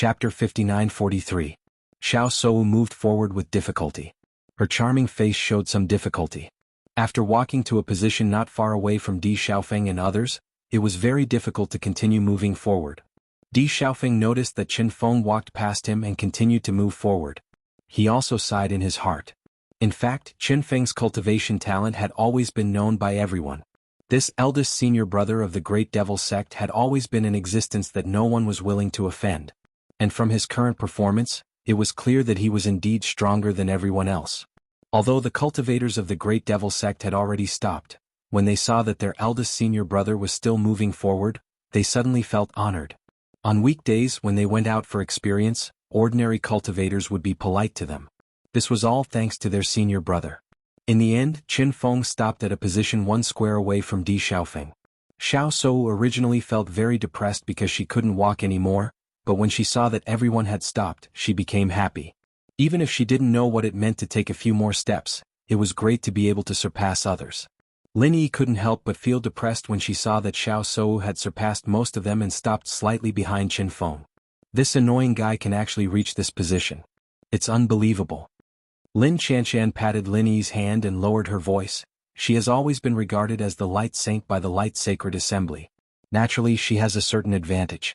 Chapter 59-43. Xiao Sou moved forward with difficulty. Her charming face showed some difficulty. After walking to a position not far away from Di Xiaofeng and others, it was very difficult to continue moving forward. Di Xiaofeng noticed that Qin Feng walked past him and continued to move forward. He also sighed in his heart. In fact, Qin Feng's cultivation talent had always been known by everyone. This eldest senior brother of the Great Devil sect had always been in existence that no one was willing to offend. And from his current performance, it was clear that he was indeed stronger than everyone else. Although the cultivators of the Great Devil sect had already stopped, when they saw that their eldest senior brother was still moving forward, they suddenly felt honored. On weekdays when they went out for experience, ordinary cultivators would be polite to them. This was all thanks to their senior brother. In the end, Qin Feng stopped at a position 1 square away from Di Xiaofeng. Xiao Sou originally felt very depressed because she couldn't walk anymore, but when she saw that everyone had stopped, she became happy. Even if she didn't know what it meant to take a few more steps, it was great to be able to surpass others. Lin Yi couldn't help but feel depressed when she saw that Xiao Sou had surpassed most of them and stopped slightly behind Qin Feng. This annoying guy can actually reach this position. It's unbelievable. Lin Chanshan patted Lin Yi's hand and lowered her voice. She has always been regarded as the light saint by the Light Sacred Assembly. Naturally, she has a certain advantage.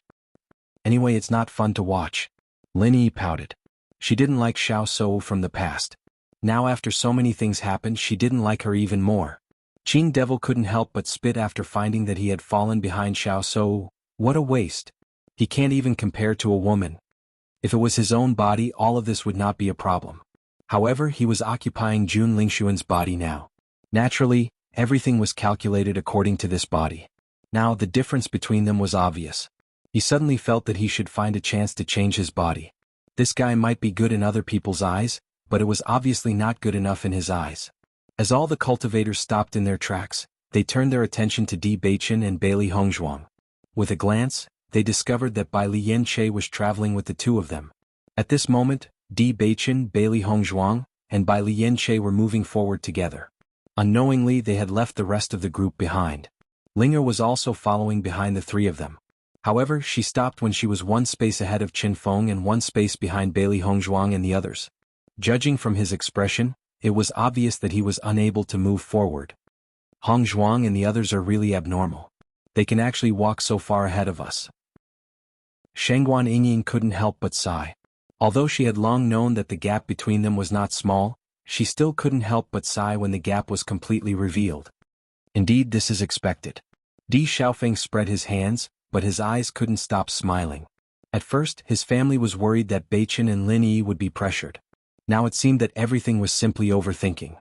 Anyway, it's not fun to watch. Lin Yi pouted. She didn't like Xiao Sou from the past. Now after so many things happened, she didn't like her even more. Qing Devil couldn't help but spit after finding that he had fallen behind Xiao Sou. What a waste. He can't even compare to a woman. If it was his own body, all of this would not be a problem. However, he was occupying Jun Lingxuan's body now. Naturally, everything was calculated according to this body. Now the difference between them was obvious. He suddenly felt that he should find a chance to change his body. This guy might be good in other people's eyes, but it was obviously not good enough in his eyes. As all the cultivators stopped in their tracks, they turned their attention to Di Baichen and Bai Li Hongzhuang. With a glance, they discovered that Bai Li Yanche was traveling with the two of them. At this moment, Di Baichen, Bai Li Hongzhuang, and Bai Li Yanche were moving forward together. Unknowingly, they had left the rest of the group behind. Linger was also following behind the three of them. However, she stopped when she was 1 space ahead of Qin Feng and 1 space behind Bai Li Hongzhuang and the others. Judging from his expression, it was obvious that he was unable to move forward. Hongzhuang and the others are really abnormal. They can actually walk so far ahead of us. Shengguan Yingying couldn't help but sigh. Although she had long known that the gap between them was not small, she still couldn't help but sigh when the gap was completely revealed. Indeed, this is expected. Di Xiaofeng spread his hands, but his eyes couldn't stop smiling. At first, his family was worried that Baichen and Lin Yi would be pressured. Now it seemed that everything was simply overthinking.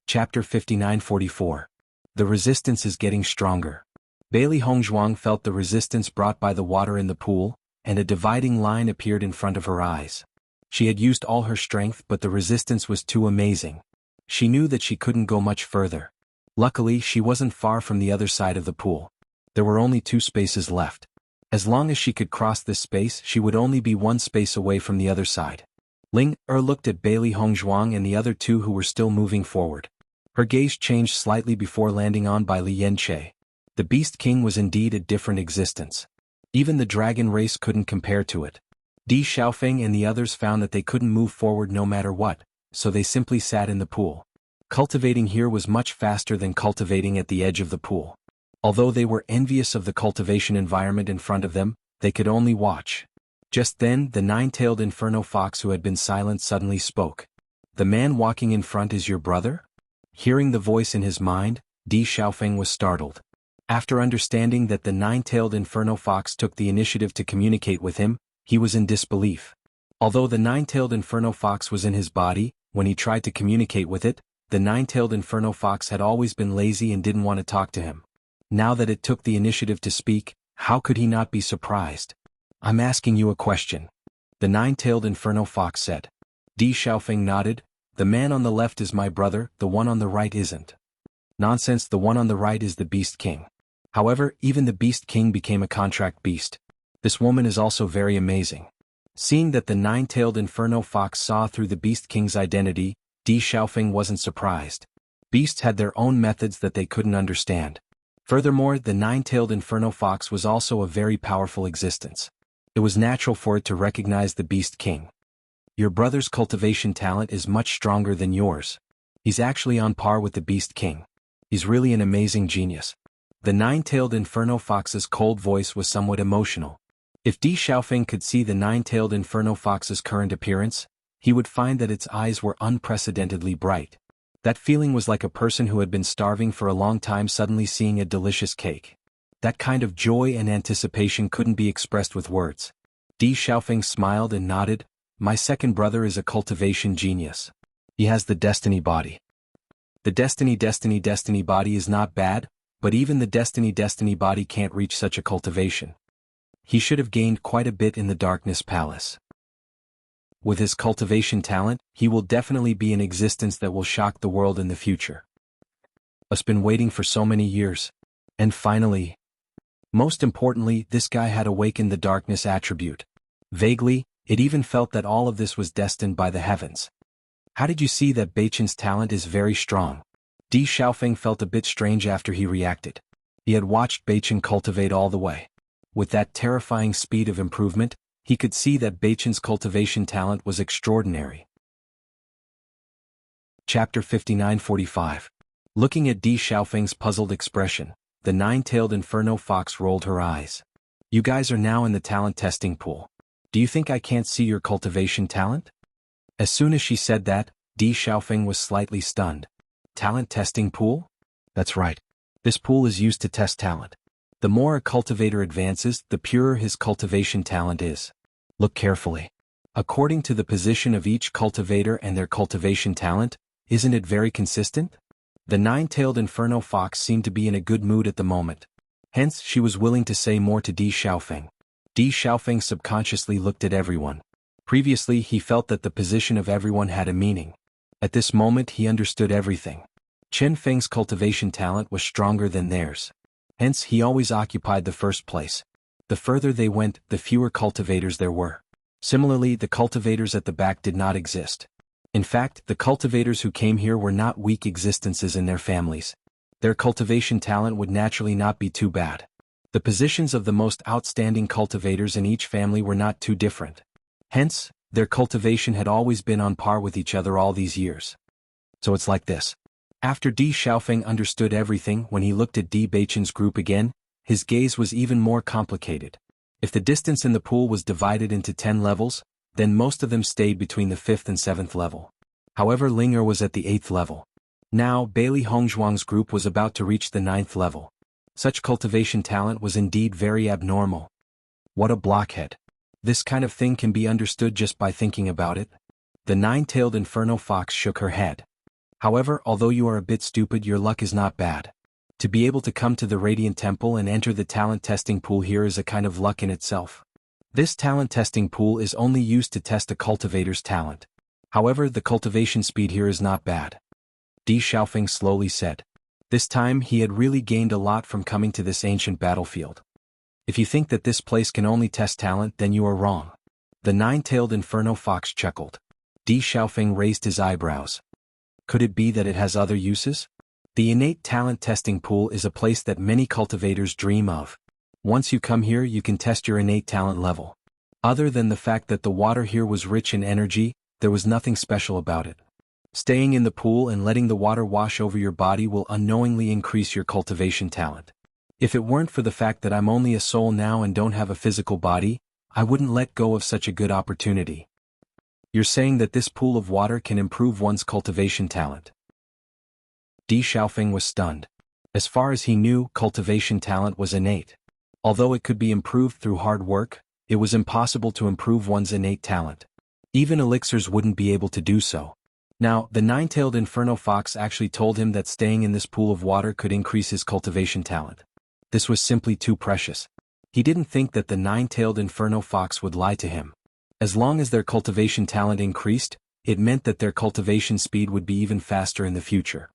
Chapter 59-44. The resistance is getting stronger. Bai Li Hongzhuang felt the resistance brought by the water in the pool, and a dividing line appeared in front of her eyes. She had used all her strength, but the resistance was too amazing. She knew that she couldn't go much further. Luckily, she wasn't far from the other side of the pool. There were only 2 spaces left. As long as she could cross this space, she would only be 1 space away from the other side. Ling looked at Bai Li Hongzhuang and the other 2 who were still moving forward. Her gaze changed slightly before landing on Bai Li Yanche. The Beast King was indeed a different existence. Even the dragon race couldn't compare to it. Di Xiaofeng and the others found that they couldn't move forward no matter what, so they simply sat in the pool. Cultivating here was much faster than cultivating at the edge of the pool. Although they were envious of the cultivation environment in front of them, they could only watch. Just then, the 9-tailed inferno fox who had been silent suddenly spoke. "The man walking in front is your brother?" Hearing the voice in his mind, Di Xiaofeng was startled. After understanding that the 9-tailed inferno fox took the initiative to communicate with him, he was in disbelief. Although the 9-tailed inferno fox was in his body, when he tried to communicate with it, the 9-tailed inferno fox had always been lazy and didn't want to talk to him. Now that it took the initiative to speak, how could he not be surprised? "I'm asking you a question," the 9-tailed inferno fox said. Di Xiaofeng nodded. "The man on the left is my brother, the one on the right isn't." "Nonsense, the one on the right is the Beast King." However, even the Beast King became a contract beast. This woman is also very amazing. Seeing that the 9-tailed inferno fox saw through the Beast King's identity, Di Xiaofeng wasn't surprised. Beasts had their own methods that they couldn't understand. Furthermore, the nine-tailed inferno fox was also a very powerful existence. It was natural for it to recognize the Beast King. Your brother's cultivation talent is much stronger than yours. He's actually on par with the Beast King. He's really an amazing genius. The nine-tailed inferno fox's cold voice was somewhat emotional. If Di Xiaofeng could see the nine-tailed inferno fox's current appearance, he would find that its eyes were unprecedentedly bright. That feeling was like a person who had been starving for a long time suddenly seeing a delicious cake. That kind of joy and anticipation couldn't be expressed with words. Di Xiaofeng smiled and nodded. My second brother is a cultivation genius. He has the destiny body. The destiny body is not bad, but even the destiny body can't reach such a cultivation. He should have gained quite a bit in the Darkness Palace. With his cultivation talent, he will definitely be an existence that will shock the world in the future. Us been waiting for so many years. And finally, most importantly, this guy had awakened the darkness attribute. Vaguely, it even felt that all of this was destined by the heavens. How did you see that Beichen's talent is very strong? Di Xiaofeng felt a bit strange after he reacted. He had watched Beichen cultivate all the way. With that terrifying speed of improvement, he could see that Beichen's cultivation talent was extraordinary. Chapter 59-45. Looking at Di Xiaofeng's puzzled expression, the nine-tailed inferno fox rolled her eyes. You guys are now in the talent testing pool. Do you think I can't see your cultivation talent? As soon as she said that, Di Xiaofeng was slightly stunned. Talent testing pool? That's right. This pool is used to test talent. The more a cultivator advances, the purer his cultivation talent is. Look carefully. According to the position of each cultivator and their cultivation talent, isn't it very consistent? The nine-tailed inferno fox seemed to be in a good mood at the moment. Hence, she was willing to say more to Di Xiaofeng. Di Xiaofeng subconsciously looked at everyone. Previously, he felt that the position of everyone had a meaning. At this moment, he understood everything. Chen Feng's cultivation talent was stronger than theirs. Hence, he always occupied the first place. The further they went, the fewer cultivators there were. Similarly, the cultivators at the back did not exist. In fact, the cultivators who came here were not weak existences in their families. Their cultivation talent would naturally not be too bad. The positions of the most outstanding cultivators in each family were not too different. Hence, their cultivation had always been on par with each other all these years. So it's like this. After Di Xiaofeng understood everything, when he looked at Di Beichen's group again, his gaze was even more complicated. If the distance in the pool was divided into 10 levels, then most of them stayed between the 5th and 7th level. However, Linger was at the 8th level. Now, Bailey Hongzhuang's group was about to reach the 9th level. Such cultivation talent was indeed very abnormal. What a blockhead. This kind of thing can be understood just by thinking about it. The nine-tailed inferno fox shook her head. However, although you are a bit stupid, your luck is not bad. To be able to come to the Radiant Temple and enter the talent testing pool here is a kind of luck in itself. This talent testing pool is only used to test a cultivator's talent. However, the cultivation speed here is not bad. Di Xiaofeng slowly said. This time he had really gained a lot from coming to this ancient battlefield. If you think that this place can only test talent, then you are wrong. The nine-tailed inferno fox chuckled. Di Xiaofeng raised his eyebrows. Could it be that it has other uses? The innate talent testing pool is a place that many cultivators dream of. Once you come here, you can test your innate talent level. Other than the fact that the water here was rich in energy, there was nothing special about it. Staying in the pool and letting the water wash over your body will unknowingly increase your cultivation talent. If it weren't for the fact that I'm only a soul now and don't have a physical body, I wouldn't let go of such a good opportunity. You're saying that this pool of water can improve one's cultivation talent. Di Xiaofeng was stunned. As far as he knew, cultivation talent was innate. Although it could be improved through hard work, it was impossible to improve one's innate talent. Even elixirs wouldn't be able to do so. Now, the nine-tailed inferno fox actually told him that staying in this pool of water could increase his cultivation talent. This was simply too precious. He didn't think that the nine-tailed inferno fox would lie to him. As long as their cultivation talent increased, it meant that their cultivation speed would be even faster in the future.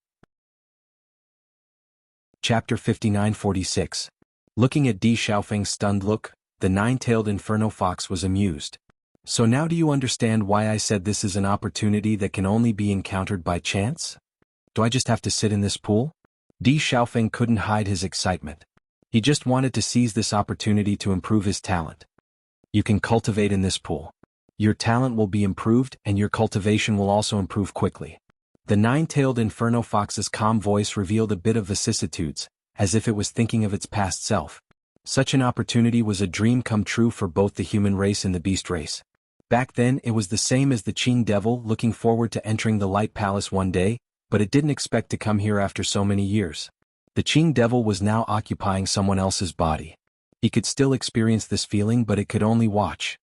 Chapter 59-46. Looking at Di Xiaofeng's stunned look, the nine-tailed inferno fox was amused. So now do you understand why I said this is an opportunity that can only be encountered by chance? Do I just have to sit in this pool? Di Xiaofeng couldn't hide his excitement. He just wanted to seize this opportunity to improve his talent. You can cultivate in this pool. Your talent will be improved and your cultivation will also improve quickly. The nine-tailed inferno fox's calm voice revealed a bit of vicissitudes, as if it was thinking of its past self. Such an opportunity was a dream come true for both the human race and the beast race. Back then it was the same as the Qing devil looking forward to entering the Light Palace one day, but it didn't expect to come here after so many years. The Qing devil was now occupying someone else's body. He could still experience this feeling, but it could only watch.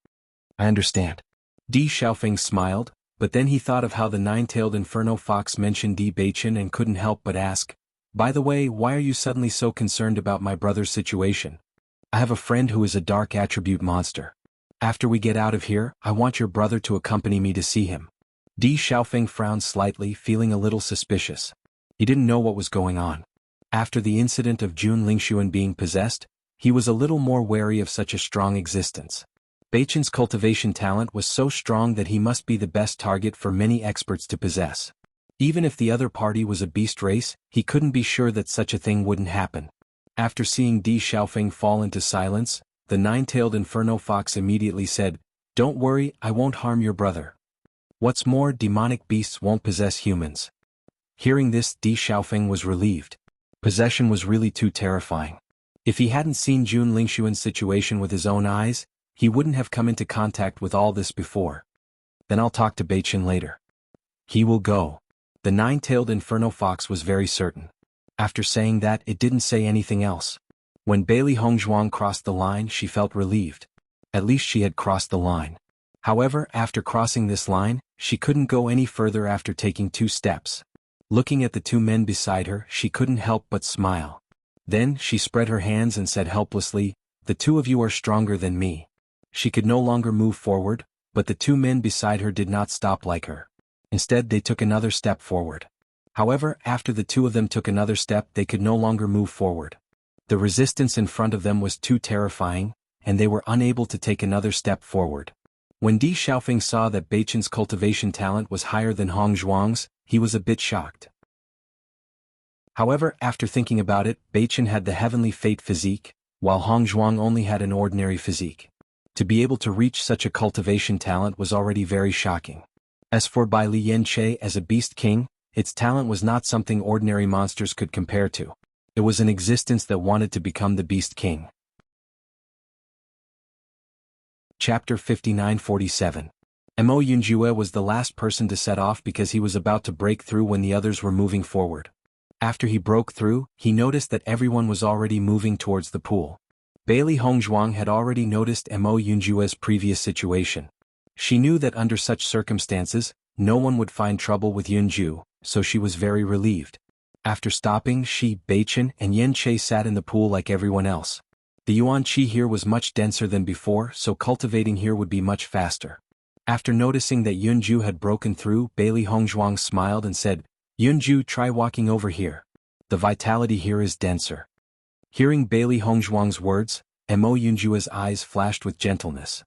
I understand. Di Xiaofeng smiled, but then he thought of how the nine-tailed inferno fox mentioned Di Baichen and couldn't help but ask, "By the way, why are you suddenly so concerned about my brother's situation? I have a friend who is a dark attribute monster. After we get out of here, I want your brother to accompany me to see him." Di Xiaofeng frowned slightly, feeling a little suspicious. He didn't know what was going on. After the incident of Jun Lingxuan being possessed, he was a little more wary of such a strong existence. Beichen's cultivation talent was so strong that he must be the best target for many experts to possess. Even if the other party was a beast race, he couldn't be sure that such a thing wouldn't happen. After seeing Di Xiaofeng fall into silence, the nine-tailed inferno fox immediately said, "Don't worry, I won't harm your brother. What's more, demonic beasts won't possess humans." Hearing this, Di Xiaofeng was relieved. Possession was really too terrifying. If he hadn't seen Jun Lingxuan's situation with his own eyes, he wouldn't have come into contact with all this before. Then I'll talk to Baichen later. He will go. The nine-tailed inferno fox was very certain. After saying that, it didn't say anything else. When Bailey Hongzhuang crossed the line, she felt relieved. At least she had crossed the line. However, after crossing this line, she couldn't go any further after taking 2 steps. Looking at the 2 men beside her, she couldn't help but smile. Then, she spread her hands and said helplessly, "The 2 of you are stronger than me." She could no longer move forward, but the 2 men beside her did not stop like her. Instead, they took another step forward. However, after the 2 of them took another step, they could no longer move forward. The resistance in front of them was too terrifying, and they were unable to take another step forward. When Di Xiaofeng saw that Beichen's cultivation talent was higher than Hongzhuang's, he was a bit shocked. However, after thinking about it, Baichen had the heavenly fate physique, while Hongzhuang only had an ordinary physique. To be able to reach such a cultivation talent was already very shocking. As for Bai Li Yanche as a beast king, its talent was not something ordinary monsters could compare to. It was an existence that wanted to become the beast king. Chapter 59-47. Mo Yunjue was the last person to set off because he was about to break through when the others were moving forward. After he broke through, he noticed that everyone was already moving towards the pool. Bailey Hongzhuang had already noticed Mo Yunjue's previous situation. She knew that under such circumstances, no one would find trouble with Yunju, so she was very relieved. After stopping, she, Baichen, and Yanche sat in the pool like everyone else. The yuan qi here was much denser than before, so cultivating here would be much faster. After noticing that Yunju had broken through, Bailey Hongzhuang smiled and said, "Yunju, try walking over here. The vitality here is denser." Hearing Bailey Hongzhuang's words, Mo Yunjue's eyes flashed with gentleness.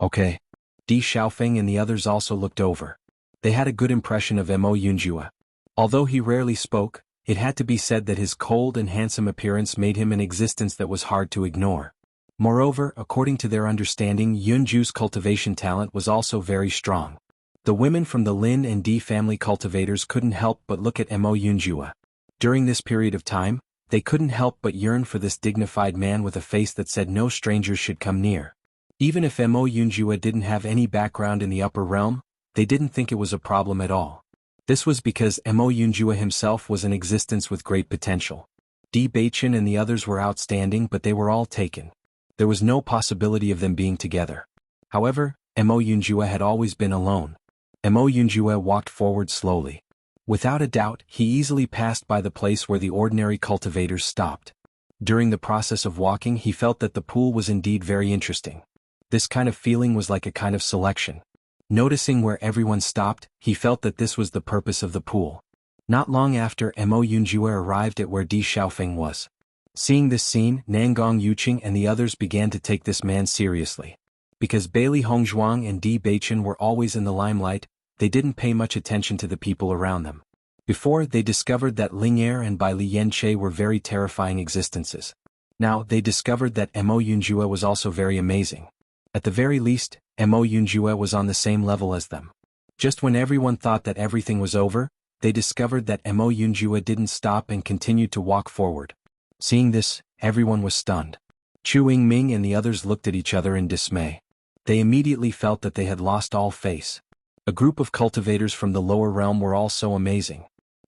Okay. Di Xiaofeng and the others also looked over. They had a good impression of Mo Yunjue. Although he rarely spoke, it had to be said that his cold and handsome appearance made him an existence that was hard to ignore. Moreover, according to their understanding, Yunju's cultivation talent was also very strong. The women from the Lin and Di family cultivators couldn't help but look at Mo Yunjue. During this period of time, they couldn't help but yearn for this dignified man with a face that said no strangers should come near. Even if Mo Yunjue didn't have any background in the upper realm, they didn't think it was a problem at all. This was because Mo Yunjue himself was an existence with great potential. Di Baichen and the others were outstanding, but they were all taken. There was no possibility of them being together. However, Mo Yunjue had always been alone. Mo Yunjue walked forward slowly. Without a doubt, he easily passed by the place where the ordinary cultivators stopped. During the process of walking, he felt that the pool was indeed very interesting. This kind of feeling was like a kind of selection. Noticing where everyone stopped, he felt that this was the purpose of the pool. Not long after, Mo Yunjue arrived at where Di Xiaofeng was. Seeing this scene, Nangong Yuqing and the others began to take this man seriously. Because Bailey Hongzhuang and Di Baichen were always in the limelight, they didn't pay much attention to the people around them. Before, they discovered that Ling'er and Bai Li Yanche were very terrifying existences. Now, they discovered that Mo Yunjue was also very amazing. At the very least, Mo Yunjue was on the same level as them. Just when everyone thought that everything was over, they discovered that Mo Yunjue didn't stop and continued to walk forward. Seeing this, everyone was stunned. Chu Yingming and the others looked at each other in dismay. They immediately felt that they had lost all face. A group of cultivators from the lower realm were all so amazing.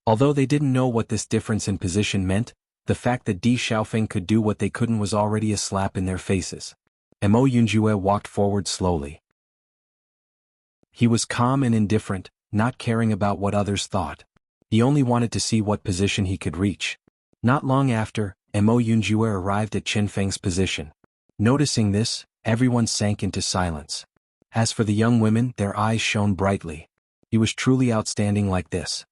Although they didn't know what this difference in position meant, the fact that Di Xiaofeng could do what they couldn't was already a slap in their faces. Mo Yunjue walked forward slowly. He was calm and indifferent, not caring about what others thought. He only wanted to see what position he could reach. Not long after, Mo Yunjue arrived at Qin Feng's position. Noticing this, everyone sank into silence. As for the young women, their eyes shone brightly. He was truly outstanding like this.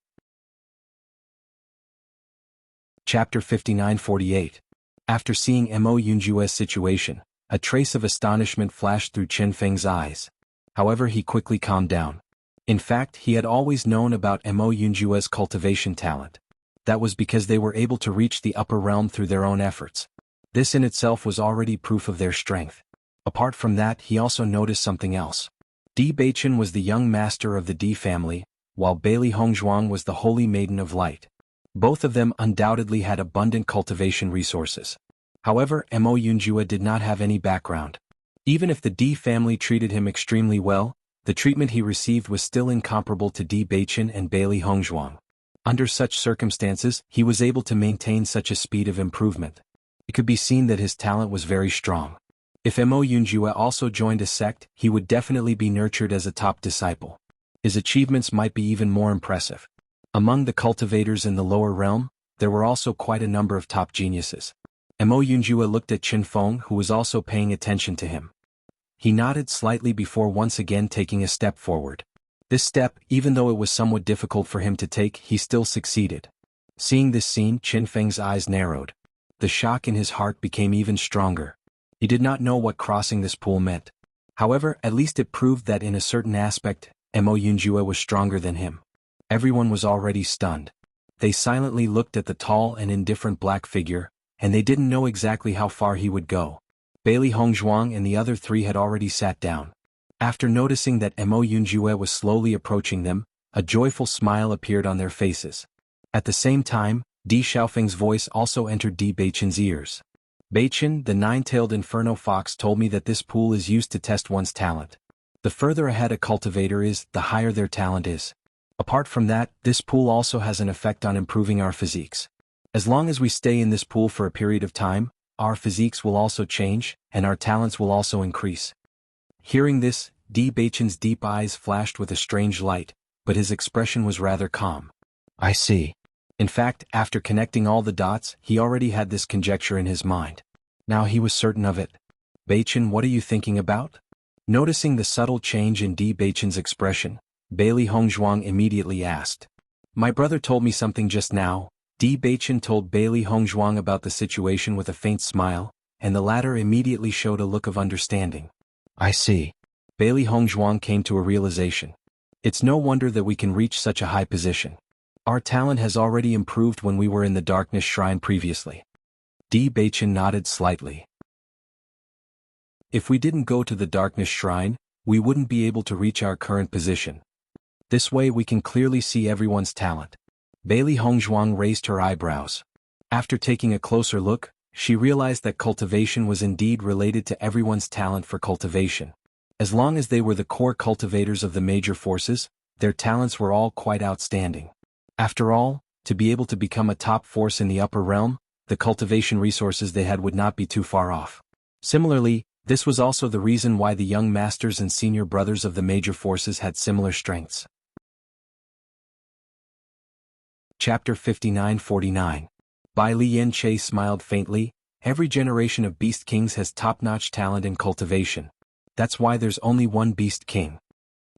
Chapter 59-48. After seeing Mo Yunjue's situation, a trace of astonishment flashed through Qin Feng's eyes. However, he quickly calmed down. In fact, he had always known about Mo Yunjue's cultivation talent. That was because they were able to reach the upper realm through their own efforts. This in itself was already proof of their strength. Apart from that, he also noticed something else. Di Beichen was the young master of the Di family, while Bailey Hongzhuang was the holy maiden of light. Both of them undoubtedly had abundant cultivation resources. However, Mo Yunjue did not have any background. Even if the Di family treated him extremely well, the treatment he received was still incomparable to Di Beichen and Bailey Hongzhuang. Under such circumstances, he was able to maintain such a speed of improvement. It could be seen that his talent was very strong. If Mo Yunjue also joined a sect, he would definitely be nurtured as a top disciple. His achievements might be even more impressive. Among the cultivators in the lower realm, there were also quite a number of top geniuses. Mo Yunjue looked at Qin Feng, who was also paying attention to him. He nodded slightly before once again taking a step forward. This step, even though it was somewhat difficult for him to take, he still succeeded. Seeing this scene, Qin Feng's eyes narrowed. The shock in his heart became even stronger. He did not know what crossing this pool meant. However, at least it proved that in a certain aspect, Mo Yunjue was stronger than him. Everyone was already stunned. They silently looked at the tall and indifferent black figure, and they didn't know exactly how far he would go. Bailey Hongzhuang and the other three had already sat down. After noticing that Mo Yunjue was slowly approaching them, a joyful smile appeared on their faces. At the same time, Di Xiaofeng's voice also entered Di Beichen's ears. Beichen, the nine-tailed inferno fox, told me that this pool is used to test one's talent. The further ahead a cultivator is, the higher their talent is. Apart from that, this pool also has an effect on improving our physiques. As long as we stay in this pool for a period of time, our physiques will also change, and our talents will also increase. Hearing this, Di Beichen's deep eyes flashed with a strange light, but his expression was rather calm. I see. In fact, after connecting all the dots, he already had this conjecture in his mind. Now he was certain of it. Beichen, what are you thinking about? Noticing the subtle change in Di Beichen's expression, Bailey Hongzhuang immediately asked. My brother told me something just now. Di Beichen told Bailey Hongzhuang about the situation with a faint smile, and the latter immediately showed a look of understanding. I see. Bailey Hongzhuang came to a realization. It's no wonder that we can reach such a high position. Our talent has already improved when we were in the Darkness Shrine previously. Di Beichen nodded slightly. If we didn't go to the Darkness Shrine, we wouldn't be able to reach our current position. This way we can clearly see everyone's talent. Bailey Hongzhuang raised her eyebrows. After taking a closer look, she realized that cultivation was indeed related to everyone's talent for cultivation. As long as they were the core cultivators of the major forces, their talents were all quite outstanding. After all, to be able to become a top force in the upper realm, the cultivation resources they had would not be too far off. Similarly, this was also the reason why the young masters and senior brothers of the major forces had similar strengths. Chapter 59-49. Bai Li Yanche smiled faintly. Every generation of Beast Kings has top-notch talent in cultivation. That's why there's only one Beast King.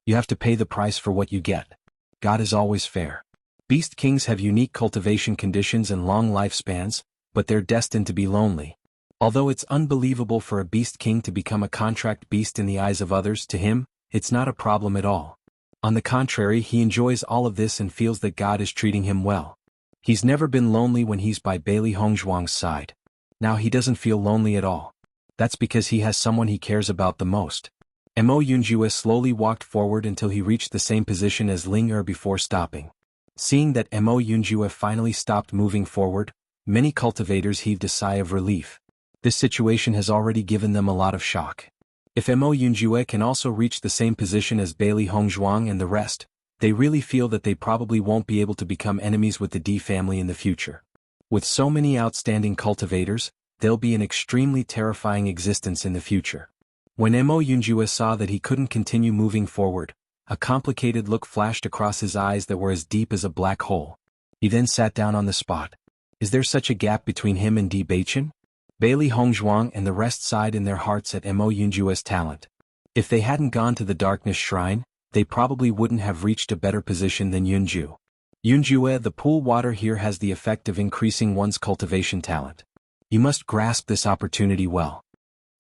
You have to pay the price for what you get. God is always fair. Beast Kings have unique cultivation conditions and long lifespans, but they're destined to be lonely. Although it's unbelievable for a Beast King to become a contract beast in the eyes of others, to him, it's not a problem at all. On the contrary, he enjoys all of this and feels that God is treating him well. He's never been lonely when he's by Bailey Hongzhuang's side. Now he doesn't feel lonely at all. That's because he has someone he cares about the most. Mo Yunjue slowly walked forward until he reached the same position as Ling Er before stopping. Seeing that Mo Yunjue finally stopped moving forward, many cultivators heaved a sigh of relief. This situation has already given them a lot of shock. If Mo Yunjue can also reach the same position as Bailey Hongzhuang and the rest, they really feel that they probably won't be able to become enemies with the D family in the future. With so many outstanding cultivators, they'll be an extremely terrifying existence in the future. When Mo Yunjue saw that he couldn't continue moving forward, a complicated look flashed across his eyes that were as deep as a black hole. He then sat down on the spot. Is there such a gap between him and Di Beichen? Bailey Hongzhuang and the rest sighed in their hearts at Mo Yunjue's talent. If they hadn't gone to the Darkness Shrine, they probably wouldn't have reached a better position than Yunju. Yunjue, the pool water here has the effect of increasing one's cultivation talent. You must grasp this opportunity well.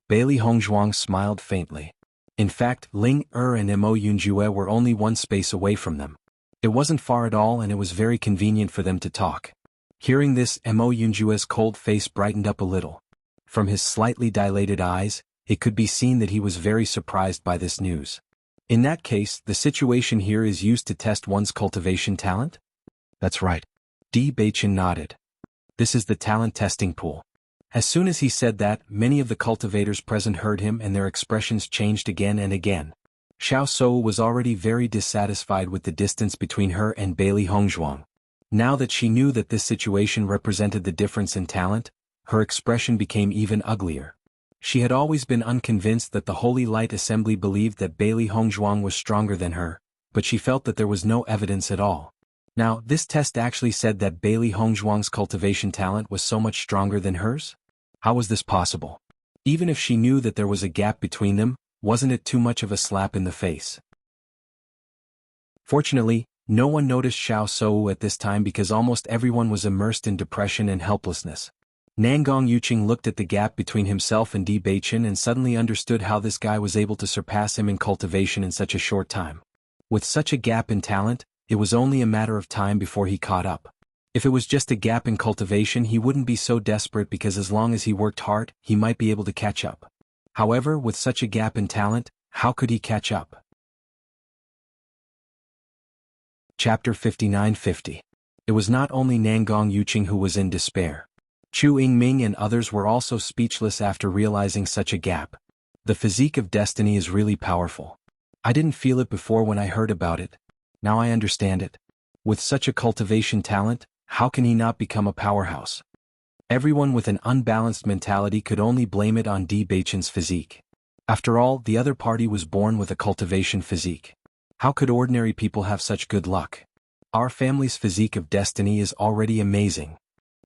Bailey Hongzhuang smiled faintly. In fact, Ling Er and Mo Yunjue were only one space away from them. It wasn't far at all and it was very convenient for them to talk. Hearing this, Mo Yunjue's cold face brightened up a little. From his slightly dilated eyes, it could be seen that he was very surprised by this news. In that case, the situation here is used to test one's cultivation talent? That's right. Di Beichen nodded. This is the talent testing pool. As soon as he said that, many of the cultivators present heard him and their expressions changed again and again. Xiao Sou was already very dissatisfied with the distance between her and Bailey Hongzhuang. Now that she knew that this situation represented the difference in talent, her expression became even uglier. She had always been unconvinced that the Holy Light Assembly believed that Bailey Hongzhuang was stronger than her, but she felt that there was no evidence at all. Now, this test actually said that Bailey Hongzhuang's cultivation talent was so much stronger than hers? How was this possible? Even if she knew that there was a gap between them, wasn't it too much of a slap in the face? Fortunately, no one noticed Xiao Sou at this time because almost everyone was immersed in depression and helplessness. Nangong Yuqing looked at the gap between himself and Di Beichen and suddenly understood how this guy was able to surpass him in cultivation in such a short time. With such a gap in talent, it was only a matter of time before he caught up. If it was just a gap in cultivation, he wouldn't be so desperate because as long as he worked hard, he might be able to catch up. However, with such a gap in talent, how could he catch up? Chapter 59-50. It was not only Nangong Yuqing who was in despair. Chu Yingming and others were also speechless after realizing such a gap. The physique of destiny is really powerful. I didn't feel it before when I heard about it. Now I understand it. With such a cultivation talent, how can he not become a powerhouse? Everyone with an unbalanced mentality could only blame it on Di Beichen's physique. After all, the other party was born with a cultivation physique. How could ordinary people have such good luck? Our family's physique of destiny is already amazing.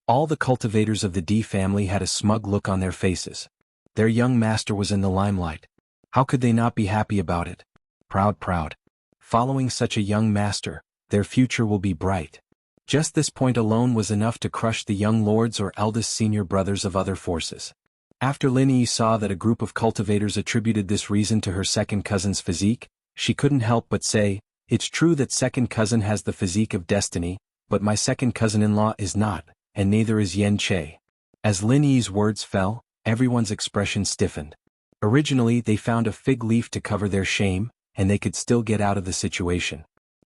All the cultivators of the D family had a smug look on their faces. Their young master was in the limelight. How could they not be happy about it? Proud. Following such a young master, their future will be bright. Just this point alone was enough to crush the young lords or eldest senior brothers of other forces. After Lin Yi saw that a group of cultivators attributed this reason to her second cousin's physique, she couldn't help but say, "It's true that second cousin has the physique of destiny, but my second cousin-in-law is not, and neither is Yen Che." As Lin Yi's words fell, everyone's expression stiffened. Originally they found a fig leaf to cover their shame, and they could still get out of the situation.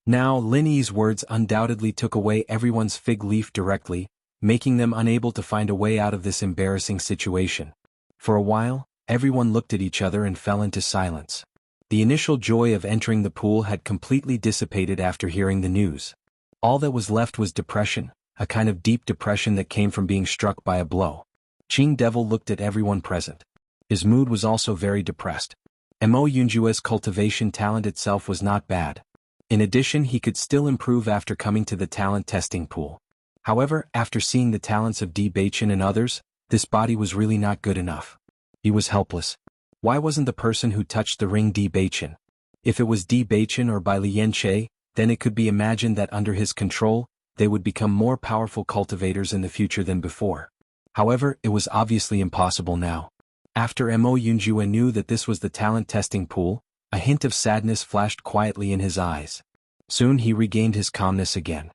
Now Lin Yi's words undoubtedly took away everyone's fig leaf directly, making them unable to find a way out of this embarrassing situation. For a while, everyone looked at each other and fell into silence. The initial joy of entering the pool had completely dissipated after hearing the news. All that was left was depression, a kind of deep depression that came from being struck by a blow. Qing Devil looked at everyone present. His mood was also very depressed. Mo Yunjue's cultivation talent itself was not bad. In addition, he could still improve after coming to the talent testing pool. However, after seeing the talents of Di Beichen and others, this body was really not good enough. He was helpless. Why wasn't the person who touched the ring Di Beichen? If it was Di Beichen or by Li Yanche, then it could be imagined that under his control, they would become more powerful cultivators in the future than before. However, it was obviously impossible now. After Mo Yunjue knew that this was the talent testing pool, A hint of sadness flashed quietly in his eyes. Soon he regained his calmness again.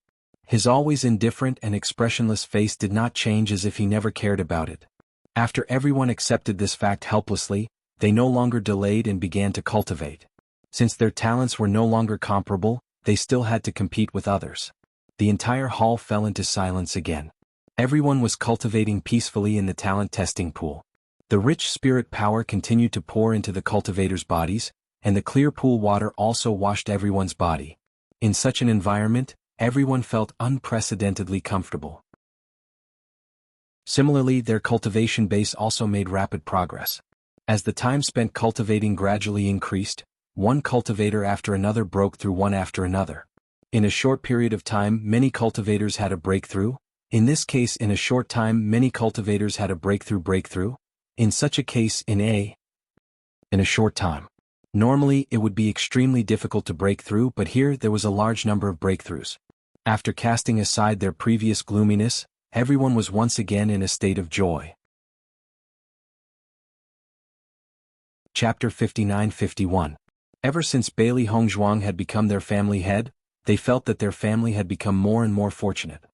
His always indifferent and expressionless face did not change, as if he never cared about it. After everyone accepted this fact helplessly, they no longer delayed and began to cultivate. Since their talents were no longer comparable, they still had to compete with others. The entire hall fell into silence again. Everyone was cultivating peacefully in the talent testing pool. The rich spirit power continued to pour into the cultivators' bodies, and the clear pool water also washed everyone's body. In such an environment, everyone felt unprecedentedly comfortable. Similarly, their cultivation base also made rapid progress. As the time spent cultivating gradually increased, one cultivator after another broke through one after another. In a short period of time, many cultivators had a breakthrough. In this case, in a short time, many cultivators had a breakthrough. In such a case, in a short time. Normally, it would be extremely difficult to break through, but here there was a large number of breakthroughs. After casting aside their previous gloominess, everyone was once again in a state of joy. Chapter 59-51. Ever since Bailey Hongzhuang had become their family head, they felt that their family had become more and more fortunate.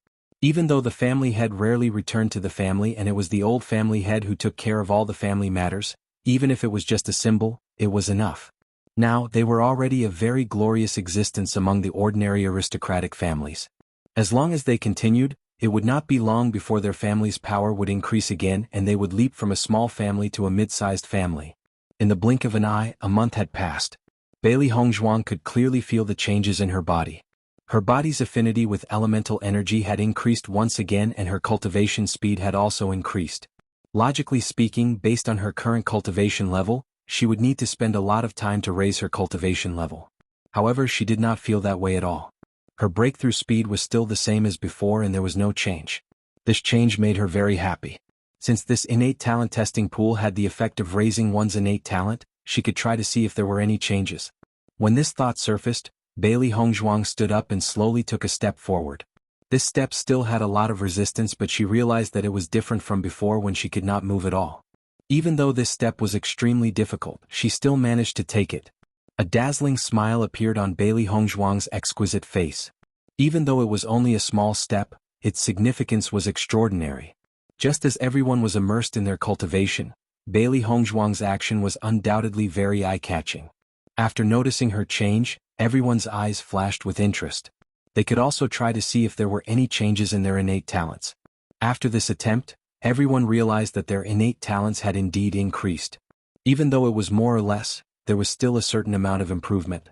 Even though the family head rarely returned to the family and it was the old family head who took care of all the family matters, even if it was just a symbol, it was enough. Now, they were already a very glorious existence among the ordinary aristocratic families. As long as they continued, it would not be long before their family's power would increase again and they would leap from a small family to a mid-sized family. In the blink of an eye, a month had passed. Bailey Hongzhuang could clearly feel the changes in her body. Her body's affinity with elemental energy had increased once again and her cultivation speed had also increased. Logically speaking, based on her current cultivation level, she would need to spend a lot of time to raise her cultivation level. However, she did not feel that way at all. Her breakthrough speed was still the same as before and there was no change. This change made her very happy. Since this innate talent testing pool had the effect of raising one's innate talent, she could try to see if there were any changes. When this thought surfaced, Bailey Hongzhuang stood up and slowly took a step forward. This step still had a lot of resistance, but she realized that it was different from before when she could not move at all. Even though this step was extremely difficult, she still managed to take it. A dazzling smile appeared on Bailey Hongzhuang's exquisite face. Even though it was only a small step, its significance was extraordinary. Just as everyone was immersed in their cultivation, Bailey Hongzhuang's action was undoubtedly very eye-catching. After noticing her change, everyone's eyes flashed with interest. They could also try to see if there were any changes in their innate talents. After this attempt, everyone realized that their innate talents had indeed increased. Even though it was more or less, there was still a certain amount of improvement.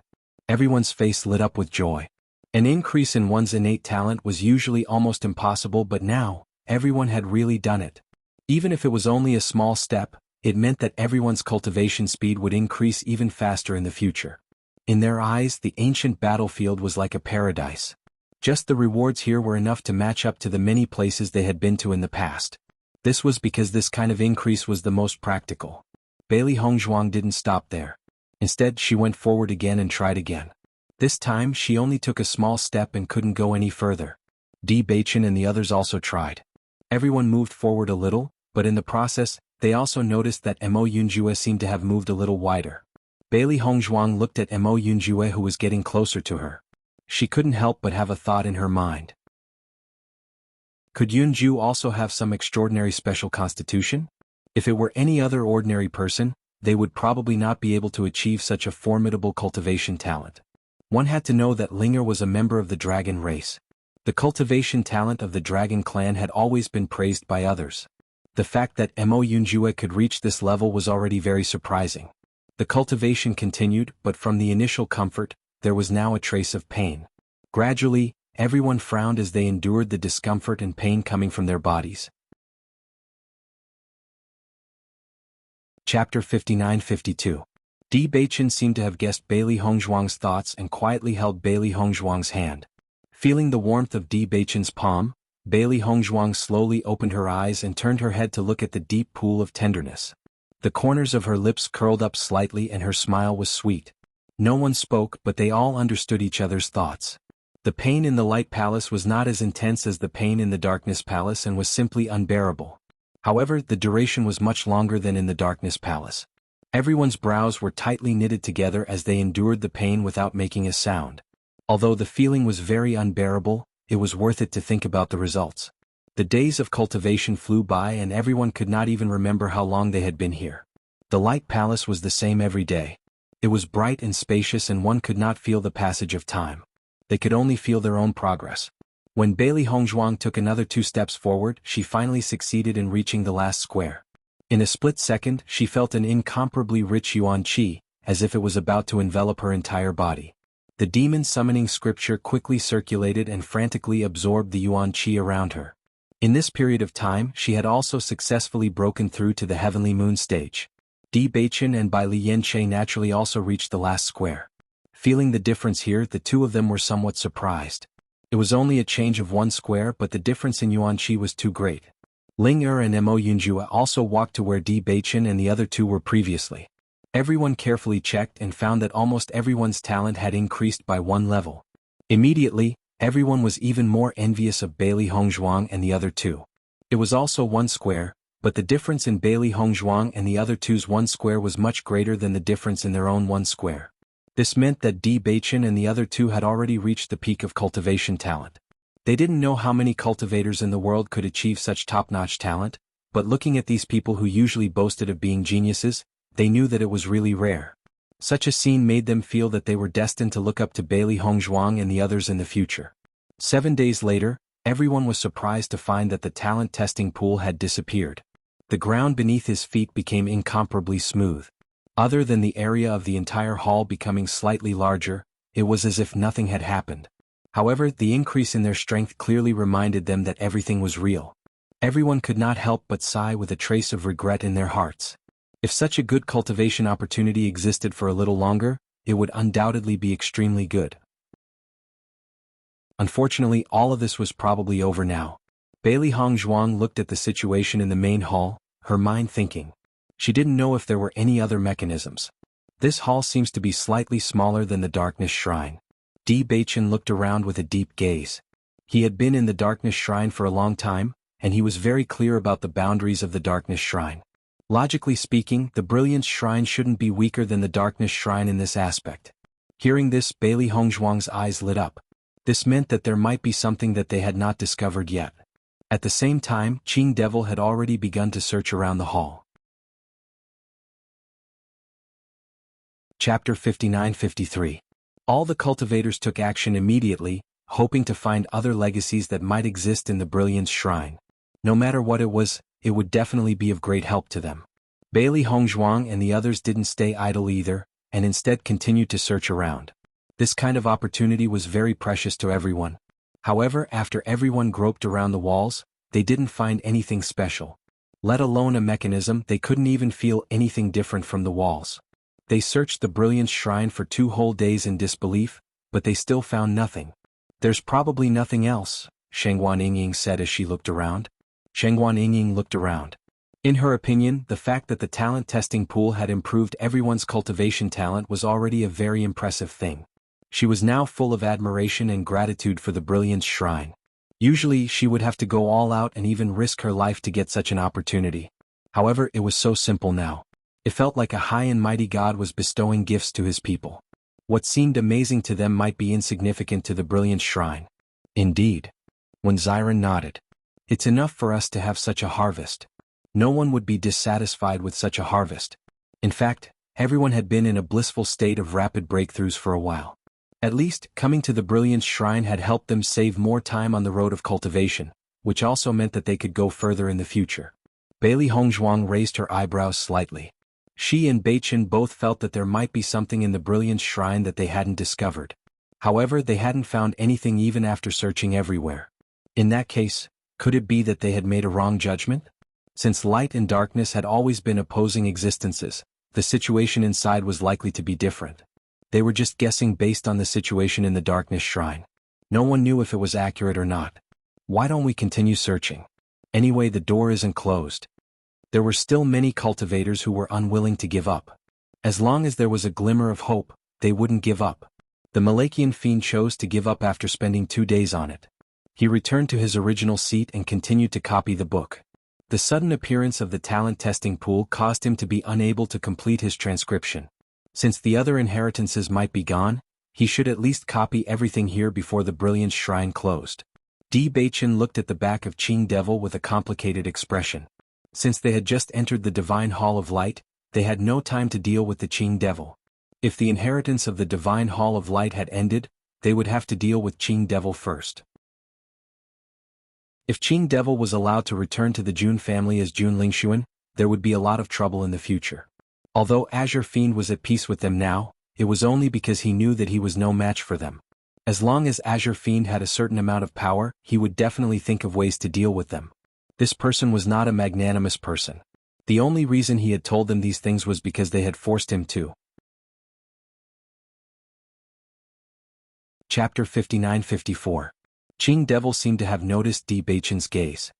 Everyone's face lit up with joy. An increase in one's innate talent was usually almost impossible, but now, everyone had really done it. Even if it was only a small step, it meant that everyone's cultivation speed would increase even faster in the future. In their eyes, the ancient battlefield was like a paradise. Just the rewards here were enough to match up to the many places they had been to in the past. This was because this kind of increase was the most practical. Bailey Hongzhuang didn't stop there. Instead, she went forward again and tried again. This time, she only took a small step and couldn't go any further. Di Baichen and the others also tried. Everyone moved forward a little, but in the process, they also noticed that Mo Yunjue seemed to have moved a little wider. Bailey Hongzhuang looked at Mo Yunjue, who was getting closer to her. She couldn't help but have a thought in her mind. Could Yunju also have some extraordinary special constitution? If it were any other ordinary person, they would probably not be able to achieve such a formidable cultivation talent. One had to know that Linger was a member of the dragon race. The cultivation talent of the dragon clan had always been praised by others. The fact that Mo Yunjue could reach this level was already very surprising. The cultivation continued, but from the initial comfort, there was now a trace of pain. Gradually, everyone frowned as they endured the discomfort and pain coming from their bodies. Chapter 59-52. Di Baichen seemed to have guessed Bailey Hongzhuang's thoughts and quietly held Bailey Hongzhuang's hand. Feeling the warmth of Di Baichen's palm, Bailey Hongzhuang slowly opened her eyes and turned her head to look at the deep pool of tenderness. The corners of her lips curled up slightly and her smile was sweet. No one spoke, but they all understood each other's thoughts. The pain in the Light Palace was not as intense as the pain in the Darkness Palace and was simply unbearable. However, the duration was much longer than in the Darkness Palace. Everyone's brows were tightly knitted together as they endured the pain without making a sound. Although the feeling was very unbearable, it was worth it to think about the results. The days of cultivation flew by and everyone could not even remember how long they had been here. The Light Palace was the same every day. It was bright and spacious and one could not feel the passage of time. They could only feel their own progress. When Bailey Hongzhuang took another 2 steps forward, she finally succeeded in reaching the last square. In a split second, she felt an incomparably rich yuan qi, as if it was about to envelop her entire body. The demon summoning scripture quickly circulated and frantically absorbed the yuan qi around her. In this period of time, she had also successfully broken through to the Heavenly Moon stage. Di Baichen and Bai Li Yanche naturally also reached the last square. Feeling the difference here, the two of them were somewhat surprised. It was only a change of 1 square, but the difference in yuan qi was too great. Ling Er and Mo Yunjua also walked to where Di Baichen and the other 2 were previously. Everyone carefully checked and found that almost everyone's talent had increased by 1 level. Immediately, everyone was even more envious of Bailey Hongzhuang and the other 2. It was also 1 square, but the difference in Bailey Hongzhuang and the other 2's 1 square was much greater than the difference in their own 1 square. This meant that Di Baichen and the other 2 had already reached the peak of cultivation talent. They didn't know how many cultivators in the world could achieve such top-notch talent, but looking at these people who usually boasted of being geniuses, they knew that it was really rare. Such a scene made them feel that they were destined to look up to Bailey Hongzhuang and the others in the future. 7 days later, everyone was surprised to find that the talent testing pool had disappeared. The ground beneath his feet became incomparably smooth. Other than the area of the entire hall becoming slightly larger, it was as if nothing had happened. However, the increase in their strength clearly reminded them that everything was real. Everyone could not help but sigh with a trace of regret in their hearts. If such a good cultivation opportunity existed for a little longer, it would undoubtedly be extremely good. Unfortunately, all of this was probably over now. Bailey Hongzhuang looked at the situation in the main hall, her mind thinking. She didn't know if there were any other mechanisms. This hall seems to be slightly smaller than the Darkness Shrine. Di Baichen looked around with a deep gaze. He had been in the Darkness Shrine for a long time, and he was very clear about the boundaries of the Darkness Shrine. Logically speaking, the Brilliance Shrine shouldn't be weaker than the Darkness Shrine in this aspect. Hearing this, Bailey Hongzhuang's eyes lit up. This meant that there might be something that they had not discovered yet. At the same time, Qing Devil had already begun to search around the hall. Chapter 59-53. All the cultivators took action immediately, hoping to find other legacies that might exist in the Brilliance Shrine. No matter what it was, it would definitely be of great help to them. Bailey Hongzhuang and the others didn't stay idle either, and instead continued to search around. This kind of opportunity was very precious to everyone. However, after everyone groped around the walls, they didn't find anything special. Let alone a mechanism, they couldn't even feel anything different from the walls. They searched the Brilliance Shrine for 2 whole days in disbelief, but they still found nothing. There's probably nothing else, Shengguan Yingying said as she looked around. Shengguan Yingying looked around. In her opinion, the fact that the talent testing pool had improved everyone's cultivation talent was already a very impressive thing. She was now full of admiration and gratitude for the Brilliance Shrine. Usually, she would have to go all out and even risk her life to get such an opportunity. However, it was so simple now. It felt like a high and mighty God was bestowing gifts to his people. What seemed amazing to them might be insignificant to the Brilliance Shrine. Indeed. When Xiren nodded. It's enough for us to have such a harvest. No one would be dissatisfied with such a harvest. In fact, everyone had been in a blissful state of rapid breakthroughs for a while. At least, coming to the Brilliance Shrine had helped them save more time on the road of cultivation, which also meant that they could go further in the future. Bailey Hongzhuang raised her eyebrows slightly. She and Baichen both felt that there might be something in the Brilliance Shrine that they hadn't discovered. However, they hadn't found anything even after searching everywhere. In that case, could it be that they had made a wrong judgment? Since light and darkness had always been opposing existences, the situation inside was likely to be different. They were just guessing based on the situation in the Darkness Shrine. No one knew if it was accurate or not. Why don't we continue searching? Anyway, the door isn't closed. There were still many cultivators who were unwilling to give up. As long as there was a glimmer of hope, they wouldn't give up. The Malakian fiend chose to give up after spending 2 days on it. He returned to his original seat and continued to copy the book. The sudden appearance of the talent testing pool caused him to be unable to complete his transcription. Since the other inheritances might be gone, he should at least copy everything here before the brilliance shrine closed. Di Baichen looked at the back of Qing Devil with a complicated expression. Since they had just entered the Divine Hall of Light, they had no time to deal with the Qing Devil. If the inheritance of the Divine Hall of Light had ended, they would have to deal with Qing Devil first. If Qing Devil was allowed to return to the Jun family as Jun Lingxuan, there would be a lot of trouble in the future. Although Azure Fiend was at peace with them now, it was only because he knew that he was no match for them. As long as Azure Fiend had a certain amount of power, he would definitely think of ways to deal with them. This person was not a magnanimous person. The only reason he had told them these things was because they had forced him to. Chapter 59-54. Qing Devil seemed to have noticed Di Baichen's gaze.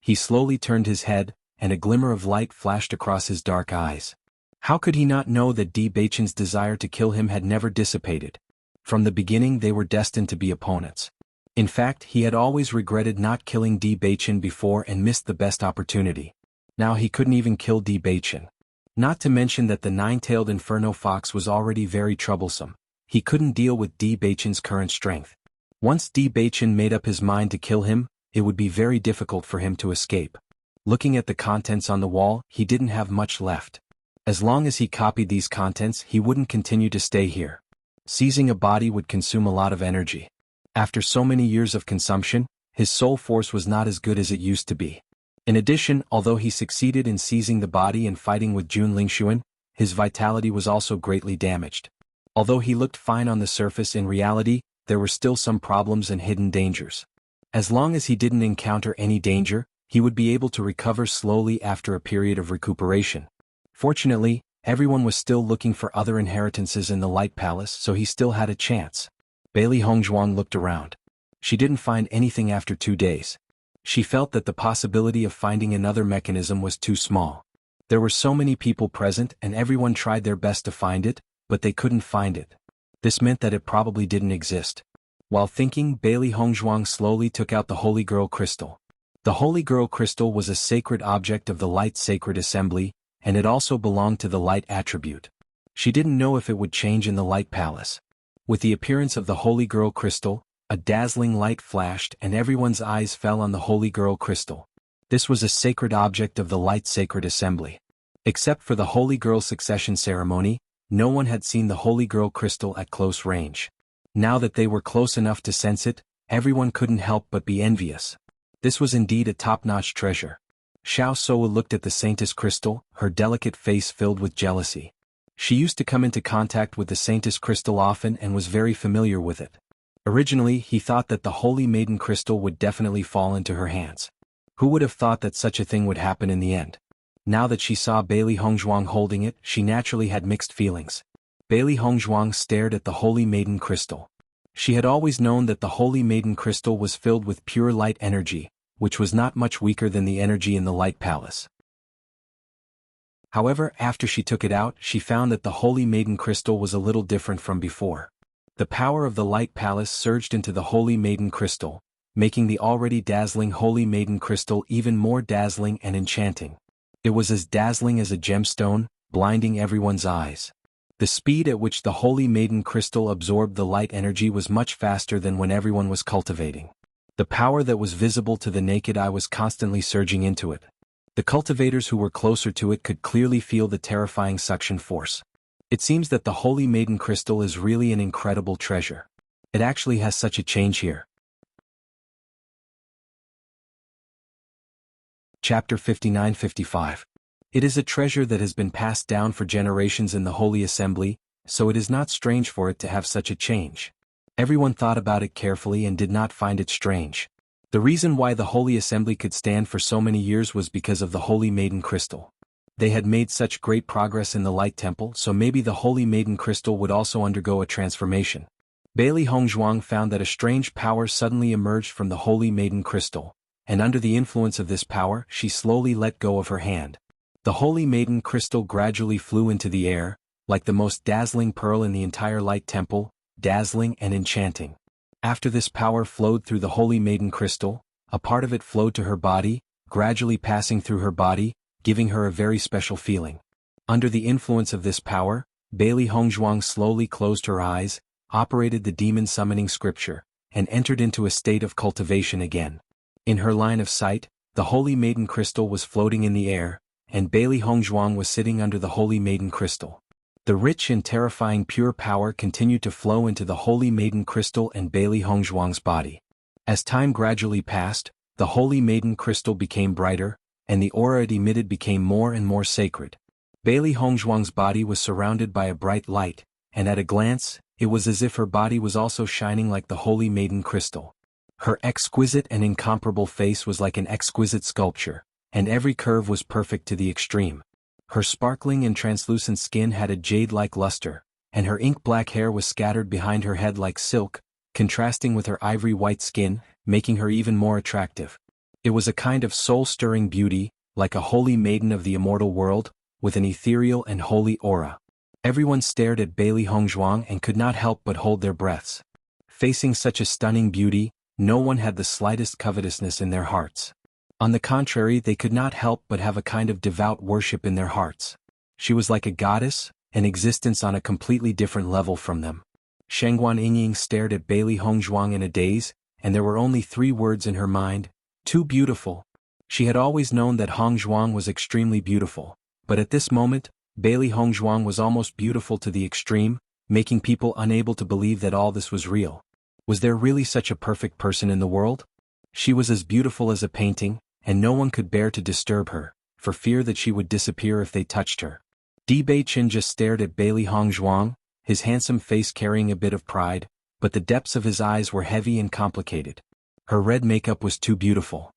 He slowly turned his head, and a glimmer of light flashed across his dark eyes. How could he not know that Di Baichen's desire to kill him had never dissipated? From the beginning they were destined to be opponents. In fact, he had always regretted not killing Di Baichen before and missed the best opportunity. Now he couldn't even kill Di Baichen. Not to mention that the nine-tailed Inferno Fox was already very troublesome. He couldn't deal with Di Baichen's current strength. Once Di Baichen made up his mind to kill him, it would be very difficult for him to escape. Looking at the contents on the wall, he didn't have much left. As long as he copied these contents, he wouldn't continue to stay here. Seizing a body would consume a lot of energy. After so many years of consumption, his soul force was not as good as it used to be. In addition, although he succeeded in seizing the body and fighting with Jun Lingxuan, his vitality was also greatly damaged. Although he looked fine on the surface, in reality, there were still some problems and hidden dangers. As long as he didn't encounter any danger, he would be able to recover slowly after a period of recuperation. Fortunately, everyone was still looking for other inheritances in the Light Palace, so he still had a chance. Bailey Hongzhuang looked around. She didn't find anything after 2 days. She felt that the possibility of finding another mechanism was too small. There were so many people present and everyone tried their best to find it, but they couldn't find it. This meant that it probably didn't exist. While thinking, Bailey Hongzhuang slowly took out the Holy Girl Crystal. The Holy Girl Crystal was a sacred object of the Light Sacred Assembly, and it also belonged to the Light attribute. She didn't know if it would change in the Light Palace. With the appearance of the Holy Girl Crystal, a dazzling light flashed and everyone's eyes fell on the Holy Girl Crystal. This was a sacred object of the Light Sacred Assembly. Except for the Holy Girl Succession Ceremony, no one had seen the Holy Girl Crystal at close range. Now that they were close enough to sense it, everyone couldn't help but be envious. This was indeed a top-notch treasure. Xiao Soa looked at the Saintess Crystal, her delicate face filled with jealousy. She used to come into contact with the Saintess Crystal often and was very familiar with it. Originally, he thought that the Holy Maiden Crystal would definitely fall into her hands. Who would have thought that such a thing would happen in the end? Now that she saw Bailey Hongzhuang holding it, she naturally had mixed feelings. Bailey Hongzhuang stared at the Holy Maiden Crystal. She had always known that the Holy Maiden Crystal was filled with pure light energy, which was not much weaker than the energy in the Light Palace. However, after she took it out, she found that the Holy Maiden Crystal was a little different from before. The power of the Light Palace surged into the Holy Maiden Crystal, making the already dazzling Holy Maiden Crystal even more dazzling and enchanting. It was as dazzling as a gemstone, blinding everyone's eyes. The speed at which the Holy Maiden Crystal absorbed the light energy was much faster than when everyone was cultivating. The power that was visible to the naked eye was constantly surging into it. The cultivators who were closer to it could clearly feel the terrifying suction force. It seems that the Holy Maiden Crystal is really an incredible treasure. It actually has such a change here. Chapter 59-55. It is a treasure that has been passed down for generations in the Holy Assembly, so it is not strange for it to have such a change. Everyone thought about it carefully and did not find it strange. The reason why the Holy Assembly could stand for so many years was because of the Holy Maiden Crystal. They had made such great progress in the Light Temple, so maybe the Holy Maiden Crystal would also undergo a transformation. Bailey Hongzhuang found that a strange power suddenly emerged from the Holy Maiden Crystal, and under the influence of this power, she slowly let go of her hand. The Holy Maiden Crystal gradually flew into the air, like the most dazzling pearl in the entire Light Temple, dazzling and enchanting. After this power flowed through the Holy Maiden Crystal, a part of it flowed to her body, gradually passing through her body, giving her a very special feeling. Under the influence of this power, Bailey Hongzhuang slowly closed her eyes, operated the demon summoning scripture, and entered into a state of cultivation again. In her line of sight, the Holy Maiden Crystal was floating in the air, and Bailey Hongzhuang was sitting under the Holy Maiden Crystal. The rich and terrifying pure power continued to flow into the Holy Maiden Crystal and Bailey Hongzhuang's body. As time gradually passed, the Holy Maiden Crystal became brighter, and the aura it emitted became more and more sacred. Bailey Hongzhuang's body was surrounded by a bright light, and at a glance, it was as if her body was also shining like the Holy Maiden Crystal. Her exquisite and incomparable face was like an exquisite sculpture, and every curve was perfect to the extreme. Her sparkling and translucent skin had a jade-like luster, and her ink-black hair was scattered behind her head like silk, contrasting with her ivory-white skin, making her even more attractive. It was a kind of soul-stirring beauty, like a holy maiden of the immortal world, with an ethereal and holy aura. Everyone stared at Bailey Hongzhuang and could not help but hold their breaths. Facing such a stunning beauty, no one had the slightest covetousness in their hearts. On the contrary, they could not help but have a kind of devout worship in their hearts. She was like a goddess, an existence on a completely different level from them. Shangguan Yingying stared at Bailey Hongzhuang in a daze, and there were only 3 words in her mind: too beautiful. She had always known that Hongzhuang was extremely beautiful, but at this moment, Bailey Hongzhuang was almost beautiful to the extreme, making people unable to believe that all this was real. Was there really such a perfect person in the world? She was as beautiful as a painting, and no one could bear to disturb her, for fear that she would disappear if they touched her. Di Beiqin just stared at Bailey Hongzhuang, his handsome face carrying a bit of pride, but the depths of his eyes were heavy and complicated. Her red makeup was too beautiful.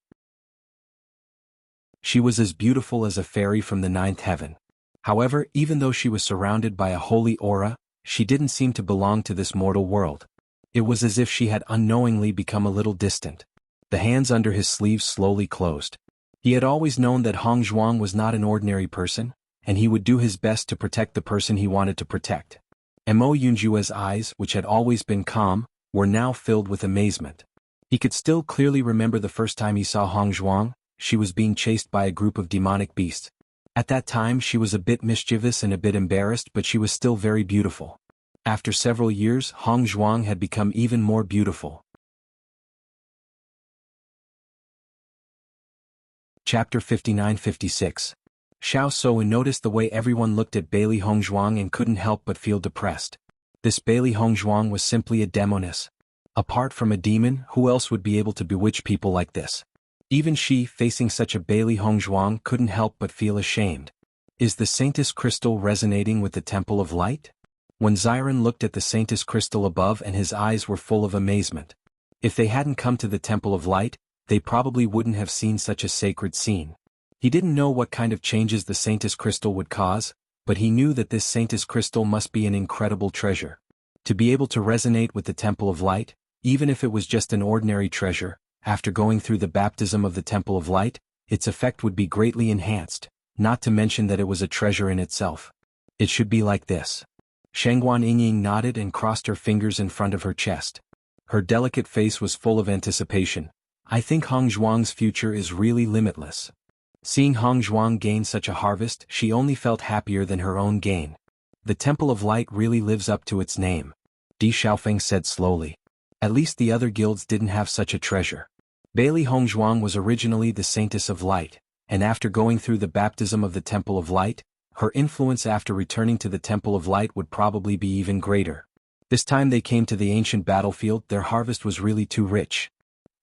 She was as beautiful as a fairy from the 9th heaven. However, even though she was surrounded by a holy aura, she didn't seem to belong to this mortal world. It was as if she had unknowingly become a little distant. The hands under his sleeves slowly closed. He had always known that Hongzhuang was not an ordinary person, and he would do his best to protect the person he wanted to protect. Mo Yunjue's eyes, which had always been calm, were now filled with amazement. He could still clearly remember the first time he saw Hongzhuang. She was being chased by a group of demonic beasts. At that time she was a bit mischievous and a bit embarrassed, but she was still very beautiful. After several years, Hongzhuang had become even more beautiful. Chapter 59-56. Xiao Souwen noticed the way everyone looked at Bailey Hongzhuang and couldn't help but feel depressed. This Bailey Hongzhuang was simply a demoness. Apart from a demon, who else would be able to bewitch people like this? Even she, facing such a Bailey Hongzhuang, couldn't help but feel ashamed. Is the Saintess Crystal resonating with the Temple of Light? When Xiren looked at the Saintess Crystal above, and his eyes were full of amazement. If they hadn't come to the Temple of Light, they probably wouldn't have seen such a sacred scene. He didn't know what kind of changes the Saintess Crystal would cause, but he knew that this Saintess Crystal must be an incredible treasure. To be able to resonate with the Temple of Light, even if it was just an ordinary treasure, after going through the baptism of the Temple of Light, its effect would be greatly enhanced, not to mention that it was a treasure in itself. It should be like this. Shangguan Yingying nodded and crossed her fingers in front of her chest. Her delicate face was full of anticipation. I think Hongzhuang's future is really limitless. Seeing Hongzhuang gain such a harvest, she only felt happier than her own gain. The Temple of Light really lives up to its name, Di Xiaofeng said slowly. At least the other guilds didn't have such a treasure. Bailey Hongzhuang was originally the Saintess of Light, and after going through the baptism of the Temple of Light, her influence after returning to the Temple of Light would probably be even greater. This time they came to the ancient battlefield, their harvest was really too rich.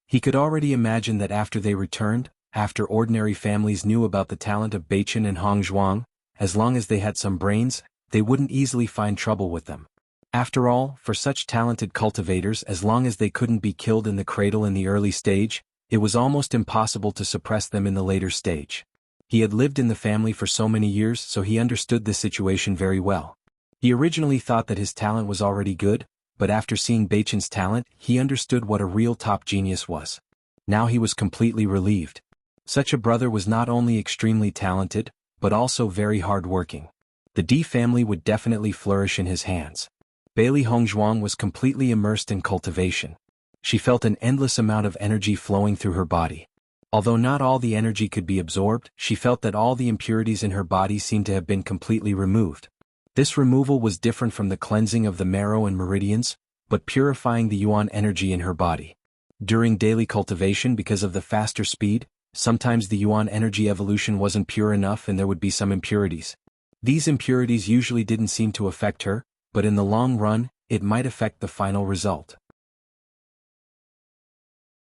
He could already imagine that after they returned, after ordinary families knew about the talent of Beiqin and Hongzhuang, as long as they had some brains, they wouldn't easily find trouble with them. After all, for such talented cultivators, as long as they couldn't be killed in the cradle in the early stage, it was almost impossible to suppress them in the later stage. He had lived in the family for so many years, so he understood this situation very well. He originally thought that his talent was already good, but after seeing Beiqin's talent, he understood what a real top genius was. Now he was completely relieved. Such a brother was not only extremely talented, but also very hard-working. The Di family would definitely flourish in his hands. Bailey Hongzhuang was completely immersed in cultivation. She felt an endless amount of energy flowing through her body. Although not all the energy could be absorbed, she felt that all the impurities in her body seemed to have been completely removed. This removal was different from the cleansing of the marrow and meridians, but purifying the yuan energy in her body. During daily cultivation, because of the faster speed, sometimes the yuan energy evolution wasn't pure enough and there would be some impurities. These impurities usually didn't seem to affect her, but in the long run, it might affect the final result.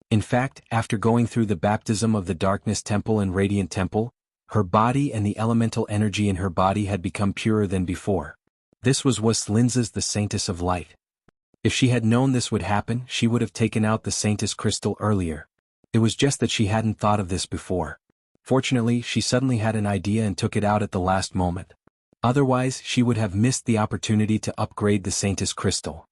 In fact, after going through the baptism of the Darkness Temple and Radiant Temple, her body and the elemental energy in her body had become purer than before. This was Linza's the Saintess of Light. If she had known this would happen, she would have taken out the Saintess crystal earlier. It was just that she hadn't thought of this before. Fortunately, she suddenly had an idea and took it out at the last moment. Otherwise, she would have missed the opportunity to upgrade the Saintess crystal.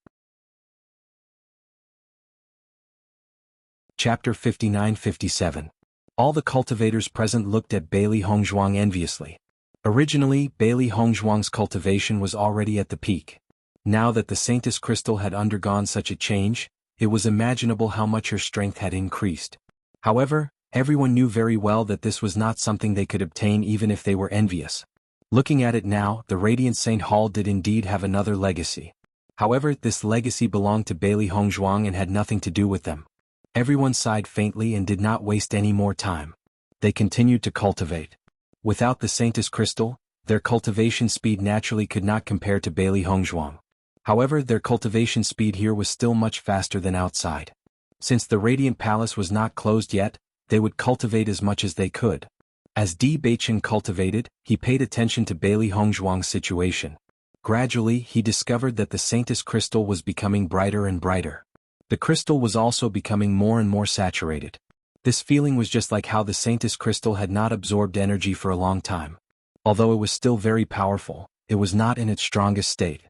Chapter 59-57. All the cultivators present looked at Bailey Hongzhuang enviously. Originally, Bailey Hongzhuang's cultivation was already at the peak. Now that the Saintess crystal had undergone such a change, it was imaginable how much her strength had increased. However, everyone knew very well that this was not something they could obtain even if they were envious. Looking at it now, the Radiant Saint Hall did indeed have another legacy. However, this legacy belonged to Bailey Hongzhuang and had nothing to do with them. Everyone sighed faintly and did not waste any more time. They continued to cultivate. Without the Saintess crystal, their cultivation speed naturally could not compare to Bailey Hongzhuang. However, their cultivation speed here was still much faster than outside. Since the Radiant Palace was not closed yet, they would cultivate as much as they could. As Di Beichen cultivated, he paid attention to Bailey Hongzhuang's situation. Gradually, he discovered that the Saintess crystal was becoming brighter and brighter. The crystal was also becoming more and more saturated. This feeling was just like how the Saintess crystal had not absorbed energy for a long time. Although it was still very powerful, it was not in its strongest state.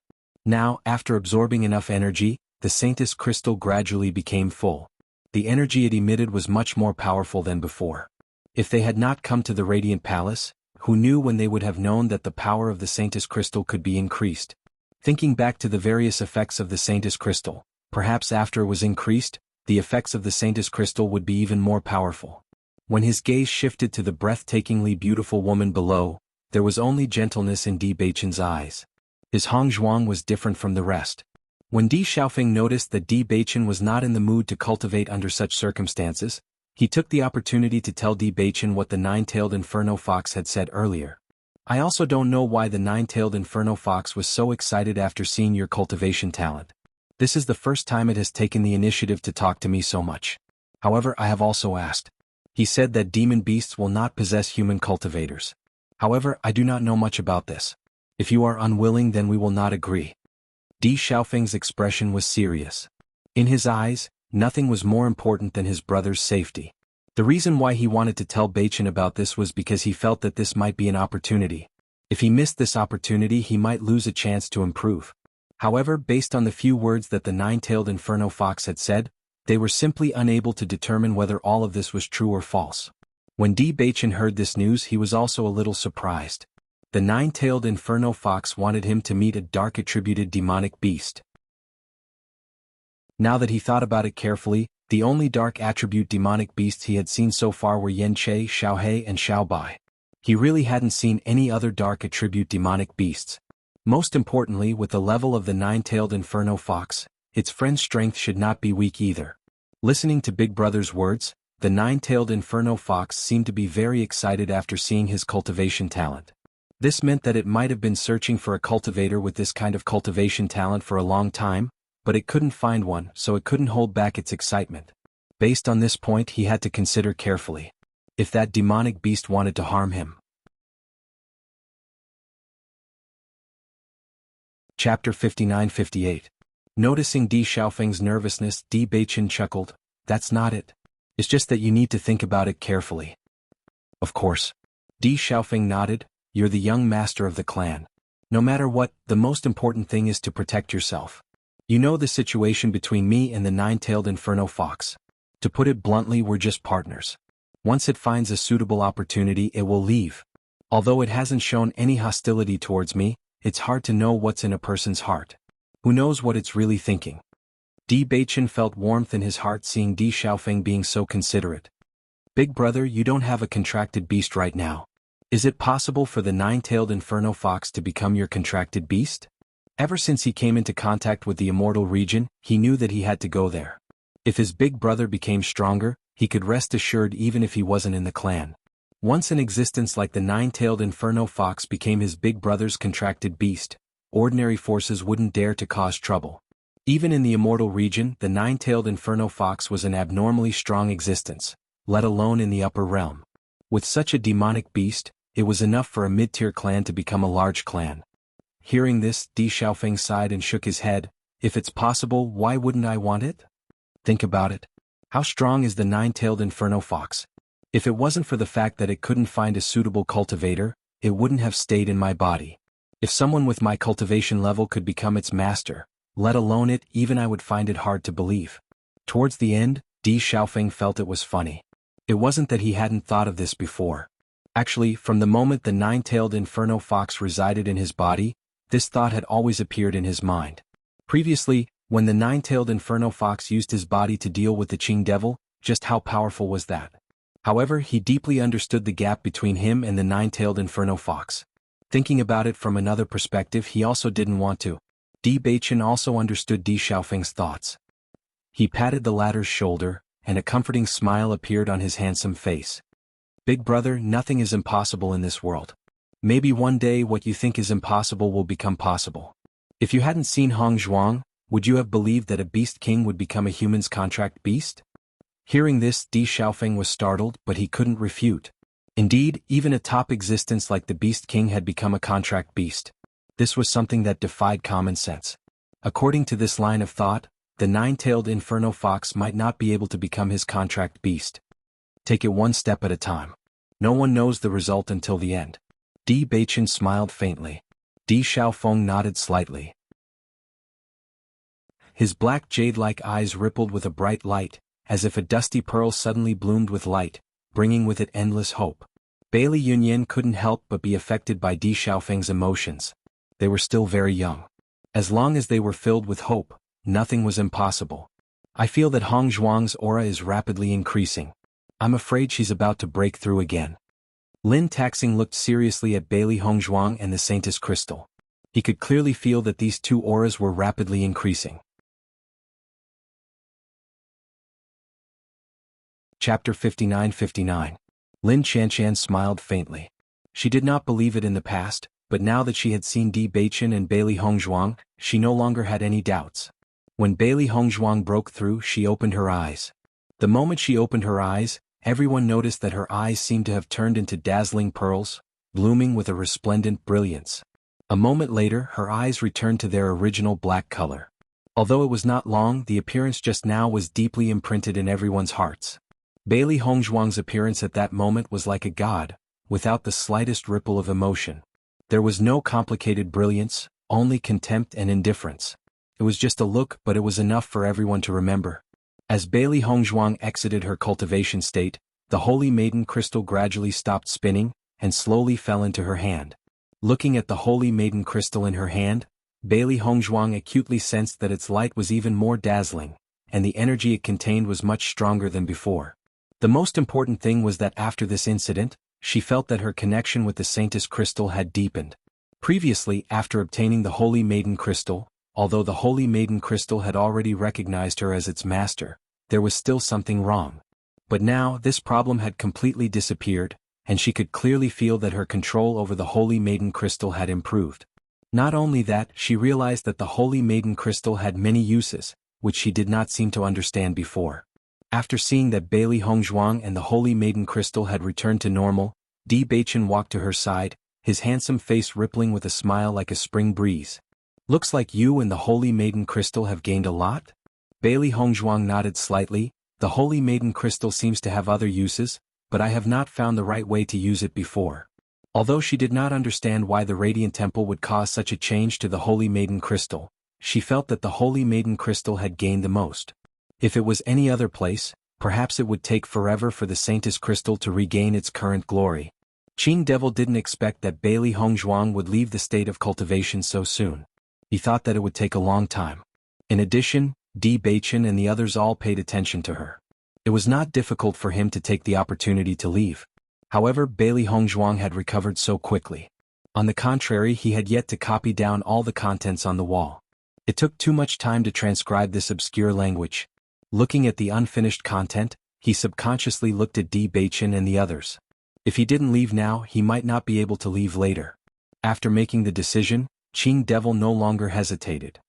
Now, after absorbing enough energy, the Saintess crystal gradually became full. The energy it emitted was much more powerful than before. If they had not come to the Radiant Palace, who knew when they would have known that the power of the Saintess crystal could be increased? Thinking back to the various effects of the Saintess crystal, perhaps after it was increased, the effects of the Saintess crystal would be even more powerful. When his gaze shifted to the breathtakingly beautiful woman below, there was only gentleness in Di Beichen's eyes. His Hongzhuang was different from the rest. When Di Xiaofeng noticed that Di Beichen was not in the mood to cultivate under such circumstances, he took the opportunity to tell Di Beichen what the nine-tailed Inferno Fox had said earlier. I also don't know why the nine-tailed Inferno Fox was so excited after seeing your cultivation talent. This is the first time it has taken the initiative to talk to me so much. However, I have also asked. He said that demon beasts will not possess human cultivators. However, I do not know much about this. If you are unwilling, then we will not agree. Di Xiaofeng's expression was serious. In his eyes, nothing was more important than his brother's safety. The reason why he wanted to tell Beichen about this was because he felt that this might be an opportunity. If he missed this opportunity, he might lose a chance to improve. However, based on the few words that the nine-tailed Inferno Fox had said, they were simply unable to determine whether all of this was true or false. When Di Beichen heard this news, he was also a little surprised. The nine-tailed Inferno Fox wanted him to meet a dark-attributed demonic beast. Now that he thought about it carefully, the only dark attribute demonic beasts he had seen so far were Yanqei, Xiaohe and Xiaobai. He really hadn't seen any other dark attribute demonic beasts. Most importantly, with the level of the nine-tailed Inferno Fox, its friend's strength should not be weak either. Listening to Big Brother's words, the nine-tailed Inferno Fox seemed to be very excited after seeing his cultivation talent. This meant that it might have been searching for a cultivator with this kind of cultivation talent for a long time, but it couldn't find one, so it couldn't hold back its excitement. Based on this point, he had to consider carefully. If that demonic beast wanted to harm him. Chapter 59-58. Noticing Di Xiaofeng's nervousness, Di Beichen chuckled. That's not it. It's just that you need to think about it carefully. Of course. Di Xiaofeng nodded. You're the young master of the clan. No matter what, the most important thing is to protect yourself. You know the situation between me and the nine-tailed Inferno Fox. To put it bluntly, we're just partners. Once it finds a suitable opportunity, it will leave. Although it hasn't shown any hostility towards me, it's hard to know what's in a person's heart. Who knows what it's really thinking? Di Beichen felt warmth in his heart seeing Di Xiaofeng being so considerate. Big brother, you don't have a contracted beast right now. Is it possible for the nine-tailed inferno fox to become your contracted beast? Ever since he came into contact with the immortal region, he knew that he had to go there. If his big brother became stronger, he could rest assured even if he wasn't in the clan. Once an existence like the nine-tailed inferno fox became his big brother's contracted beast, ordinary forces wouldn't dare to cause trouble. Even in the immortal region, the nine-tailed inferno fox was an abnormally strong existence, let alone in the upper realm. With such a demonic beast, it was enough for a mid-tier clan to become a large clan. Hearing this, Di Xiaofeng sighed and shook his head. If it's possible, why wouldn't I want it? Think about it. How strong is the nine-tailed inferno fox? If it wasn't for the fact that it couldn't find a suitable cultivator, it wouldn't have stayed in my body. If someone with my cultivation level could become its master, let alone it, even I would find it hard to believe. Towards the end, Di Xiaofeng felt it was funny. It wasn't that he hadn't thought of this before. Actually, from the moment the nine-tailed inferno fox resided in his body, this thought had always appeared in his mind. Previously, when the nine-tailed inferno fox used his body to deal with the Qing devil, just how powerful was that? However, he deeply understood the gap between him and the nine-tailed inferno fox. Thinking about it from another perspective, he also didn't want to. Di Baichen also understood Di Xiaofeng's thoughts. He patted the latter's shoulder, and a comforting smile appeared on his handsome face. Big brother, nothing is impossible in this world. Maybe one day what you think is impossible will become possible. If you hadn't seen Hong Zhuang, would you have believed that a beast king would become a human's contract beast? Hearing this, Di Xiaofeng was startled, but he couldn't refute. Indeed, even a top existence like the Beast King had become a contract beast. This was something that defied common sense. According to this line of thought, the nine-tailed inferno fox might not be able to become his contract beast. Take it one step at a time. No one knows the result until the end. Di Baichen smiled faintly. Di Xiaofeng nodded slightly. His black jade-like eyes rippled with a bright light, as if a dusty pearl suddenly bloomed with light, bringing with it endless hope. Bailey Yunyan couldn't help but be affected by Di Xiaofeng's emotions. They were still very young. As long as they were filled with hope, nothing was impossible. I feel that Hong Zhuang's aura is rapidly increasing. I'm afraid she's about to break through again. Lin Taxing looked seriously at Bailey Hongzhuang and the Saintess Crystal. He could clearly feel that these two auras were rapidly increasing. Chapter 59-59. Lin Chanshan smiled faintly. She did not believe it in the past, but now that she had seen Di Baichen and Bailey Hongzhuang, she no longer had any doubts. When Bailey Hongzhuang broke through, she opened her eyes. The moment she opened her eyes, everyone noticed that her eyes seemed to have turned into dazzling pearls, blooming with a resplendent brilliance. A moment later, her eyes returned to their original black color. Although it was not long, the appearance just now was deeply imprinted in everyone's hearts. Bailey Hongzhuang's appearance at that moment was like a god, without the slightest ripple of emotion. There was no complicated brilliance, only contempt and indifference. It was just a look, but it was enough for everyone to remember. As Bailey Hongzhuang exited her cultivation state, the Holy Maiden Crystal gradually stopped spinning, and slowly fell into her hand. Looking at the Holy Maiden Crystal in her hand, Bailey Hongzhuang acutely sensed that its light was even more dazzling, and the energy it contained was much stronger than before. The most important thing was that after this incident, she felt that her connection with the Saintess Crystal had deepened. Previously, after obtaining the Holy Maiden Crystal, although the Holy Maiden Crystal had already recognized her as its master, there was still something wrong. But now, this problem had completely disappeared, and she could clearly feel that her control over the Holy Maiden Crystal had improved. Not only that, she realized that the Holy Maiden Crystal had many uses, which she did not seem to understand before. After seeing that Bailey Hongzhuang and the Holy Maiden Crystal had returned to normal, Di Baichen walked to her side, his handsome face rippling with a smile like a spring breeze. "Looks like you and the Holy Maiden Crystal have gained a lot?" Bailey Hongzhuang nodded slightly. "The Holy Maiden Crystal seems to have other uses, but I have not found the right way to use it before." Although she did not understand why the Radiant Temple would cause such a change to the Holy Maiden Crystal, she felt that the Holy Maiden Crystal had gained the most. If it was any other place, perhaps it would take forever for the Saintess Crystal to regain its current glory. Qing Devil didn't expect that Bailey Hongzhuang would leave the state of cultivation so soon. He thought that it would take a long time. In addition, Di Baichen and the others all paid attention to her. It was not difficult for him to take the opportunity to leave. However, Bailey Hongzhuang had recovered so quickly. On the contrary, he had yet to copy down all the contents on the wall. It took too much time to transcribe this obscure language. Looking at the unfinished content, he subconsciously looked at Di Beichen and the others. If he didn't leave now, he might not be able to leave later. After making the decision, Qing Devil no longer hesitated.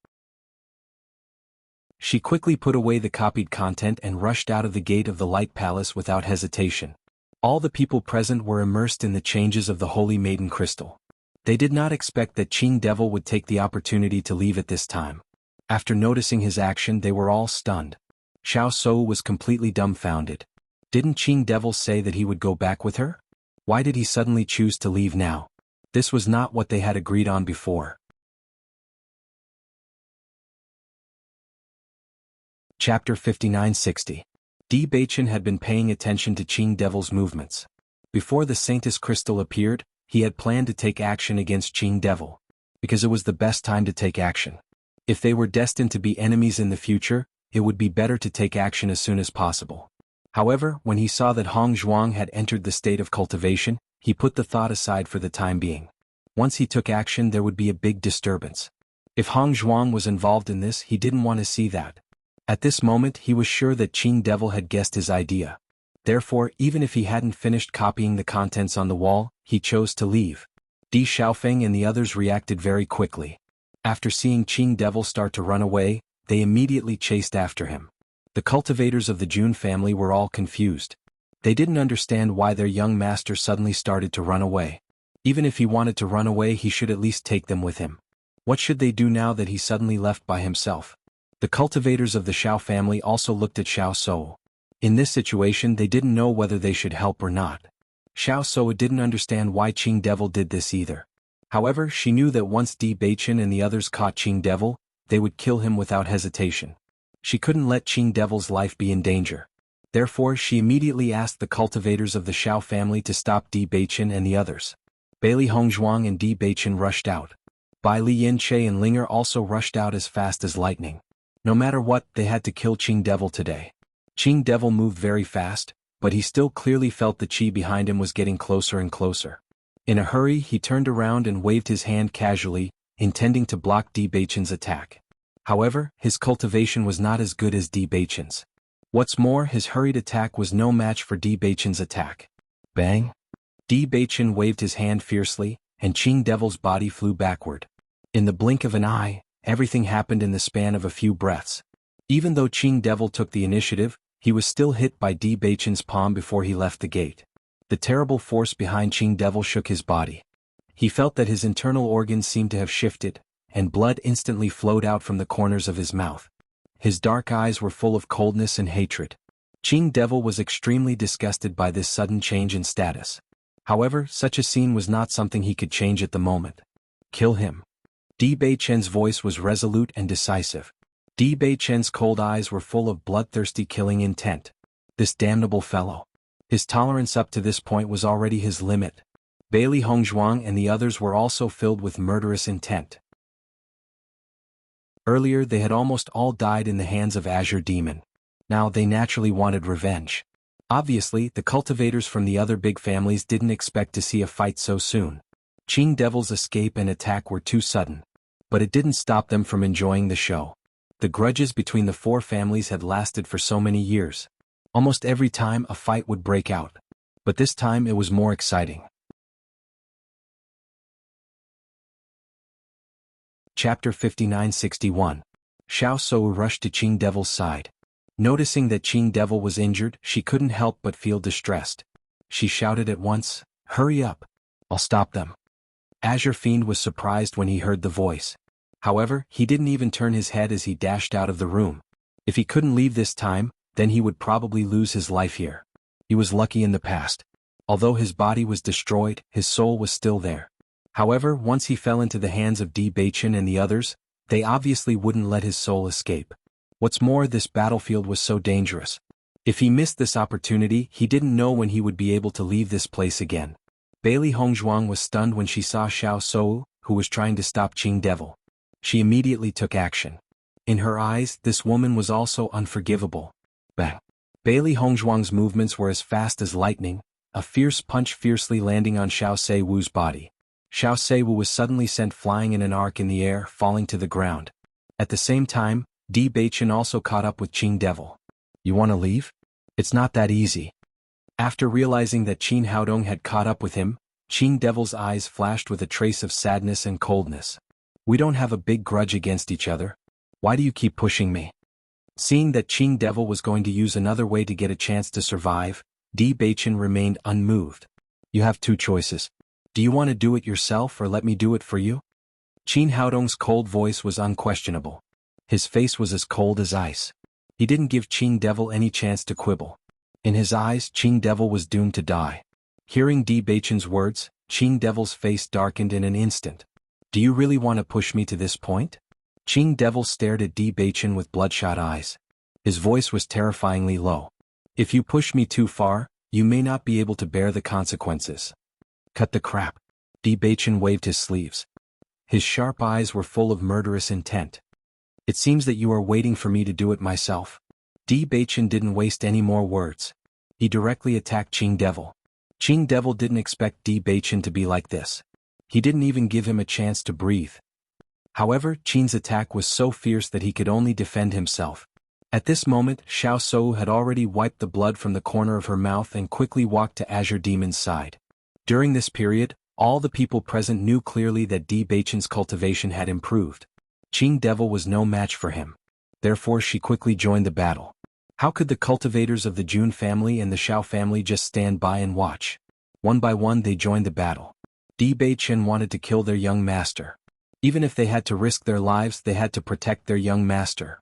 She quickly put away the copied content and rushed out of the gate of the Light Palace without hesitation. All the people present were immersed in the changes of the Holy Maiden Crystal. They did not expect that Qing Devil would take the opportunity to leave at this time. After noticing his action, they were all stunned. Xiao Shou was completely dumbfounded. Didn't Qing Devil say that he would go back with her? Why did he suddenly choose to leave now? This was not what they had agreed on before. Chapter 5960. Di Beichen had been paying attention to Qing Devil's movements. Before the Saintess Crystal appeared, he had planned to take action against Qing Devil, because it was the best time to take action. If they were destined to be enemies in the future, it would be better to take action as soon as possible. However, when he saw that Hong Zhuang had entered the state of cultivation, he put the thought aside for the time being. Once he took action, there would be a big disturbance. If Hong Zhuang was involved in this, he didn't want to see that. At this moment, he was sure that Qing Devil had guessed his idea. Therefore, even if he hadn't finished copying the contents on the wall, he chose to leave. Di Xiaofeng and the others reacted very quickly. After seeing Qing Devil start to run away, they immediately chased after him. The cultivators of the Jun family were all confused. They didn't understand why their young master suddenly started to run away. Even if he wanted to run away, he should at least take them with him. What should they do now that he suddenly left by himself? The cultivators of the Xiao family also looked at Xiao Shou. In this situation, they didn't know whether they should help or not. Xiao Shou didn't understand why Qing Devil did this either. However, she knew that once Di Beichen and the others caught Qing Devil, they would kill him without hesitation. She couldn't let Qing Devil's life be in danger. Therefore, she immediately asked the cultivators of the Xiao family to stop Di Beichen and the others. Bailey Hongzhuang and Di Beichen rushed out. Bai Li Yanche and Linger also rushed out as fast as lightning. No matter what, they had to kill Qing Devil today. Qing Devil moved very fast, but he still clearly felt the qi behind him was getting closer and closer. In a hurry, he turned around and waved his hand casually, intending to block Di Beichen's attack. However, his cultivation was not as good as Di Beichen's. What's more, his hurried attack was no match for Di Beichen's attack. Bang! Di Beichen waved his hand fiercely, and Qing Devil's body flew backward. In the blink of an eye, everything happened in the span of a few breaths. Even though Qing Devil took the initiative, he was still hit by Di Beichen's palm before he left the gate. The terrible force behind Qing Devil shook his body. He felt that his internal organs seemed to have shifted, and blood instantly flowed out from the corners of his mouth. His dark eyes were full of coldness and hatred. Qing Devil was extremely disgusted by this sudden change in status. However, such a scene was not something he could change at the moment. Kill him. Di Beichen's voice was resolute and decisive. Di Beichen's cold eyes were full of bloodthirsty killing intent. This damnable fellow. His tolerance up to this point was already his limit. Bailey Hongzhuang and the others were also filled with murderous intent. Earlier they had almost all died in the hands of Azure Demon. Now they naturally wanted revenge. Obviously, the cultivators from the other big families didn't expect to see a fight so soon. Qing Devil's escape and attack were too sudden. But it didn't stop them from enjoying the show. The grudges between the four families had lasted for so many years. Almost every time a fight would break out. But this time it was more exciting. Chapter 5961. Xiao Shou rushed to Qing Devil's side. Noticing that Qing Devil was injured, she couldn't help but feel distressed. She shouted at once, "Hurry up! I'll stop them." Azure Fiend was surprised when he heard the voice. However, he didn't even turn his head as he dashed out of the room. If he couldn't leave this time, then he would probably lose his life here. He was lucky in the past. Although his body was destroyed, his soul was still there. However, once he fell into the hands of Di Beichen and the others, they obviously wouldn't let his soul escape. What's more, this battlefield was so dangerous. If he missed this opportunity, he didn't know when he would be able to leave this place again. Bailey Hongzhuang was stunned when she saw Xiao Shou, who was trying to stop Qing Devil. She immediately took action. In her eyes, this woman was also unforgivable. Bang! Bailey Hongzhuang's movements were as fast as lightning, a fierce punch fiercely landing on Xiao Seiwu's body. Xiao Seiwu was suddenly sent flying in an arc in the air, falling to the ground. At the same time, Di Beichen also caught up with Qing Devil. You want to leave? It's not that easy. After realizing that Qin Haodong had caught up with him, Qing Devil's eyes flashed with a trace of sadness and coldness. We don't have a big grudge against each other. Why do you keep pushing me? Seeing that Qing Devil was going to use another way to get a chance to survive, Di Beichen remained unmoved. You have two choices. Do you want to do it yourself or let me do it for you? Qin Haodong's cold voice was unquestionable. His face was as cold as ice. He didn't give Qing Devil any chance to quibble. In his eyes, Qing Devil was doomed to die. Hearing Di Beichen's words, Qing Devil's face darkened in an instant. Do you really want to push me to this point? Qing Devil stared at Di Beichen with bloodshot eyes. His voice was terrifyingly low. If you push me too far, you may not be able to bear the consequences. Cut the crap. Di Beichen waved his sleeves. His sharp eyes were full of murderous intent. It seems that you are waiting for me to do it myself. Di Beichen didn't waste any more words. He directly attacked Qing Devil. Qing Devil didn't expect Di Beichen to be like this. He didn't even give him a chance to breathe. However, Qing's attack was so fierce that he could only defend himself. At this moment, Xiao Sou had already wiped the blood from the corner of her mouth and quickly walked to Azure Demon's side. During this period, all the people present knew clearly that Di Beichen's cultivation had improved. Qing Devil was no match for him. Therefore she quickly joined the battle. How could the cultivators of the Jun family and the Xiao family just stand by and watch? One by one they joined the battle. Di Beichen wanted to kill their young master. Even if they had to risk their lives, they had to protect their young master.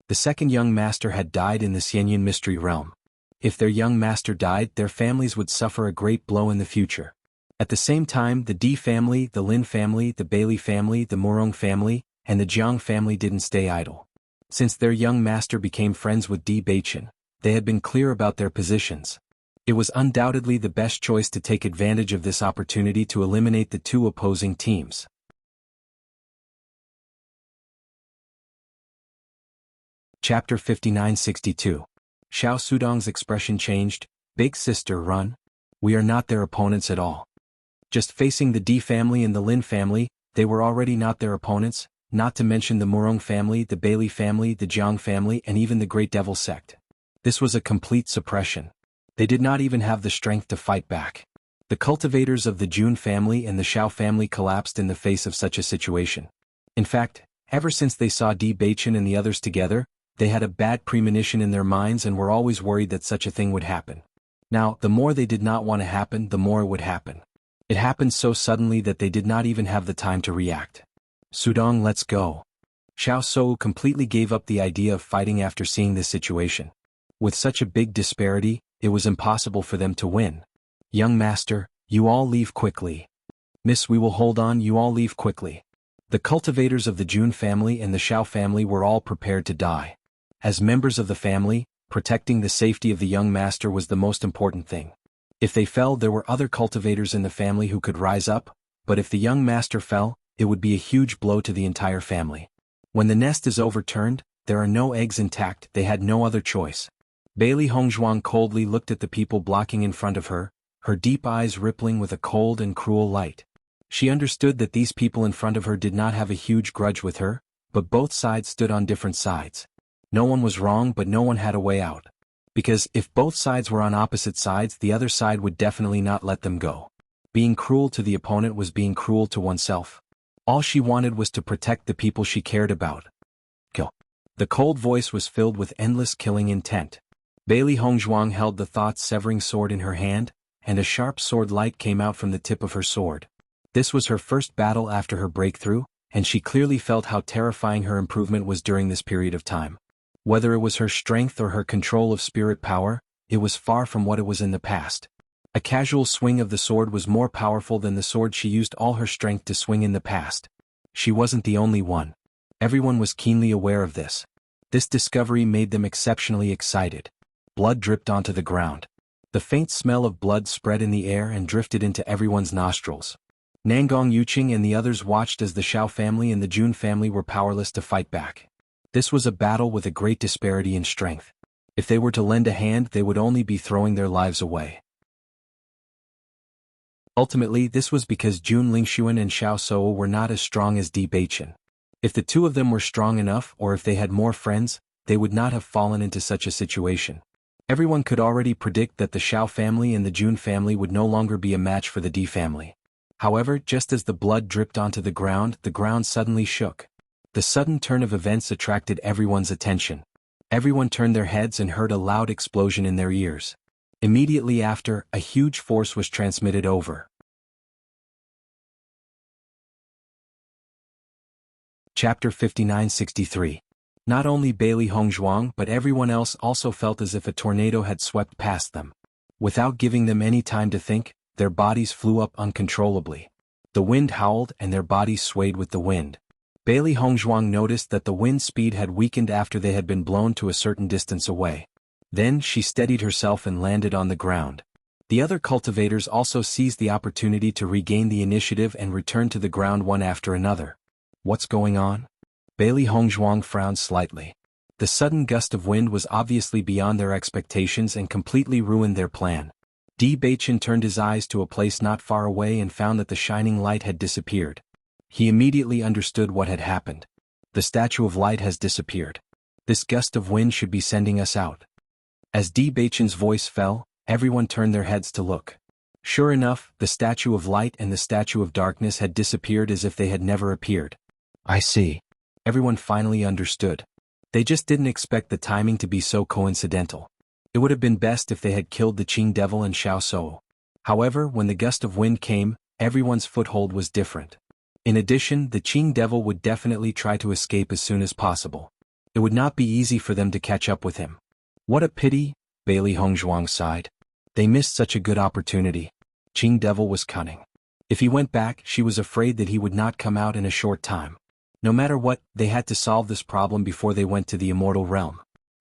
The second young master had died in the Xianyan mystery realm. If their young master died, their families would suffer a great blow in the future. At the same time, the Di family, the Lin family, the Bailey family, the Murong family, and the Jiang family didn't stay idle. Since their young master became friends with Di Beichen, they had been clear about their positions. It was undoubtedly the best choice to take advantage of this opportunity to eliminate the two opposing teams. Chapter 5962. Xiao Sudong's expression changed. Big sister, run. We are not their opponents at all. Just facing the Di family and the Lin family, they were already not their opponents, not to mention the Murong family, the Bailey family, the Jiang family, and even the Great Devil sect. This was a complete suppression. They did not even have the strength to fight back. The cultivators of the Jun family and the Xiao family collapsed in the face of such a situation. In fact, ever since they saw Di Beichen and the others together, they had a bad premonition in their minds and were always worried that such a thing would happen. Now, the more they did not want to happen, the more it would happen. It happened so suddenly that they did not even have the time to react. Sudong, let's go. Xiao Sou completely gave up the idea of fighting after seeing this situation. With such a big disparity, it was impossible for them to win. Young master, you all leave quickly. Miss, we will hold on, you all leave quickly. The cultivators of the Jun family and the Xiao family were all prepared to die. As members of the family, protecting the safety of the young master was the most important thing. If they fell, there were other cultivators in the family who could rise up, but if the young master fell, it would be a huge blow to the entire family. When the nest is overturned, there are no eggs intact, they had no other choice. Bailey Hongzhuang coldly looked at the people blocking in front of her, her deep eyes rippling with a cold and cruel light. She understood that these people in front of her did not have a huge grudge with her, but both sides stood on different sides. No one was wrong, but no one had a way out. Because if both sides were on opposite sides, the other side would definitely not let them go. Being cruel to the opponent was being cruel to oneself. All she wanted was to protect the people she cared about. Kill. The cold voice was filled with endless killing intent. Bailey Hongzhuang held the thought-severing sword in her hand, and a sharp sword light came out from the tip of her sword. This was her first battle after her breakthrough, and she clearly felt how terrifying her improvement was during this period of time. Whether it was her strength or her control of spirit power, it was far from what it was in the past. A casual swing of the sword was more powerful than the sword she used all her strength to swing in the past. She wasn't the only one. Everyone was keenly aware of this. This discovery made them exceptionally excited. Blood dripped onto the ground. The faint smell of blood spread in the air and drifted into everyone's nostrils. Nangong Yuqing and the others watched as the Xiao family and the Jun family were powerless to fight back. This was a battle with a great disparity in strength. If they were to lend a hand, they would only be throwing their lives away. Ultimately, this was because Jun Lingxuan and Xiao Suo were not as strong as Di Beichen. If the two of them were strong enough, or if they had more friends, they would not have fallen into such a situation. Everyone could already predict that the Xiao family and the Jun family would no longer be a match for the Di family. However, just as the blood dripped onto the ground suddenly shook. The sudden turn of events attracted everyone's attention. Everyone turned their heads and heard a loud explosion in their ears. Immediately after, a huge force was transmitted over. Chapter 5963. Not only Bailey Hongzhuang but everyone else also felt as if a tornado had swept past them. Without giving them any time to think, their bodies flew up uncontrollably. The wind howled and their bodies swayed with the wind. Bailey Hongzhuang noticed that the wind speed had weakened after they had been blown to a certain distance away. Then she steadied herself and landed on the ground. The other cultivators also seized the opportunity to regain the initiative and return to the ground one after another. What's going on? Bailey Hongzhuang frowned slightly. The sudden gust of wind was obviously beyond their expectations and completely ruined their plan. Di Beichen turned his eyes to a place not far away and found that the shining light had disappeared. He immediately understood what had happened. The statue of light has disappeared. This gust of wind should be sending us out. As Di Beichen's voice fell, everyone turned their heads to look. Sure enough, the statue of light and the statue of darkness had disappeared as if they had never appeared. I see. Everyone finally understood. They just didn't expect the timing to be so coincidental. It would have been best if they had killed the Qing Devil and Xiao Suo. However, when the gust of wind came, everyone's foothold was different. In addition, the Qing Devil would definitely try to escape as soon as possible. It would not be easy for them to catch up with him. What a pity, Bailey Hongzhuang sighed. They missed such a good opportunity. Qing Devil was cunning. If he went back, she was afraid that he would not come out in a short time. No matter what, they had to solve this problem before they went to the immortal realm.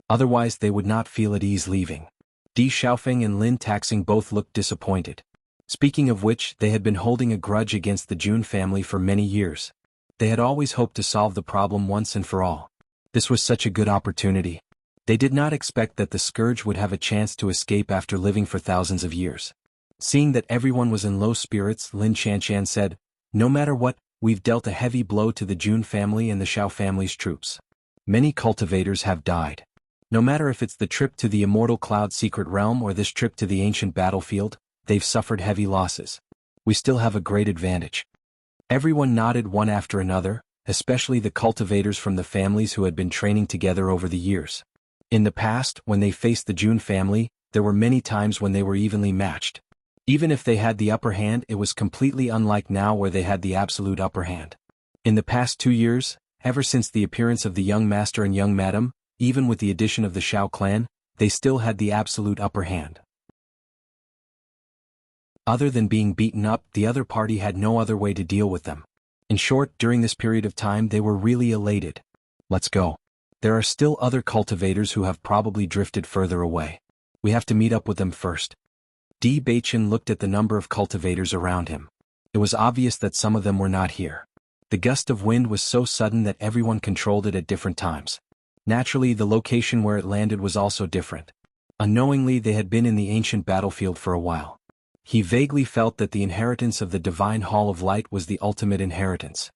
Otherwise they would not feel at ease leaving. Di Xiaofeng and Lin Taxing both looked disappointed. Speaking of which, they had been holding a grudge against the Jun family for many years. They had always hoped to solve the problem once and for all. This was such a good opportunity. They did not expect that the scourge would have a chance to escape after living for thousands of years. Seeing that everyone was in low spirits, Lin Chanshan said, "No matter what, we've dealt a heavy blow to the Jun family and the Xiao family's troops. Many cultivators have died. No matter if it's the trip to the Immortal Cloud Secret Realm or this trip to the ancient battlefield, they've suffered heavy losses. We still have a great advantage." Everyone nodded one after another, especially the cultivators from the families who had been training together over the years. In the past, when they faced the Jun family, there were many times when they were evenly matched. Even if they had the upper hand, it was completely unlike now where they had the absolute upper hand. In the past 2 years, ever since the appearance of the young master and young madam, even with the addition of the Xiao clan, they still had the absolute upper hand. Other than being beaten up, the other party had no other way to deal with them. In short, during this period of time they were really elated. Let's go. There are still other cultivators who have probably drifted further away. We have to meet up with them first. Di Beichen looked at the number of cultivators around him. It was obvious that some of them were not here. The gust of wind was so sudden that everyone controlled it at different times. Naturally, the location where it landed was also different. Unknowingly, they had been in the ancient battlefield for a while. He vaguely felt that the inheritance of the Divine Hall of Light was the ultimate inheritance.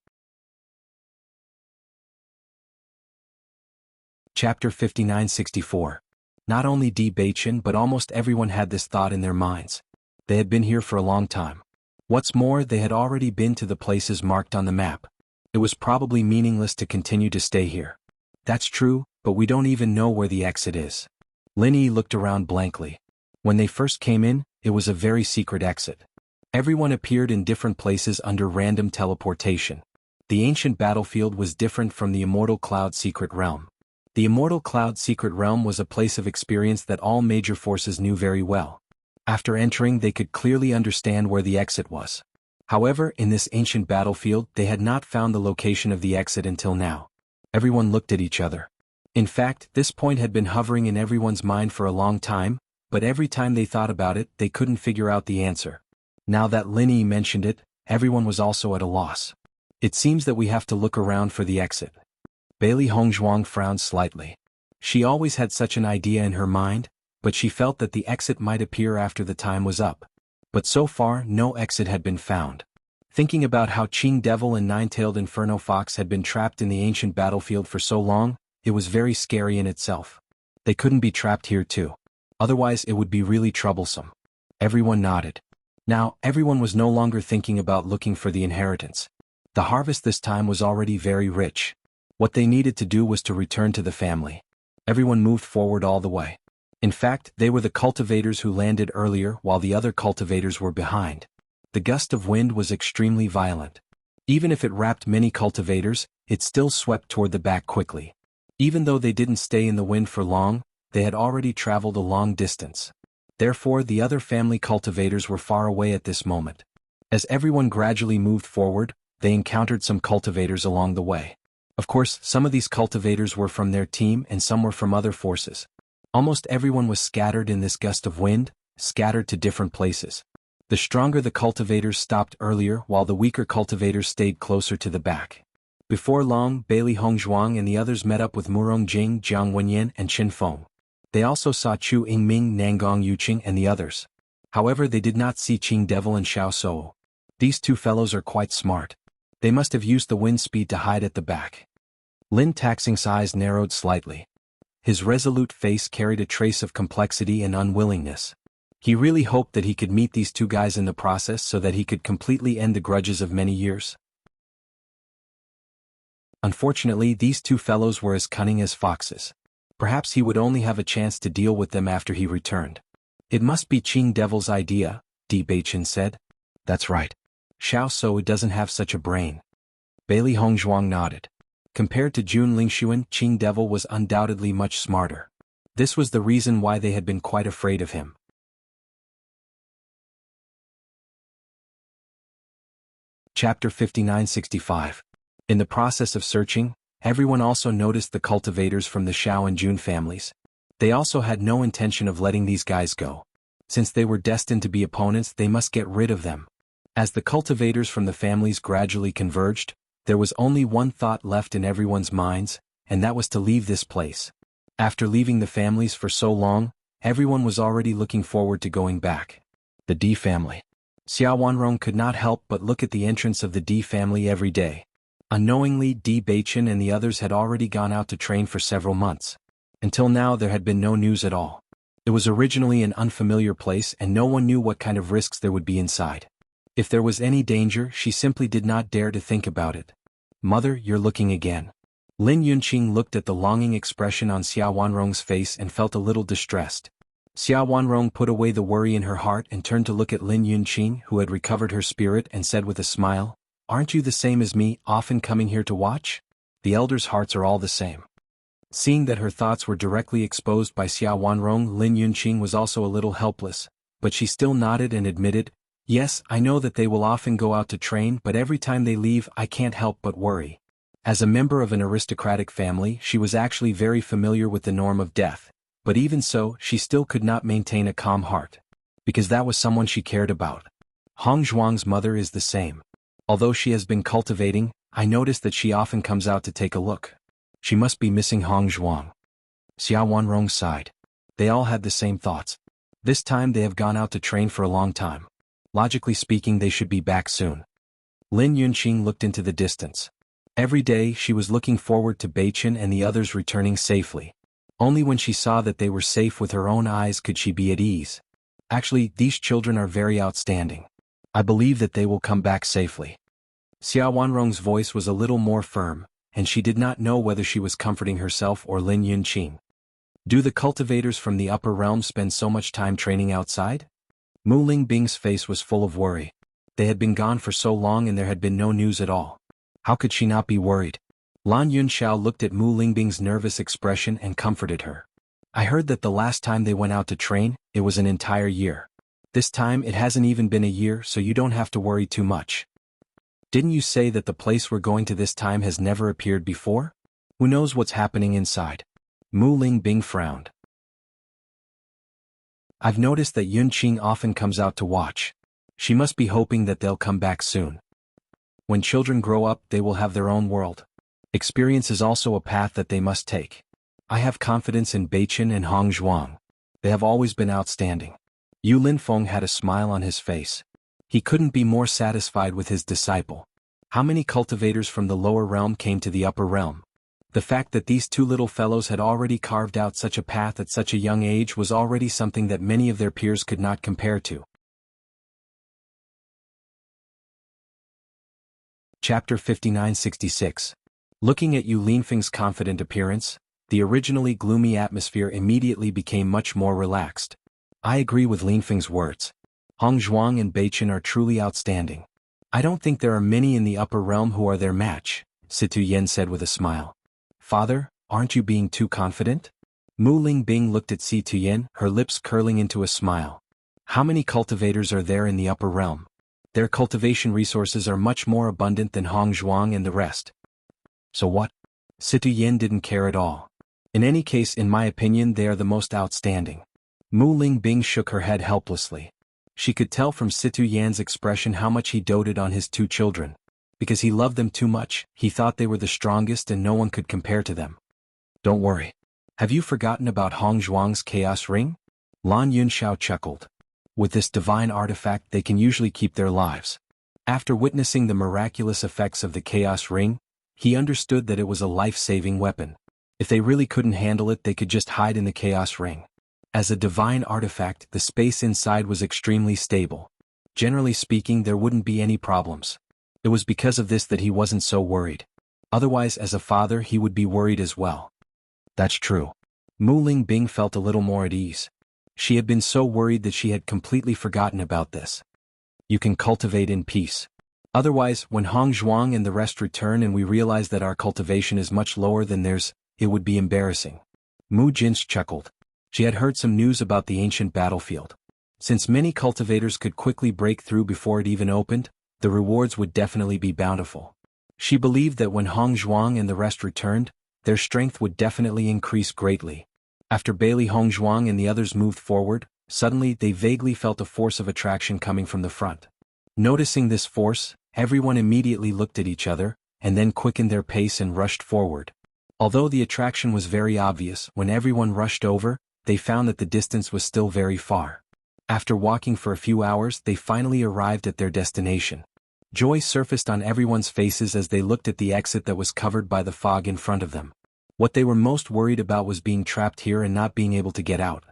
Chapter 5964. Not only Di Beichen but almost everyone had this thought in their minds. They had been here for a long time. What's more, they had already been to the places marked on the map. It was probably meaningless to continue to stay here. That's true, but we don't even know where the exit is. Lin Yi looked around blankly. When they first came in, it was a very secret exit. Everyone appeared in different places under random teleportation. The ancient battlefield was different from the Immortal Cloud Secret Realm. The Immortal Cloud Secret Realm was a place of experience that all major forces knew very well. After entering, they could clearly understand where the exit was. However, in this ancient battlefield, they had not found the location of the exit until now. Everyone looked at each other. In fact, this point had been hovering in everyone's mind for a long time, but every time they thought about it, they couldn't figure out the answer. Now that Lin Yi mentioned it, everyone was also at a loss. It seems that we have to look around for the exit. Bailey Hongzhuang frowned slightly. She always had such an idea in her mind, but she felt that the exit might appear after the time was up. But so far no exit had been found. Thinking about how Qing Devil and Nine-Tailed Inferno Fox had been trapped in the ancient battlefield for so long, it was very scary in itself. They couldn't be trapped here too. Otherwise it would be really troublesome. Everyone nodded. Now, everyone was no longer thinking about looking for the inheritance. The harvest this time was already very rich. What they needed to do was to return to the family. Everyone moved forward all the way. In fact, they were the cultivators who landed earlier while the other cultivators were behind. The gust of wind was extremely violent. Even if it wrapped many cultivators, it still swept toward the back quickly. Even though they didn't stay in the wind for long, they had already traveled a long distance. Therefore, the other family cultivators were far away at this moment. As everyone gradually moved forward, they encountered some cultivators along the way. Of course, some of these cultivators were from their team and some were from other forces. Almost everyone was scattered in this gust of wind, scattered to different places. The stronger the cultivators stopped earlier while the weaker cultivators stayed closer to the back. Before long, Bailey Hongzhuang and the others met up with Murong Jing, Jiang Wenyan, and Qin Feng. They also saw Chu Yingming, Nangong Yuqing, and the others. However, they did not see Qing Devil and Xiao Sou. These two fellows are quite smart. They must have used the wind speed to hide at the back. Lin Taxing's eyes narrowed slightly. His resolute face carried a trace of complexity and unwillingness. He really hoped that he could meet these two guys in the process so that he could completely end the grudges of many years. Unfortunately, these two fellows were as cunning as foxes. Perhaps he would only have a chance to deal with them after he returned. It must be Qing Devil's idea, Di Beichen said. That's right. Xiao Sou doesn't have such a brain. Bailey Hongzhuang nodded. Compared to Jun Lingshuan, Qing Devil was undoubtedly much smarter. This was the reason why they had been quite afraid of him. Chapter 5965. In the process of searching, everyone also noticed the cultivators from the Xiao and Jun families. They also had no intention of letting these guys go. Since they were destined to be opponents, they must get rid of them. As the cultivators from the families gradually converged, there was only one thought left in everyone's minds, and that was to leave this place. After leaving the families for so long, everyone was already looking forward to going back. The D family. Xiao Wanrong could not help but look at the entrance of the D family every day. Unknowingly, Di Beichen and the others had already gone out to train for several months. Until now there had been no news at all. It was originally an unfamiliar place and no one knew what kind of risks there would be inside. If there was any danger, she simply did not dare to think about it. Mother, you're looking again. Lin Yunqing looked at the longing expression on Xiao Wanrong's face and felt a little distressed. Xiao Wanrong put away the worry in her heart and turned to look at Lin Yunqing, who had recovered her spirit, and said with a smile, "Aren't you the same as me, often coming here to watch? The elders' hearts are all the same." Seeing that her thoughts were directly exposed by Xiao Wanrong, Lin Yunqing was also a little helpless, but she still nodded and admitted, "Yes, I know that they will often go out to train, but every time they leave I can't help but worry." As a member of an aristocratic family, she was actually very familiar with the norm of death, but even so, she still could not maintain a calm heart. Because that was someone she cared about. Hong Zhuang's mother is the same. Although she has been cultivating, I noticed that she often comes out to take a look. She must be missing Hong Zhuang. Xiao Wanrong sighed. They all had the same thoughts. This time they have gone out to train for a long time. Logically speaking, they should be back soon. Lin Yunqing looked into the distance. Every day she was looking forward to Beichen and the others returning safely. Only when she saw that they were safe with her own eyes could she be at ease. Actually, these children are very outstanding. I believe that they will come back safely. Xiao Wanrong's voice was a little more firm, and she did not know whether she was comforting herself or Lin Yunqing. Do the cultivators from the upper realms spend so much time training outside? Mu Lingbing's face was full of worry. They had been gone for so long and there had been no news at all. How could she not be worried? Lan Yunxiao looked at Mu Lingbing's nervous expression and comforted her. I heard that the last time they went out to train, it was an entire year. This time it hasn't even been a year, so you don't have to worry too much. Didn't you say that the place we're going to this time has never appeared before? Who knows what's happening inside? Mu Lingbing frowned. I've noticed that Yunqing often comes out to watch. She must be hoping that they'll come back soon. When children grow up, they will have their own world. Experience is also a path that they must take. I have confidence in Beichen and Hong Zhuang. They have always been outstanding. Yu Linfeng had a smile on his face. He couldn't be more satisfied with his disciple. How many cultivators from the lower realm came to the upper realm? The fact that these two little fellows had already carved out such a path at such a young age was already something that many of their peers could not compare to. Chapter 5966. Looking at Yu Linfeng's confident appearance, the originally gloomy atmosphere immediately became much more relaxed. I agree with Linfeng's words. Hong Zhuang and Beichen are truly outstanding. I don't think there are many in the upper realm who are their match, Situ Yen said with a smile. Father, aren't you being too confident? Mu Lingbing looked at Situ Yen, her lips curling into a smile. How many cultivators are there in the upper realm? Their cultivation resources are much more abundant than Hong Zhuang and the rest. So what? Situ Yen didn't care at all. In any case, in my opinion, they are the most outstanding. Mu Lingbing shook her head helplessly. She could tell from Situ Yan's expression how much he doted on his two children. Because he loved them too much, he thought they were the strongest and no one could compare to them. Don't worry. Have you forgotten about Hong Zhuang's Chaos Ring? Lan Yunxiao chuckled. With this divine artifact they can usually keep their lives. After witnessing the miraculous effects of the Chaos Ring, he understood that it was a life-saving weapon. If they really couldn't handle it, they could just hide in the Chaos Ring. As a divine artifact, the space inside was extremely stable. Generally speaking, there wouldn't be any problems. It was because of this that he wasn't so worried. Otherwise, as a father, he would be worried as well. That's true. Mu Lingbing felt a little more at ease. She had been so worried that she had completely forgotten about this. You can cultivate in peace. Otherwise, when Hong Zhuang and the rest return and we realize that our cultivation is much lower than theirs, it would be embarrassing. Mu Jinch chuckled. She had heard some news about the ancient battlefield. Since many cultivators could quickly break through before it even opened, the rewards would definitely be bountiful. She believed that when Hong Zhuang and the rest returned, their strength would definitely increase greatly. After Bailey Hong Zhuang and the others moved forward, suddenly they vaguely felt a force of attraction coming from the front. Noticing this force, everyone immediately looked at each other, and then quickened their pace and rushed forward. Although the attraction was very obvious, when everyone rushed over, they found that the distance was still very far. After walking for a few hours, they finally arrived at their destination. Joy surfaced on everyone's faces as they looked at the exit that was covered by the fog in front of them. What they were most worried about was being trapped here and not being able to get out.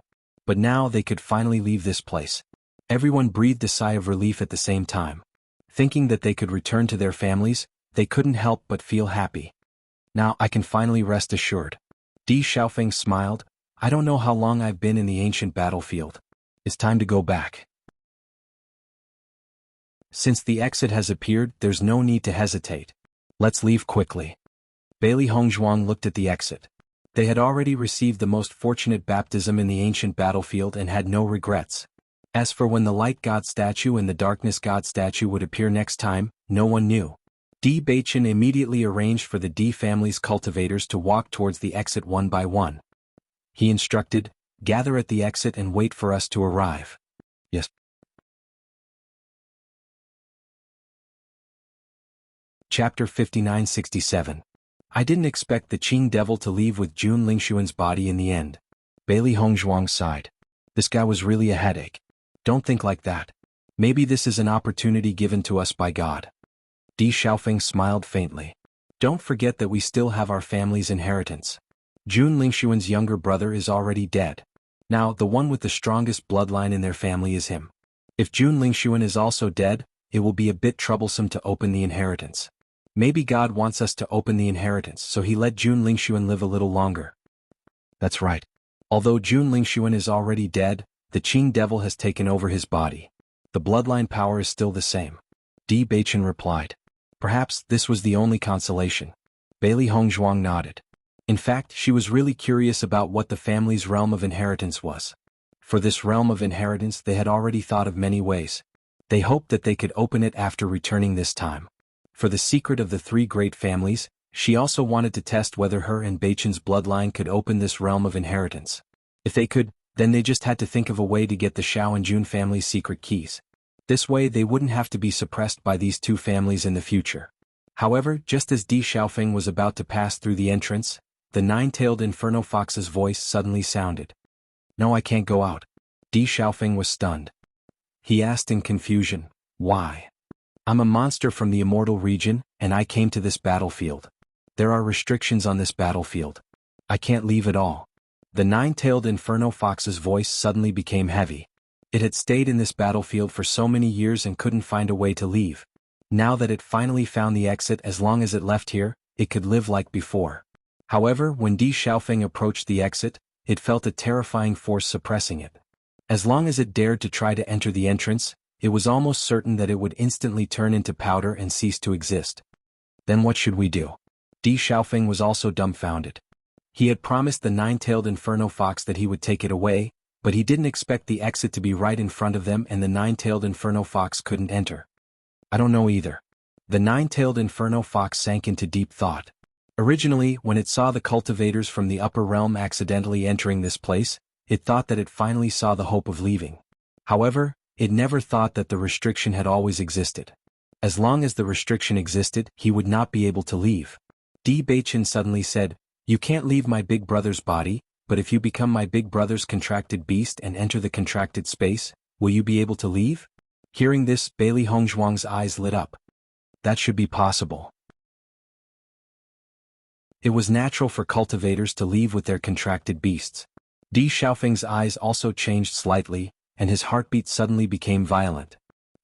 But now they could finally leave this place. Everyone breathed a sigh of relief at the same time. Thinking that they could return to their families, they couldn't help but feel happy. Now I can finally rest assured. Di Xiaofeng smiled. I don't know how long I've been in the ancient battlefield. It's time to go back. Since the exit has appeared, there's no need to hesitate. Let's leave quickly. Bailey Hongzhuang looked at the exit. They had already received the most fortunate baptism in the ancient battlefield and had no regrets. As for when the light god statue and the darkness god statue would appear next time, no one knew. Di Beichen immediately arranged for the Di family's cultivators to walk towards the exit one by one. He instructed, gather at the exit and wait for us to arrive. Yes. Chapter 5967. I didn't expect the Qing devil to leave with Jun Lingshuan's body in the end. Bailey Hongzhuang sighed. This guy was really a headache. Don't think like that. Maybe this is an opportunity given to us by God. Di Xiaofeng smiled faintly. Don't forget that we still have our family's inheritance. Jun Lingshuan's younger brother is already dead. Now, the one with the strongest bloodline in their family is him. If Jun Lingshuan is also dead, it will be a bit troublesome to open the inheritance. Maybe God wants us to open the inheritance, so he let Jun Lingshuan live a little longer. That's right. Although Jun Lingshuan is already dead, the Qing devil has taken over his body. The bloodline power is still the same. Di Beichen replied. Perhaps this was the only consolation. Bailey Hongzhuang nodded. In fact, she was really curious about what the family's realm of inheritance was. For this realm of inheritance they had already thought of many ways. They hoped that they could open it after returning this time. For the secret of the three great families, she also wanted to test whether her and Beichen's bloodline could open this realm of inheritance. If they could, then they just had to think of a way to get the Xiao and Jun family's secret keys. This way they wouldn't have to be suppressed by these two families in the future. However, just as Di Xiaofeng was about to pass through the entrance, the nine-tailed Inferno Fox's voice suddenly sounded. "No, I can't go out." Di Xiaofeng was stunned. He asked in confusion, "Why?" "I'm a monster from the immortal region, and I came to this battlefield. There are restrictions on this battlefield. I can't leave at all." The nine-tailed Inferno Fox's voice suddenly became heavy. It had stayed in this battlefield for so many years and couldn't find a way to leave. Now that it finally found the exit, as long as it left here, it could live like before. However, when Di Xiaofeng approached the exit, it felt a terrifying force suppressing it. As long as it dared to try to enter the entrance, it was almost certain that it would instantly turn into powder and cease to exist. Then what should we do? Di Xiaofeng was also dumbfounded. He had promised the nine-tailed Inferno Fox that he would take it away, but he didn't expect the exit to be right in front of them and the nine-tailed Inferno Fox couldn't enter. "I don't know either." The nine-tailed Inferno Fox sank into deep thought. Originally, when it saw the cultivators from the upper realm accidentally entering this place, it thought that it finally saw the hope of leaving. However, it never thought that the restriction had always existed. As long as the restriction existed, he would not be able to leave. Di Baichen suddenly said, "You can't leave my big brother's body, but if you become my big brother's contracted beast and enter the contracted space, will you be able to leave?" Hearing this, Bailey Hongzhuang's eyes lit up. That should be possible. It was natural for cultivators to leave with their contracted beasts. Di Xiaofeng's eyes also changed slightly, and his heartbeat suddenly became violent.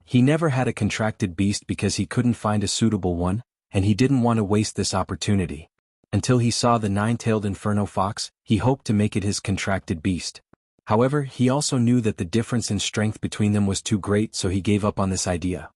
He never had a contracted beast because he couldn't find a suitable one, and he didn't want to waste this opportunity. Until he saw the nine-tailed Inferno Fox, he hoped to make it his contracted beast. However, he also knew that the difference in strength between them was too great, so he gave up on this idea.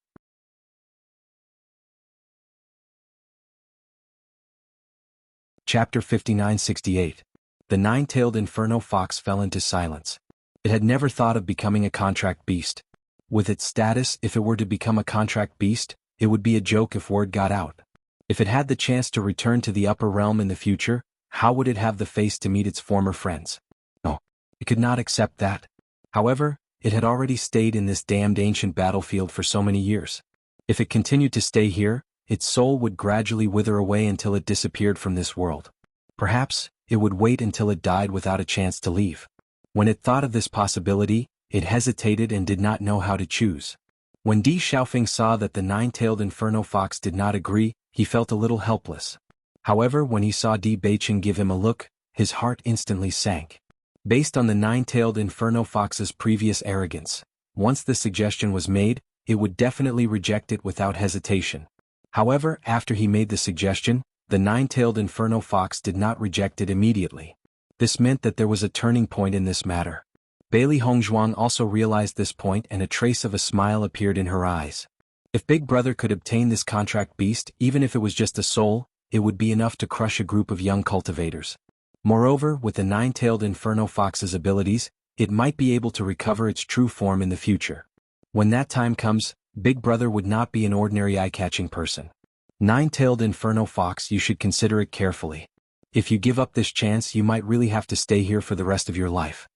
Chapter 5968. The nine-tailed Inferno Fox fell into silence. It had never thought of becoming a contract beast. With its status, if it were to become a contract beast, it would be a joke if word got out. If it had the chance to return to the upper realm in the future, how would it have the face to meet its former friends? No, it could not accept that. However, it had already stayed in this damned ancient battlefield for so many years. If it continued to stay here, its soul would gradually wither away until it disappeared from this world. Perhaps, it would wait until it died without a chance to leave. When it thought of this possibility, it hesitated and did not know how to choose. When Di Xiaofeng saw that the nine-tailed Inferno Fox did not agree, he felt a little helpless. However, when he saw Di Baichen give him a look, his heart instantly sank. Based on the nine-tailed Inferno Fox's previous arrogance, once the suggestion was made, it would definitely reject it without hesitation. However, after he made the suggestion, the nine-tailed Inferno Fox did not reject it immediately. This meant that there was a turning point in this matter. Bailey Hongzhuang also realized this point and a trace of a smile appeared in her eyes. If Big Brother could obtain this contract beast, even if it was just a soul, it would be enough to crush a group of young cultivators. Moreover, with the nine-tailed Inferno Fox's abilities, it might be able to recover its true form in the future. When that time comes, Big Brother would not be an ordinary eye-catching person. Nine-tailed Inferno Fox, you should consider it carefully. If you give up this chance, you might really have to stay here for the rest of your life.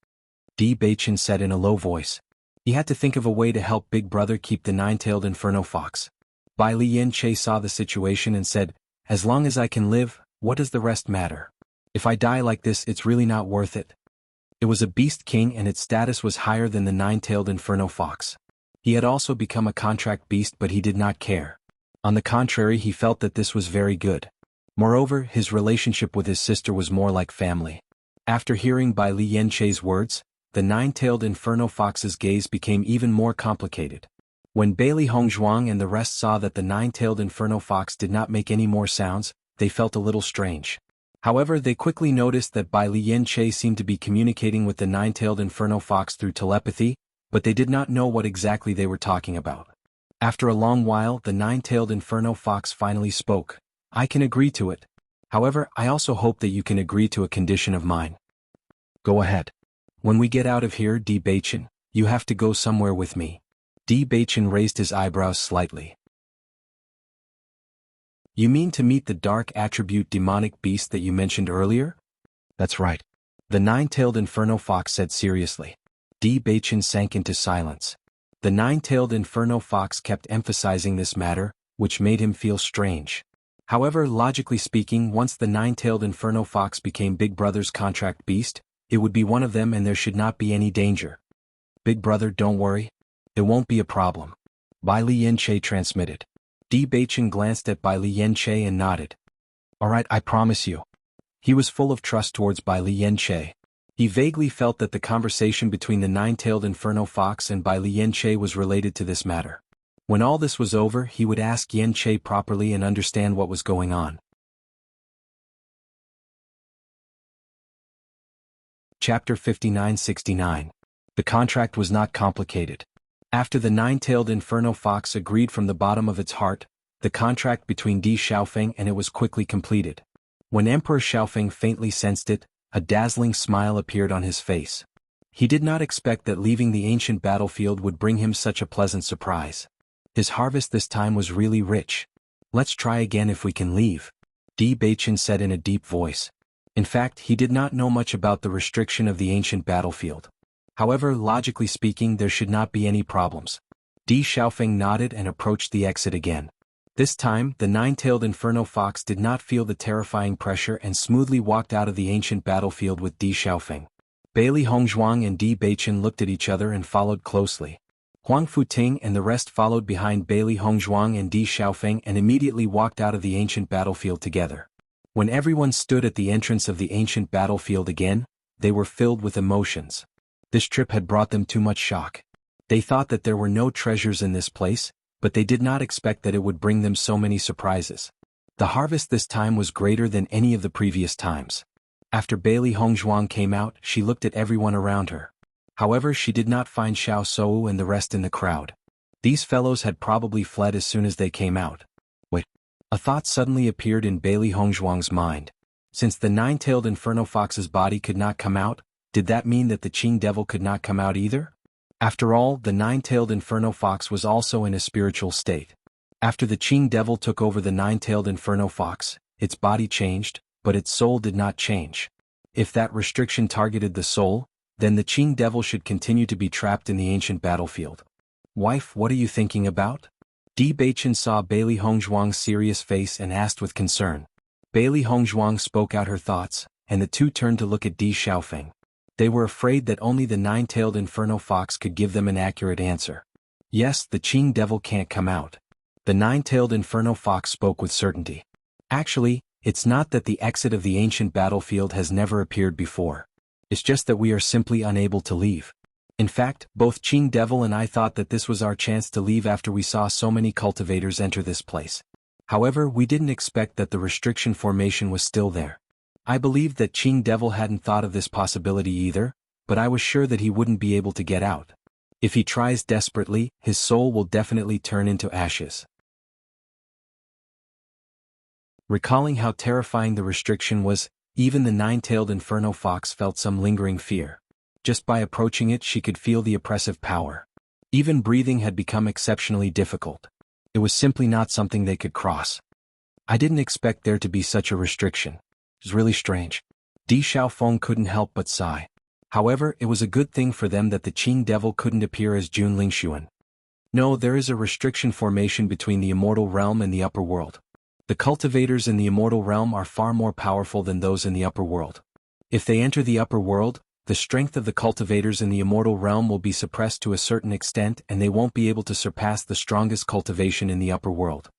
Di Baichen said in a low voice. He had to think of a way to help Big Brother keep the nine-tailed Inferno Fox. Bai Lian-che saw the situation and said, "As long as I can live, what does the rest matter? If I die like this, it's really not worth it." It was a beast king and its status was higher than the nine-tailed Inferno Fox. He had also become a contract beast, but he did not care. On the contrary, he felt that this was very good. Moreover, his relationship with his sister was more like family. After hearing Bai Lian-che's words, the nine-tailed Inferno Fox's gaze became even more complicated. When Bailey Hongzhuang and the rest saw that the nine-tailed Inferno Fox did not make any more sounds, they felt a little strange. However, they quickly noticed that Bai Lian-che seemed to be communicating with the nine-tailed Inferno Fox through telepathy, but they did not know what exactly they were talking about. After a long while, the nine-tailed Inferno Fox finally spoke. "I can agree to it. However, I also hope that you can agree to a condition of mine." "Go ahead." "When we get out of here, Di Baichen, you have to go somewhere with me." Di Baichen raised his eyebrows slightly. "You mean to meet the dark attribute demonic beast that you mentioned earlier?" "That's right," the nine-tailed Inferno Fox said seriously. Di Baichen sank into silence. The nine-tailed Inferno Fox kept emphasizing this matter, which made him feel strange. However, logically speaking, once the nine-tailed Inferno Fox became Big Brother's contract beast, it would be one of them and there should not be any danger. Big Brother, don't worry. It won't be a problem. Bai Li Yanche transmitted. Di Baichen glanced at Bai Li Yanche and nodded. Alright, I promise you. He was full of trust towards Bai Li Yanche. He vaguely felt that the conversation between the nine-tailed Inferno Fox and Bai Li Yanche was related to this matter. When all this was over, he would ask Yanche properly and understand what was going on. Chapter 59-69. The contract was not complicated. After the nine-tailed Inferno Fox agreed from the bottom of its heart, the contract between Di Xiaofeng and it was quickly completed. When Emperor Xiaofeng faintly sensed it, a dazzling smile appeared on his face. He did not expect that leaving the ancient battlefield would bring him such a pleasant surprise. His harvest this time was really rich. Let's try again if we can leave, Di Baichen said in a deep voice. In fact, he did not know much about the restriction of the ancient battlefield. However, logically speaking, there should not be any problems. Di Xiaofeng nodded and approached the exit again. This time, the nine-tailed Inferno Fox did not feel the terrifying pressure and smoothly walked out of the ancient battlefield with Di Xiaofeng. Bailey Hongzhuang and Di Baichen looked at each other and followed closely. Huang Futing and the rest followed behind Bailey Hongzhuang and Di Xiaofeng and immediately walked out of the ancient battlefield together. When everyone stood at the entrance of the ancient battlefield again, they were filled with emotions. This trip had brought them too much shock. They thought that there were no treasures in this place, but they did not expect that it would bring them so many surprises. The harvest this time was greater than any of the previous times. After Bailey Hongzhuang came out, she looked at everyone around her. However, she did not find Xiao Sou and the rest in the crowd. These fellows had probably fled as soon as they came out. Wait. A thought suddenly appeared in Bailey Hongzhuang's mind. Since the nine-tailed Inferno Fox's body could not come out, did that mean that the Qing Devil could not come out either? After all, the nine-tailed Inferno Fox was also in a spiritual state. After the Qing Devil took over the nine-tailed Inferno Fox, its body changed, but its soul did not change. If that restriction targeted the soul, then the Qing Devil should continue to be trapped in the ancient battlefield. Wife, what are you thinking about? Di Baichen saw Bailey Hongzhuang's serious face and asked with concern. Bailey Hongzhuang spoke out her thoughts, and the two turned to look at Di Xiaofeng. They were afraid that only the nine-tailed Inferno Fox could give them an accurate answer. Yes, the Qing Devil can't come out. The nine-tailed Inferno Fox spoke with certainty. Actually, it's not that the exit of the ancient battlefield has never appeared before. It's just that we are simply unable to leave. In fact, both Qing Devil and I thought that this was our chance to leave after we saw so many cultivators enter this place. However, we didn't expect that the restriction formation was still there. I believed that Qing Devil hadn't thought of this possibility either, but I was sure that he wouldn't be able to get out. If he tries desperately, his soul will definitely turn into ashes. Recalling how terrifying the restriction was, even the nine-tailed Inferno Fox felt some lingering fear. Just by approaching it, she could feel the oppressive power. Even breathing had become exceptionally difficult. It was simply not something they could cross. I didn't expect there to be such a restriction. It was really strange. Di Xiaofeng couldn't help but sigh. However, it was a good thing for them that the Qing Devil couldn't appear as Jun Lingxuan. No, there is a restriction formation between the immortal realm and the upper world. The cultivators in the immortal realm are far more powerful than those in the upper world. If they enter the upper world, the strength of the cultivators in the immortal realm will be suppressed to a certain extent and they won't be able to surpass the strongest cultivation in the upper world.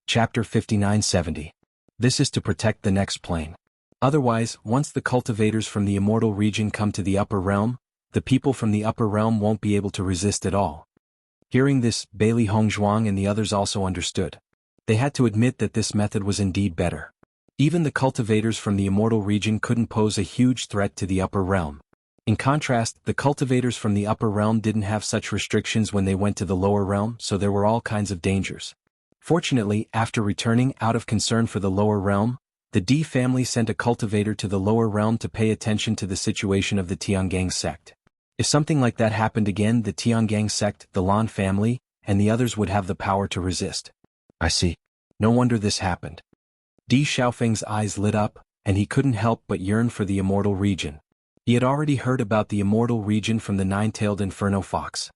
Chapter 59-70. This is to protect the next plane. Otherwise, once the cultivators from the immortal region come to the upper realm, the people from the upper realm won't be able to resist at all. Hearing this, Bailey Hongzhuang and the others also understood. They had to admit that this method was indeed better. Even the cultivators from the immortal region couldn't pose a huge threat to the upper realm. In contrast, the cultivators from the upper realm didn't have such restrictions when they went to the lower realm, so there were all kinds of dangers. Fortunately, after returning out of concern for the lower realm, the Di family sent a cultivator to the lower realm to pay attention to the situation of the Tiangang sect. If something like that happened again, the Tiangang sect, the Lan family, and the others would have the power to resist. I see. No wonder this happened. Di Xiaofeng's eyes lit up, and he couldn't help but yearn for the immortal region. He had already heard about the immortal region from the nine-tailed Inferno Fox.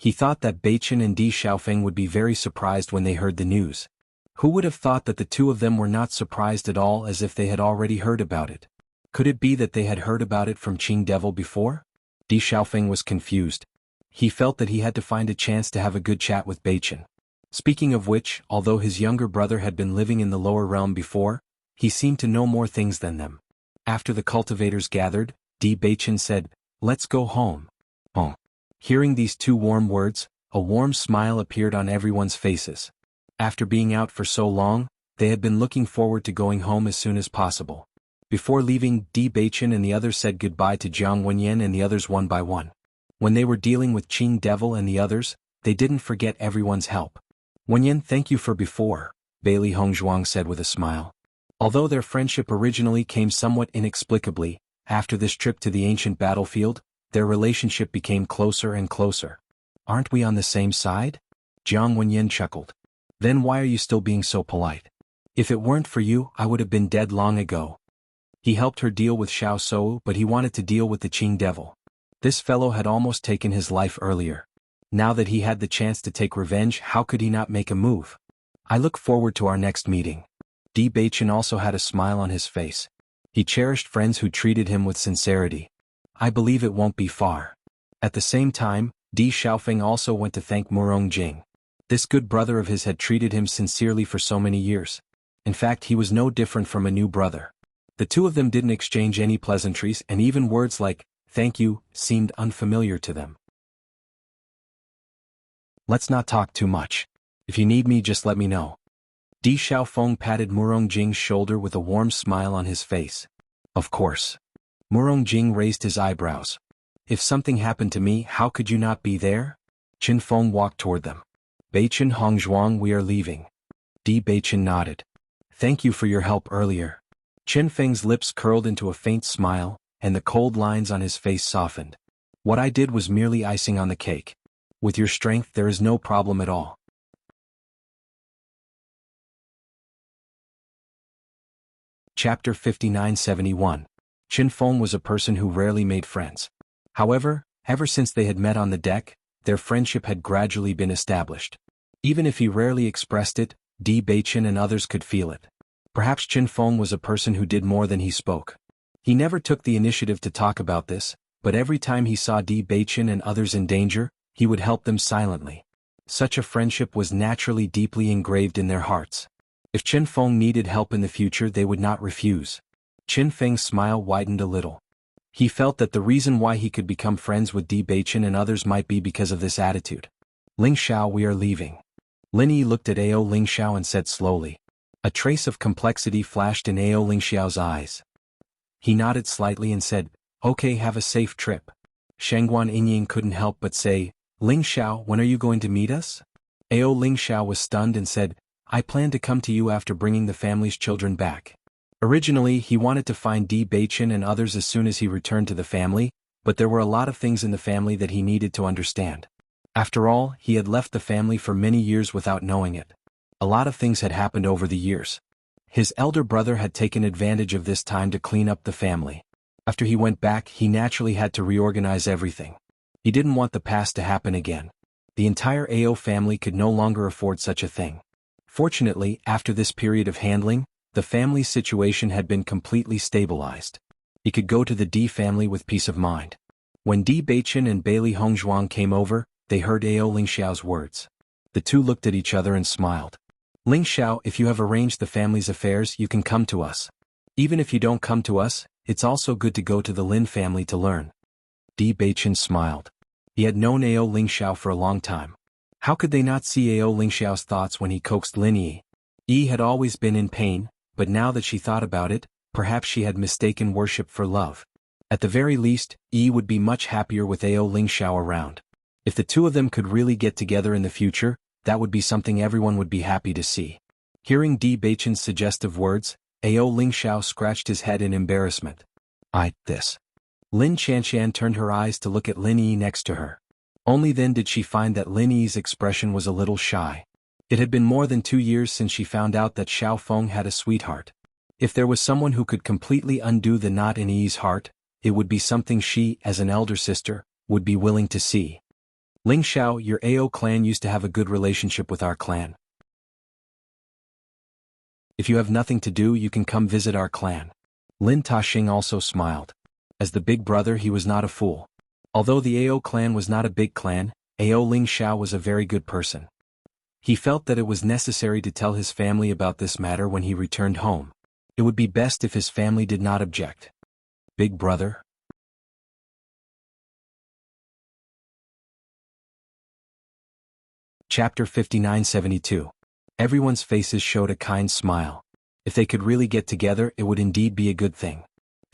He thought that Beichen and Di Xiaofeng would be very surprised when they heard the news. Who would have thought that the two of them were not surprised at all, as if they had already heard about it? Could it be that they had heard about it from Qing Devil before? Di Xiaofeng was confused. He felt that he had to find a chance to have a good chat with Beichen. Speaking of which, although his younger brother had been living in the lower realm before, he seemed to know more things than them. After the cultivators gathered, Di Beichen said, "Let's go home." Oh. Hearing these two warm words, a warm smile appeared on everyone's faces. After being out for so long, they had been looking forward to going home as soon as possible. Before leaving, Di Beichen and the others said goodbye to Jiang Wenyan and the others one by one. When they were dealing with Qing Devil and the others, they didn't forget everyone's help. "Wenyan, thank you for before," Bailey Hongzhuang said with a smile. Although their friendship originally came somewhat inexplicably, after this trip to the ancient battlefield, their relationship became closer and closer. "Aren't we on the same side?" Jiang Wenyan chuckled. "Then why are you still being so polite? If it weren't for you, I would have been dead long ago." He helped her deal with Xiao Sou, but he wanted to deal with the Qing Devil. This fellow had almost taken his life earlier. Now that he had the chance to take revenge, how could he not make a move? "I look forward to our next meeting." Di Beichen also had a smile on his face. He cherished friends who treated him with sincerity. "I believe it won't be far." At the same time, Di Xiaofeng also went to thank Murong Jing. This good brother of his had treated him sincerely for so many years. In fact, he was no different from a new brother. The two of them didn't exchange any pleasantries, and even words like, "thank you," seemed unfamiliar to them. "Let's not talk too much. If you need me, just let me know." Di Xiaofeng patted Murong Jing's shoulder with a warm smile on his face. "Of course." Murong Jing raised his eyebrows. "If something happened to me, how could you not be there?" Qin Feng walked toward them. "Beichen Hongzhuang, we are leaving." Di Beichen nodded. "Thank you for your help earlier." Qin Feng's lips curled into a faint smile, and the cold lines on his face softened. "What I did was merely icing on the cake. With your strength, there is no problem at all." Chapter 5971. Qin Feng was a person who rarely made friends. However, ever since they had met on the deck, their friendship had gradually been established. Even if he rarely expressed it, Di Beichen and others could feel it. Perhaps Qin Feng was a person who did more than he spoke. He never took the initiative to talk about this, but every time he saw Di Beichen and others in danger, he would help them silently. Such a friendship was naturally deeply engraved in their hearts. If Qin Feng needed help in the future, they would not refuse. Qin Feng's smile widened a little. He felt that the reason why he could become friends with Di Beichen and others might be because of this attitude. "Ling Xiao, we are leaving." Lin Yi looked at Ao Ling Xiao and said slowly. A trace of complexity flashed in Ao Ling Xiao's eyes. He nodded slightly and said, "Okay, have a safe trip." Shengguan Yingying couldn't help but say, "Ling Xiao, when are you going to meet us?" Ao Ling Xiao was stunned and said, "I plan to come to you after bringing the family's children back." Originally, he wanted to find Di Beichen and others as soon as he returned to the family, but there were a lot of things in the family that he needed to understand. After all, he had left the family for many years without knowing it. A lot of things had happened over the years. His elder brother had taken advantage of this time to clean up the family. After he went back, he naturally had to reorganize everything. He didn't want the past to happen again. The entire Ao family could no longer afford such a thing. Fortunately, after this period of handling, the family's situation had been completely stabilized. He could go to the Di family with peace of mind. When Di Beichen and Bailey Hongzhuang came over, they heard Ao Ling Xiao's words. The two looked at each other and smiled. "Ling Xiao, if you have arranged the family's affairs, you can come to us. Even if you don't come to us, it's also good to go to the Lin family to learn." Di Beichen smiled. He had known Ao Ling Xiao for a long time. How could they not see Ao Ling Xiao's thoughts when he coaxed Lin Yi? Yi had always been in pain, but now that she thought about it, perhaps she had mistaken worship for love. At the very least, Yi would be much happier with Ao Ling Xiao around. If the two of them could really get together in the future, that would be something everyone would be happy to see. Hearing Di Beichen's suggestive words, Ao Ling Xiao scratched his head in embarrassment. This. Lin Chanxian turned her eyes to look at Lin Yi next to her. Only then did she find that Lin Yi's expression was a little shy. It had been more than 2 years since she found out that Xiao Feng had a sweetheart. If there was someone who could completely undo the knot in Yi's heart, it would be something she, as an elder sister, would be willing to see. Ling Xiao, your AO clan used to have a good relationship with our clan. If you have nothing to do, you can come visit our clan. Lin Taxing also smiled. As the big brother, he was not a fool. Although the AO clan was not a big clan, AO Ling Xiao was a very good person. He felt that it was necessary to tell his family about this matter when he returned home. It would be best if his family did not object. Big brother? Chapter 5972. Everyone's faces showed a kind smile. If they could really get together, it would indeed be a good thing.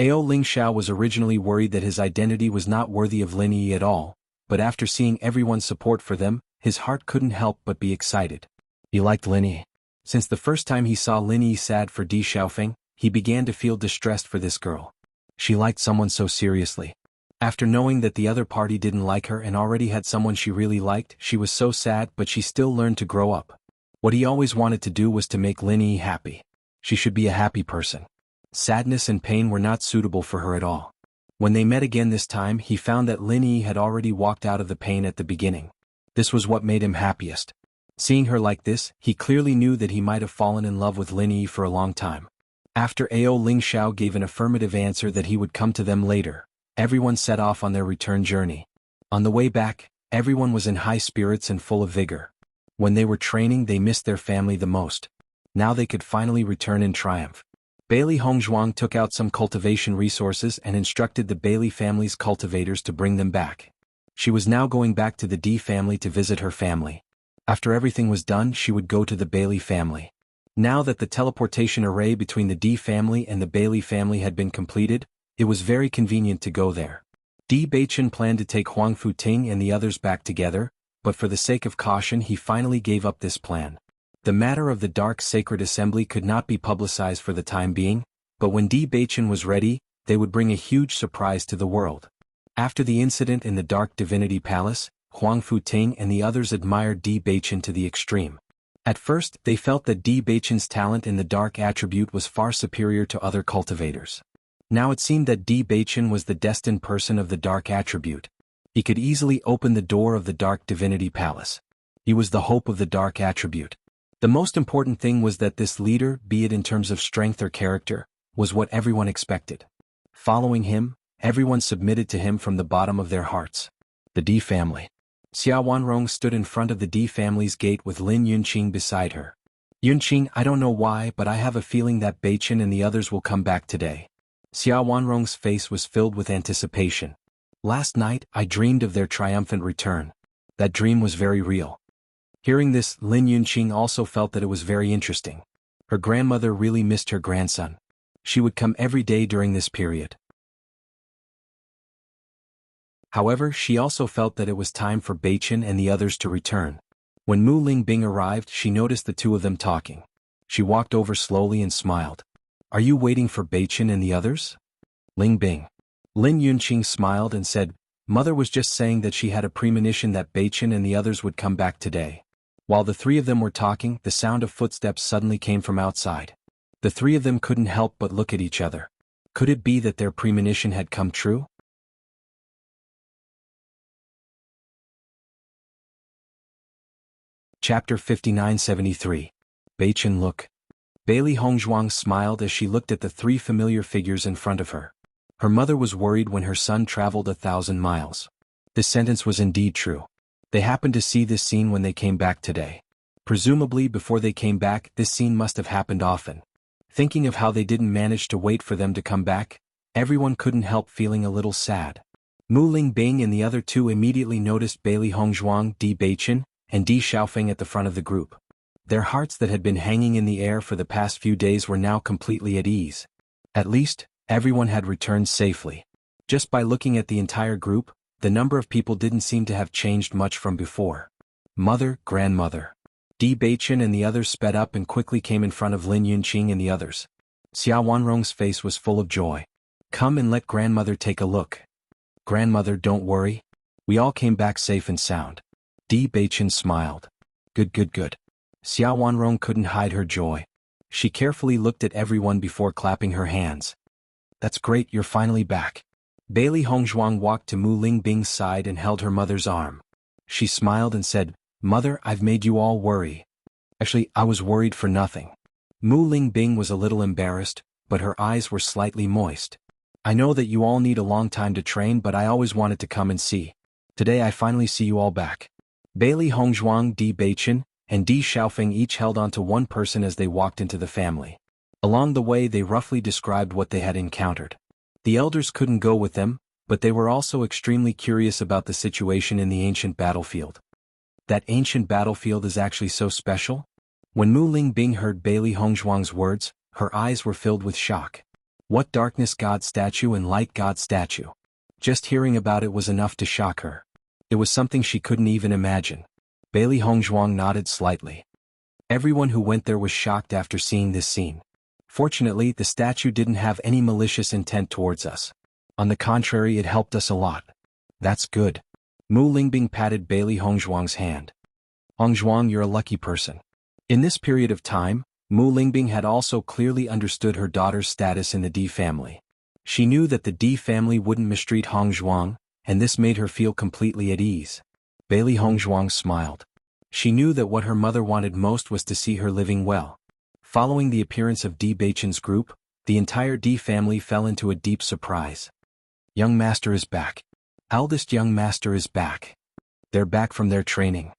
AO Ling Xiao was originally worried that his identity was not worthy of Lin Yi at all, but after seeing everyone's support for them, his heart couldn't help but be excited. He liked Lin Yi. Since the first time he saw Lin Yi sad for Di Xiaofeng, he began to feel distressed for this girl. She liked someone so seriously. After knowing that the other party didn't like her and already had someone she really liked, she was so sad, but she still learned to grow up. What he always wanted to do was to make Lin Yi happy. She should be a happy person. Sadness and pain were not suitable for her at all. When they met again this time, he found that Lin Yi had already walked out of the pain at the beginning. This was what made him happiest. Seeing her like this, he clearly knew that he might have fallen in love with Lin Yi for a long time. After AO Ling Xiao gave an affirmative answer that he would come to them later, everyone set off on their return journey. On the way back, everyone was in high spirits and full of vigor. When they were training, they missed their family the most. Now they could finally return in triumph. Bailey Hongzhuang took out some cultivation resources and instructed the Bailey family's cultivators to bring them back. She was now going back to the D family to visit her family. After everything was done, she would go to the Bailey family. Now that the teleportation array between the D family and the Bailey family had been completed, it was very convenient to go there. Di Baichen planned to take Huang Futing and the others back together, but for the sake of caution he finally gave up this plan. The matter of the Dark Sacred Assembly could not be publicized for the time being, but when Di Baichen was ready, they would bring a huge surprise to the world. After the incident in the Dark Divinity Palace, Huang Futing and the others admired Di Baichen to the extreme. At first, they felt that Di Baichen's talent in the Dark Attribute was far superior to other cultivators. Now it seemed that Di Baichen was the destined person of the Dark Attribute. He could easily open the door of the Dark Divinity Palace. He was the hope of the Dark Attribute. The most important thing was that this leader, be it in terms of strength or character, was what everyone expected. Following him, everyone submitted to him from the bottom of their hearts. The D family. Xia Wanrong stood in front of the D family's gate with Lin Yunqing beside her. Yunqing, I don't know why, but I have a feeling that Baichen and the others will come back today. Xia Wanrong's face was filled with anticipation. Last night, I dreamed of their triumphant return. That dream was very real. Hearing this, Lin Yunqing also felt that it was very interesting. Her grandmother really missed her grandson. She would come every day during this period. However, she also felt that it was time for Baichen and the others to return. When Mu Lingbing arrived, she noticed the two of them talking. She walked over slowly and smiled. Are you waiting for Baichen and the others? Lingbing. Lin Yunqing smiled and said, Mother was just saying that she had a premonition that Baichen and the others would come back today. While the three of them were talking, the sound of footsteps suddenly came from outside. The three of them couldn't help but look at each other. Could it be that their premonition had come true? Chapter 5973. Baichen look. Bailey Hongzhuang smiled as she looked at the three familiar figures in front of her. Her mother was worried when her son traveled 1,000 miles. This sentence was indeed true. They happened to see this scene when they came back today. Presumably before they came back, this scene must have happened often. Thinking of how they didn't manage to wait for them to come back, everyone couldn't help feeling a little sad. Mu Lingbing and the other two immediately noticed Bailey Hongzhuang, Di Baichen, and Di Xiaofeng at the front of the group. Their hearts that had been hanging in the air for the past few days were now completely at ease. At least, everyone had returned safely. Just by looking at the entire group, the number of people didn't seem to have changed much from before. Mother, grandmother. Di Baichen and the others sped up and quickly came in front of Lin Yunqing and the others. Xia Wanrong's face was full of joy. Come and let grandmother take a look. Grandmother, don't worry. We all came back safe and sound. Di Baichen smiled. Good. Xia Wanrong couldn't hide her joy. She carefully looked at everyone before clapping her hands. That's great, you're finally back. Bailey Hongzhuang walked to Mu Lingbing's side and held her mother's arm. She smiled and said, "Mother, I've made you all worry." Actually, I was worried for nothing. Mu Lingbing was a little embarrassed, but her eyes were slightly moist. "I know that you all need a long time to train, but I always wanted to come and see. Today I finally see you all back." Bailey Hongzhuang, Di Beichen, and Di Xiaofeng each held on to one person as they walked into the family. Along the way they roughly described what they had encountered. The elders couldn't go with them, but they were also extremely curious about the situation in the ancient battlefield. That ancient battlefield is actually so special? When Mu Lingbing heard Bailey Hongzhuang's words, her eyes were filled with shock. What darkness god statue and light god statue? Just hearing about it was enough to shock her. It was something she couldn't even imagine. Bailey Hongzhuang nodded slightly. Everyone who went there was shocked after seeing this scene. Fortunately, the statue didn't have any malicious intent towards us. On the contrary, it helped us a lot. That's good. Mu Lingbing patted Bailey Hongzhuang's hand. "Hongzhuang, you're a lucky person." In this period of time, Mu Lingbing had also clearly understood her daughter's status in the Di family. She knew that the Di family wouldn't mistreat Hongzhuang, and this made her feel completely at ease. Bailey Hongzhuang smiled. She knew that what her mother wanted most was to see her living well. Following the appearance of Di Beichen's group, the entire Di family fell into a deep surprise. "Young master is back. Eldest young master is back. They're back from their training."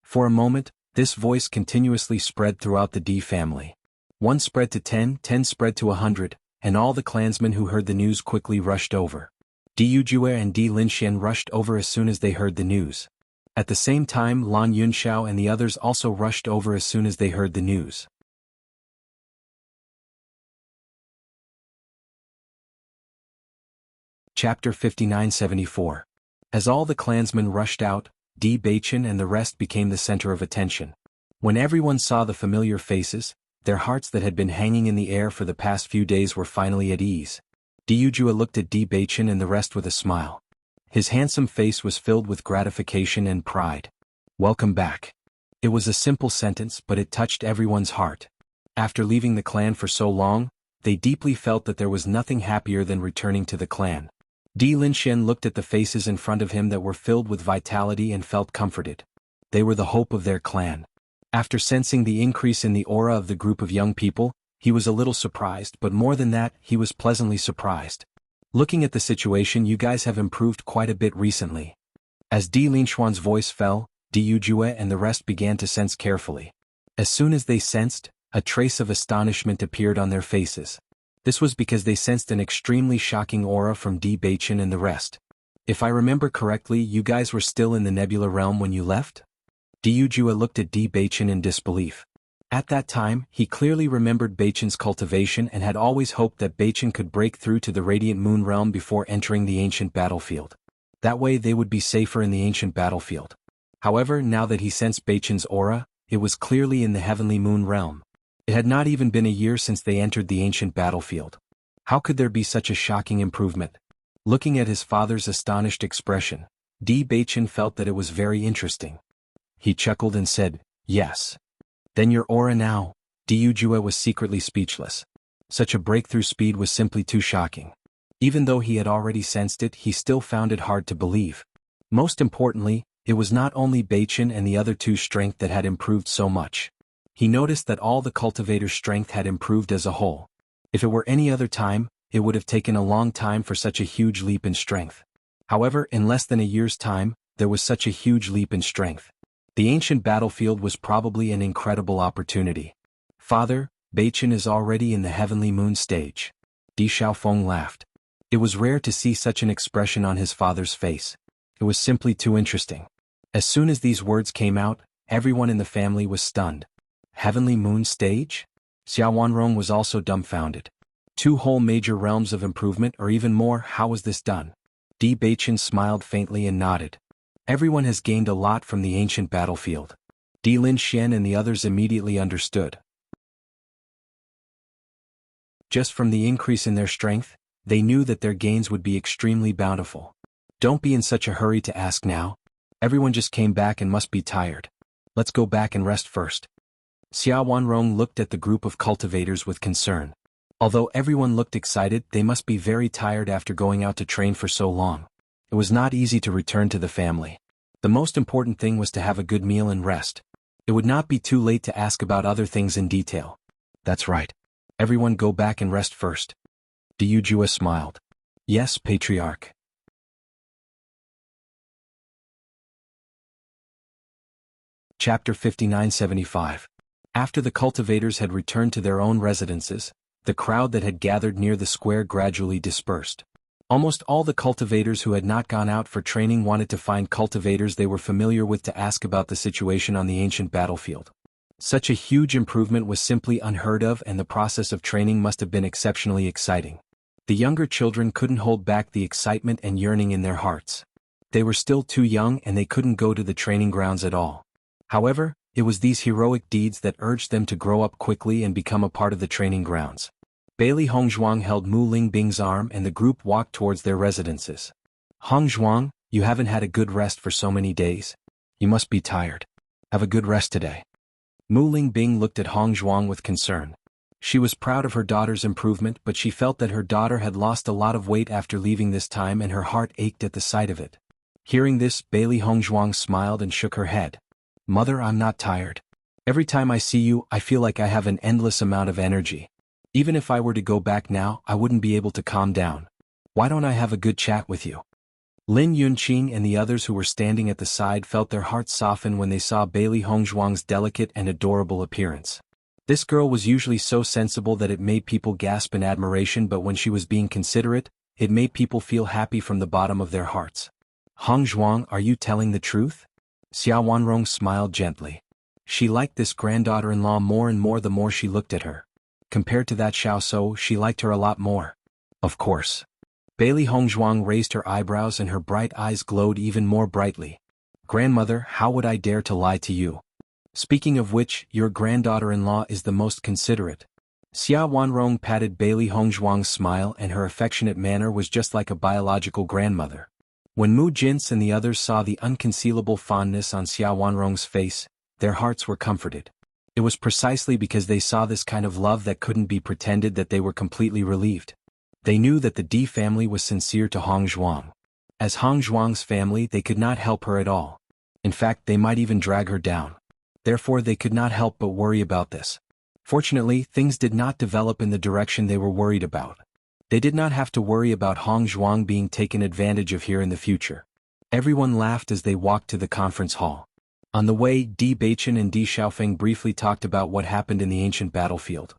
For a moment, this voice continuously spread throughout the Di family. 1 spread to 10, 10 spread to 100, and all the clansmen who heard the news quickly rushed over. Di Yujue and Di Linxian rushed over as soon as they heard the news. At the same time, Lan Yunxiao and the others also rushed over as soon as they heard the news. Chapter 59-74. As all the clansmen rushed out, Di Beichen and the rest became the center of attention. When everyone saw the familiar faces, their hearts that had been hanging in the air for the past few days were finally at ease. Di Yujue looked at Di Beichen and the rest with a smile. His handsome face was filled with gratification and pride. "Welcome back." It was a simple sentence, but it touched everyone's heart. After leaving the clan for so long, they deeply felt that there was nothing happier than returning to the clan. Di Linxian looked at the faces in front of him that were filled with vitality and felt comforted. They were the hope of their clan. After sensing the increase in the aura of the group of young people, he was a little surprised, but more than that, he was pleasantly surprised. "Looking at the situation, you guys have improved quite a bit recently." As Di Linxuan's voice fell, Di Yujue and the rest began to sense carefully. As soon as they sensed, a trace of astonishment appeared on their faces. This was because they sensed an extremely shocking aura from Di Beichen and the rest. "If I remember correctly, you guys were still in the Nebula realm when you left?" Di Yujue looked at Di Beichen in disbelief. At that time, he clearly remembered Beichen's cultivation and had always hoped that Beichen could break through to the Radiant Moon realm before entering the ancient battlefield. That way they would be safer in the ancient battlefield. However, now that he sensed Beichen's aura, it was clearly in the Heavenly Moon realm. It had not even been a year since they entered the ancient battlefield. How could there be such a shocking improvement? Looking at his father's astonished expression, Di Beichen felt that it was very interesting. He chuckled and said, "Yes. Then your aura now." Di Yujue was secretly speechless. Such a breakthrough speed was simply too shocking. Even though he had already sensed it, he still found it hard to believe. Most importantly, it was not only Beichen and the other two strength that had improved so much. He noticed that all the cultivators' strength had improved as a whole. If it were any other time, it would have taken a long time for such a huge leap in strength. However, in less than a year's time, there was such a huge leap in strength. The ancient battlefield was probably an incredible opportunity. "Father, Beichen is already in the Heavenly Moon stage." Di Xiaofeng laughed. It was rare to see such an expression on his father's face. It was simply too interesting. As soon as these words came out, everyone in the family was stunned. Heavenly Moon stage? Xiao Wanrong was also dumbfounded. 2 whole major realms of improvement or even more, how was this done? Di Beichen smiled faintly and nodded. Everyone has gained a lot from the ancient battlefield. Di Linxian and the others immediately understood. Just from the increase in their strength, they knew that their gains would be extremely bountiful. Don't be in such a hurry to ask now. Everyone just came back and must be tired. Let's go back and rest first. Xiao Wanrong looked at the group of cultivators with concern. Although everyone looked excited, they must be very tired after going out to train for so long. It was not easy to return to the family. The most important thing was to have a good meal and rest. It would not be too late to ask about other things in detail. That's right. Everyone go back and rest first. Diujua smiled. Yes, Patriarch. Chapter 5975. After the cultivators had returned to their own residences, the crowd that had gathered near the square gradually dispersed. Almost all the cultivators who had not gone out for training wanted to find cultivators they were familiar with to ask about the situation on the ancient battlefield. Such a huge improvement was simply unheard of, and the process of training must have been exceptionally exciting. The younger children couldn't hold back the excitement and yearning in their hearts. They were still too young and they couldn't go to the training grounds at all. However, it was these heroic deeds that urged them to grow up quickly and become a part of the training grounds. Bailey Hongzhuang held Mu Lingbing's arm and the group walked towards their residences. Hongzhuang, you haven't had a good rest for so many days. You must be tired. Have a good rest today. Mu Lingbing looked at Hongzhuang with concern. She was proud of her daughter's improvement, but she felt that her daughter had lost a lot of weight after leaving this time and her heart ached at the sight of it. Hearing this, Bailey Hongzhuang smiled and shook her head. Mother, I'm not tired. Every time I see you, I feel like I have an endless amount of energy. Even if I were to go back now, I wouldn't be able to calm down. Why don't I have a good chat with you? Lin Yunqing and the others who were standing at the side felt their hearts soften when they saw Bailey Hongzhuang's delicate and adorable appearance. This girl was usually so sensible that it made people gasp in admiration, but when she was being considerate, it made people feel happy from the bottom of their hearts. Hongzhuang, are you telling the truth? Xia Wanrong smiled gently. She liked this granddaughter-in-law more and more the more she looked at her. Compared to that Xiao So, she liked her a lot more. Of course. Bailey Hongzhuang raised her eyebrows and her bright eyes glowed even more brightly. Grandmother, how would I dare to lie to you? Speaking of which, your granddaughter-in-law is the most considerate. Xia Wanrong patted Bailey Hongzhuang's smile, and her affectionate manner was just like a biological grandmother. When Mu Jin's and the others saw the unconcealable fondness on Xia Wanrong's face, their hearts were comforted. It was precisely because they saw this kind of love that couldn't be pretended that they were completely relieved. They knew that the Di family was sincere to Hongzhuang. As Hongzhuang's family, they could not help her at all. In fact, they might even drag her down. Therefore, they could not help but worry about this. Fortunately, things did not develop in the direction they were worried about. They did not have to worry about Hongzhuang being taken advantage of here in the future. Everyone laughed as they walked to the conference hall. On the way, Di Baichen and Di Xiaofeng briefly talked about what happened in the ancient battlefield.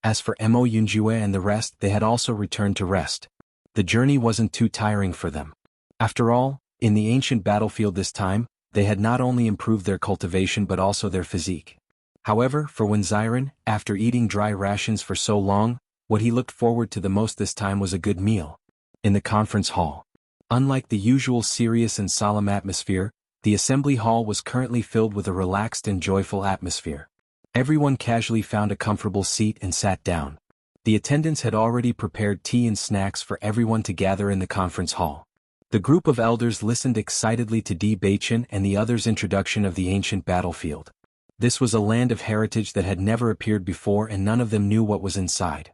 As for Mo Yunjue and the rest, they had also returned to rest. The journey wasn't too tiring for them. After all, in the ancient battlefield this time, they had not only improved their cultivation but also their physique. However, for Wenziren, after eating dry rations for so long, what he looked forward to the most this time was a good meal. In the conference hall. Unlike the usual serious and solemn atmosphere, the assembly hall was currently filled with a relaxed and joyful atmosphere. Everyone casually found a comfortable seat and sat down. The attendants had already prepared tea and snacks for everyone to gather in the conference hall. The group of elders listened excitedly to Di Baichen and the others' introduction of the ancient battlefield. This was a land of heritage that had never appeared before, and none of them knew what was inside.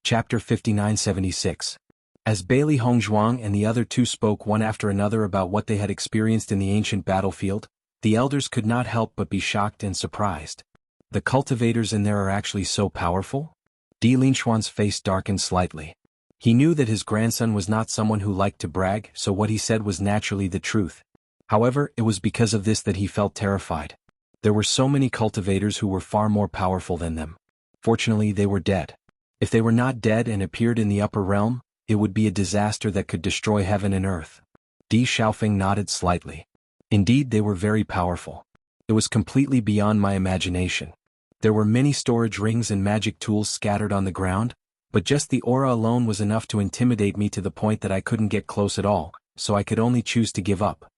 Chapter 5976. As Bailey Hongzhuang and the other two spoke one after another about what they had experienced in the ancient battlefield, the elders could not help but be shocked and surprised. The cultivators in there are actually so powerful? Di Linxuan's face darkened slightly. He knew that his grandson was not someone who liked to brag, so what he said was naturally the truth. However, it was because of this that he felt terrified. There were so many cultivators who were far more powerful than them. Fortunately, they were dead. If they were not dead and appeared in the upper realm, it would be a disaster that could destroy heaven and earth. Di Xiaofeng nodded slightly. Indeed, they were very powerful. It was completely beyond my imagination. There were many storage rings and magic tools scattered on the ground, but just the aura alone was enough to intimidate me to the point that I couldn't get close at all, so I could only choose to give up.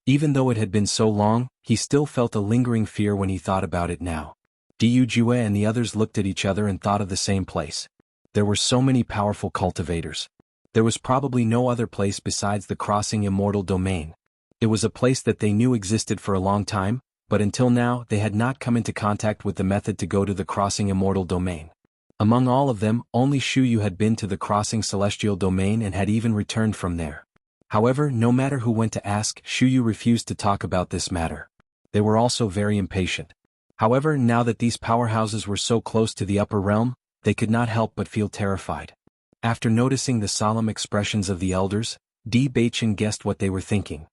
Even though it had been so long, he still felt a lingering fear when he thought about it now. Di Yujue and the others looked at each other and thought of the same place. There were so many powerful cultivators. There was probably no other place besides the crossing immortal domain. It was a place that they knew existed for a long time, but until now they had not come into contact with the method to go to the crossing immortal domain. Among all of them, only Shu Yu had been to the crossing celestial domain and had even returned from there. However, no matter who went to ask, Shu Yu refused to talk about this matter. They were also very impatient. However, now that these powerhouses were so close to the upper realm, they could not help but feel terrified. After noticing the solemn expressions of the elders, Di Baichen guessed what they were thinking.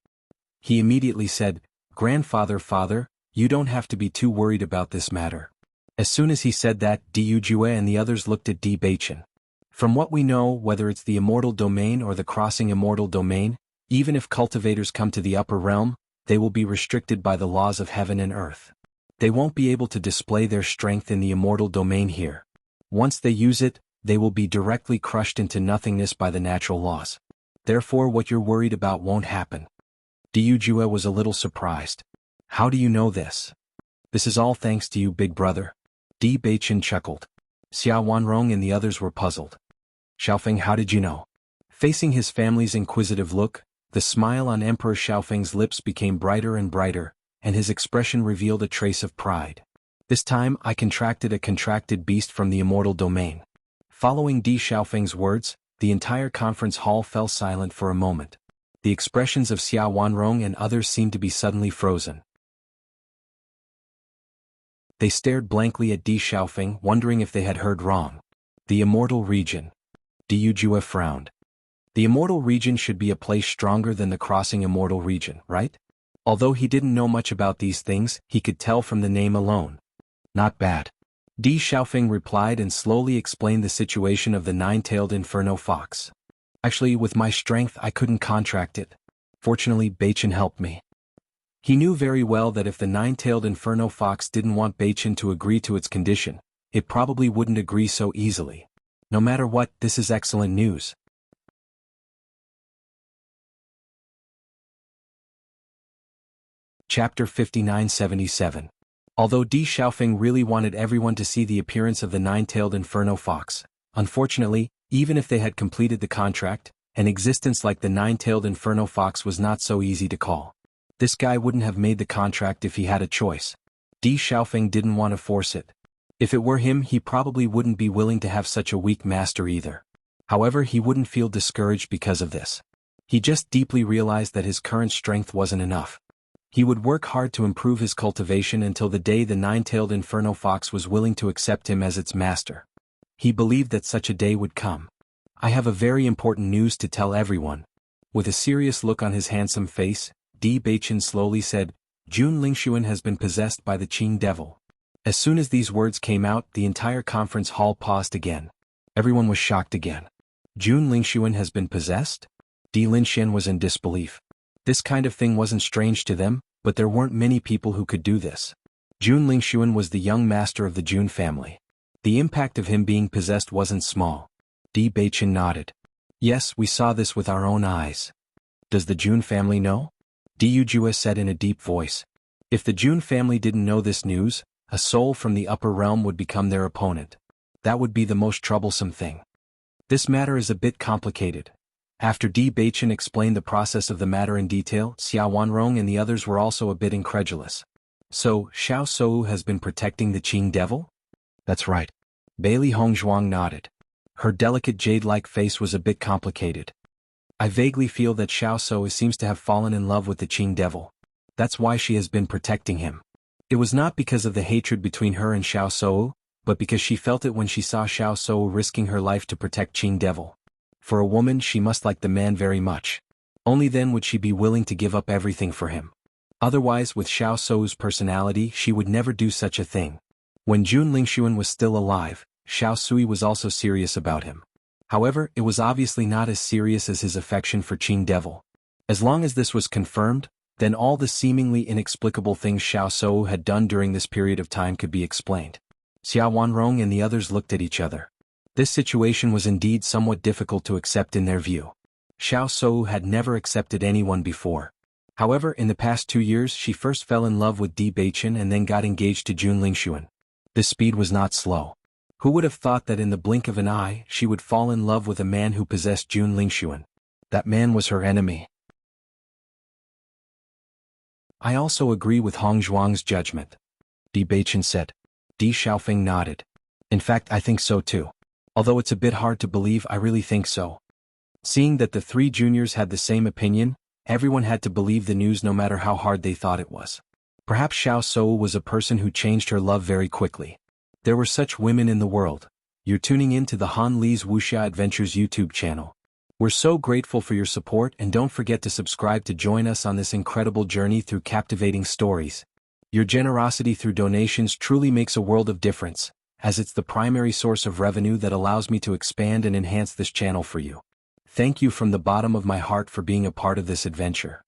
He immediately said, Father, you don't have to be too worried about this matter. As soon as he said that, Di Yujue and the others looked at Di Baichen. From what we know, whether it's the immortal domain or the crossing immortal domain, even if cultivators come to the upper realm, they will be restricted by the laws of heaven and earth. They won't be able to display their strength in the immortal domain here. Once they use it, they will be directly crushed into nothingness by the natural laws. Therefore what you're worried about won't happen. Di Yujue was a little surprised. How do you know this? This is all thanks to you, big brother. Di Baichen chuckled. Xia Wanrong and the others were puzzled. Xiaofeng, how did you know? Facing his family's inquisitive look, the smile on Emperor Xiaofeng's lips became brighter and brighter, and his expression revealed a trace of pride. This time I contracted a contracted beast from the immortal domain. Following Di Xiaofeng's words, the entire conference hall fell silent for a moment. The expressions of Xia Wanrong and others seemed to be suddenly frozen. They stared blankly at Di Xiaofeng, wondering if they had heard wrong. The immortal region. Di Yujue frowned. The immortal region should be a place stronger than the crossing immortal region, right? Although he didn't know much about these things, he could tell from the name alone. Not bad. Di Xiaofeng replied and slowly explained the situation of the nine-tailed inferno fox. Actually, with my strength I couldn't contract it. Fortunately, Baichen helped me. He knew very well that if the nine-tailed inferno fox didn't want Baichen to agree to its condition, it probably wouldn't agree so easily. No matter what, this is excellent news. Chapter 5977. Although Di Xiaofeng really wanted everyone to see the appearance of the nine-tailed inferno fox, unfortunately, even if they had completed the contract, an existence like the nine-tailed inferno fox was not so easy to call. This guy wouldn't have made the contract if he had a choice. Di Xiaofeng didn't want to force it. If it were him, he probably wouldn't be willing to have such a weak master either. However, he wouldn't feel discouraged because of this. He just deeply realized that his current strength wasn't enough. He would work hard to improve his cultivation until the day the nine-tailed inferno fox was willing to accept him as its master. He believed that such a day would come. I have a very important news to tell everyone. With a serious look on his handsome face, Di Baichen slowly said, Jun Lingxuan has been possessed by the Qing devil. As soon as these words came out, the entire conference hall paused again. Everyone was shocked again. Jun Lingxuan has been possessed? Di Linxian was in disbelief. This kind of thing wasn't strange to them, but there weren't many people who could do this. Jun Lingxuan was the young master of the Jun family. The impact of him being possessed wasn't small. Di Baichen nodded. Yes, we saw this with our own eyes. Does the Jun family know? Di Yujue said in a deep voice. If the Jun family didn't know this news, a soul from the upper realm would become their opponent. That would be the most troublesome thing. This matter is a bit complicated. After Di Baichen explained the process of the matter in detail, Xia Wanrong and the others were also a bit incredulous. So, Xiao Sou has been protecting the Qing devil? That's right. Bailey Hongzhuang nodded. Her delicate jade-like face was a bit complicated. I vaguely feel that Xiao Sou seems to have fallen in love with the Qing devil. That's why she has been protecting him. It was not because of the hatred between her and Xiao Sou, but because she felt it when she saw Xiao Sou risking her life to protect Qing devil. For a woman, she must like the man very much. Only then would she be willing to give up everything for him. Otherwise, with Xiao Sou's personality, she would never do such a thing. When Jun Lingxuan was still alive, Xiao Sui was also serious about him. However, it was obviously not as serious as his affection for Qing devil. As long as this was confirmed, then all the seemingly inexplicable things Xiao Sou had done during this period of time could be explained. Xia Wanrong and the others looked at each other. This situation was indeed somewhat difficult to accept in their view. Xiao Sou had never accepted anyone before. However, in the past 2 years she first fell in love with Di Baichen and then got engaged to Jun Lingxuan. This speed was not slow. Who would have thought that in the blink of an eye she would fall in love with a man who possessed Jun Lingxuan? That man was her enemy. I also agree with Hong Zhuang's judgment, Di Beichen said. Di Xiaofeng nodded. In fact, I think so too. Although it's a bit hard to believe, I really think so. Seeing that the three juniors had the same opinion, everyone had to believe the news no matter how hard they thought it was. Perhaps Xiao Shou was a person who changed her love very quickly. There were such women in the world. You're tuning in to the Han Li's Wuxia Adventures YouTube channel. We're so grateful for your support, and don't forget to subscribe to join us on this incredible journey through captivating stories. Your generosity through donations truly makes a world of difference, as it's the primary source of revenue that allows me to expand and enhance this channel for you. Thank you from the bottom of my heart for being a part of this adventure.